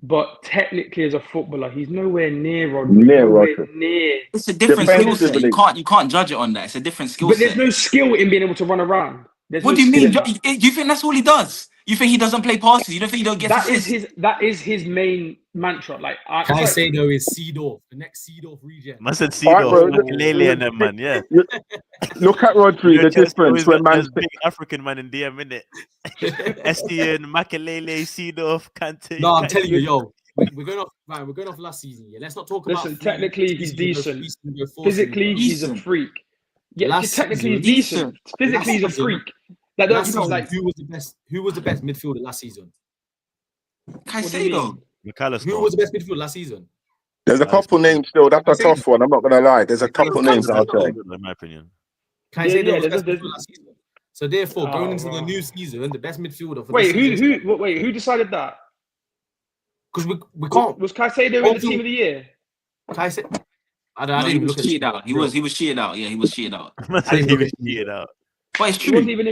But technically, as a footballer, he's nowhere near Rodri. Nowhere near. It's a different skill set. Defensively. You can't judge it on that. It's a different skill But set. there's no skill in being able to run around. There's What no do you skill mean? in that. You think that's all he does? You think he doesn't play passes? You don't think he don't get assists? That is his main mantra. Like Caicedo is Seedorf, the next Seedorf regen. Man said All right, bro. Seedorf, Makelele and them, man. Yeah. Look at Rodri, the difference when man. There's big African man in DM, innit? Estienne, Makelele, Seedorf, Kante. No, I'm telling you, yo, we're going off. Right, we're going off last season. Yeah, let's not talk about. Listen, technically he's decent. Physically, he's a freak. Yeah, Last technically season, he's decent. Physically, he's a freak. Like, Last season, like who was the best? Who was the best midfielder last season? Caicedo. McAllister. Who was the best midfielder last season? There's a couple names still. That's a tough one. I'm not gonna lie. There's a couple names out there. In my opinion. Caicedo was yeah, the best midfielder last season. So therefore, going into the new season, the best midfielder. For who decided that? Because we can't. Was Caicedo in the team of the year? Caicedo. I No, didn't he even was look at cheated out. He was cheated out. Yeah, he was cheated out. Man said he was cheated out. But it's It true. wasn't even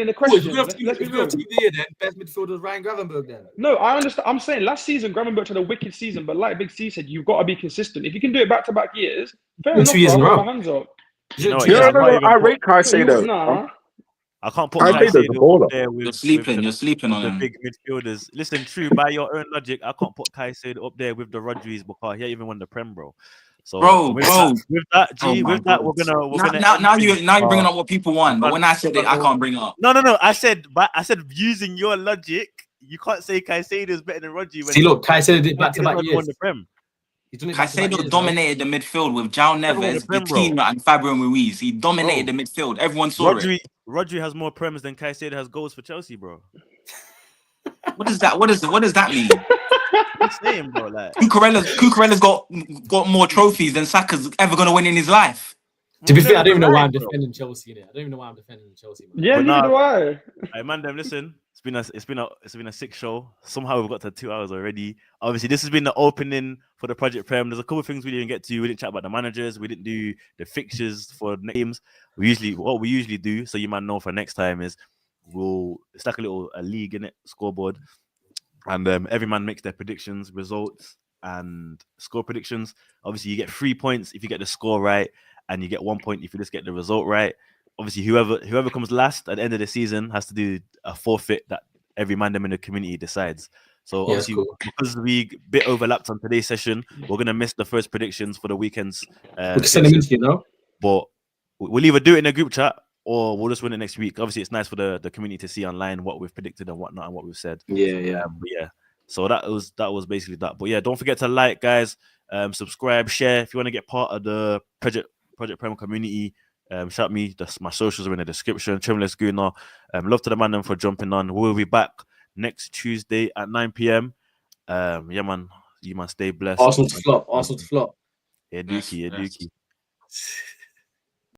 in the question. Let's be If real. we have team of the year, then best midfielder is Ryan Gravenberch. Then No, I understand. I'm saying last season Gravenberch had a wicked season, but like Big C said, you've got to be consistent. If you can do it back-to-back years, fair enough. 2 years in a I'll row. put my hands up. You know what, No, yeah, no, I can't no. even I put- rate Caicedo. Nah. I can't put Caicedo's a Caicedo baller. up there with You're sleeping. with You're sleeping the on him. big midfielders. Listen, true, by your own logic, I can't put Caicedo up there with the Rodriguez because he ain't even won the Prem, bro. So with that, Oh my with that, God. we're gonna now you're bringing up what people want, but when I said it, I can't bring it up. No. I said using your logic, you can't say Caicedo is better than Rodri. see, look, Caicedo did back-to-back won years. the Prem. He's done it back-to-back Caicedo years, dominated the midfield with João Everyone Neves, the Prem, bro. Vitinha, and Fabio Ruiz. He dominated the midfield. Everyone saw it. Rodri has more Prems than Caicedo has goals for Chelsea, bro. What is that? What does that mean? I'm saying, bro, like Cucurella's got more trophies than Saka's ever gonna win in his life. To be fair, I don't even know why I'm bro. defending Chelsea in it. I don't even know why I'm defending Chelsea. Man. Yeah, But neither nah. do I. Hey man, them listen. It's been a sick show. Somehow we've got to 2 hours already. Obviously, this has been the opening for the Project Prem. There's a couple of things we didn't get to. We didn't chat about the managers. We didn't do the fixtures for next games. What we usually do, so you might know for next time, is it's like a league in it, scoreboard, and every man makes their predictions, results, and score predictions. Obviously, you get 3 points if you get the score right, and you get 1 point if you just get the result right. Obviously, whoever comes last at the end of the season has to do a forfeit that every man in the community decides. So obviously, because we bit overlapped on today's session, we're gonna miss the first predictions for the weekends. We can send them into you, though. But we'll either do it in a group chat or we'll just win it next week. Obviously, it's nice for the community to see online what we've predicted and whatnot and what we've said. Yeah. But yeah, so that was basically that. But yeah, don't forget to like, guys, subscribe, share if you want to get part of the Project Prem community. Shout me. My socials are in the description. Trimless Gooner. Love to the man for jumping on. We'll be back next Tuesday at 9 p.m. Yeah, man. You man stay blessed. Arsenal to flop. Yeah, Dookie.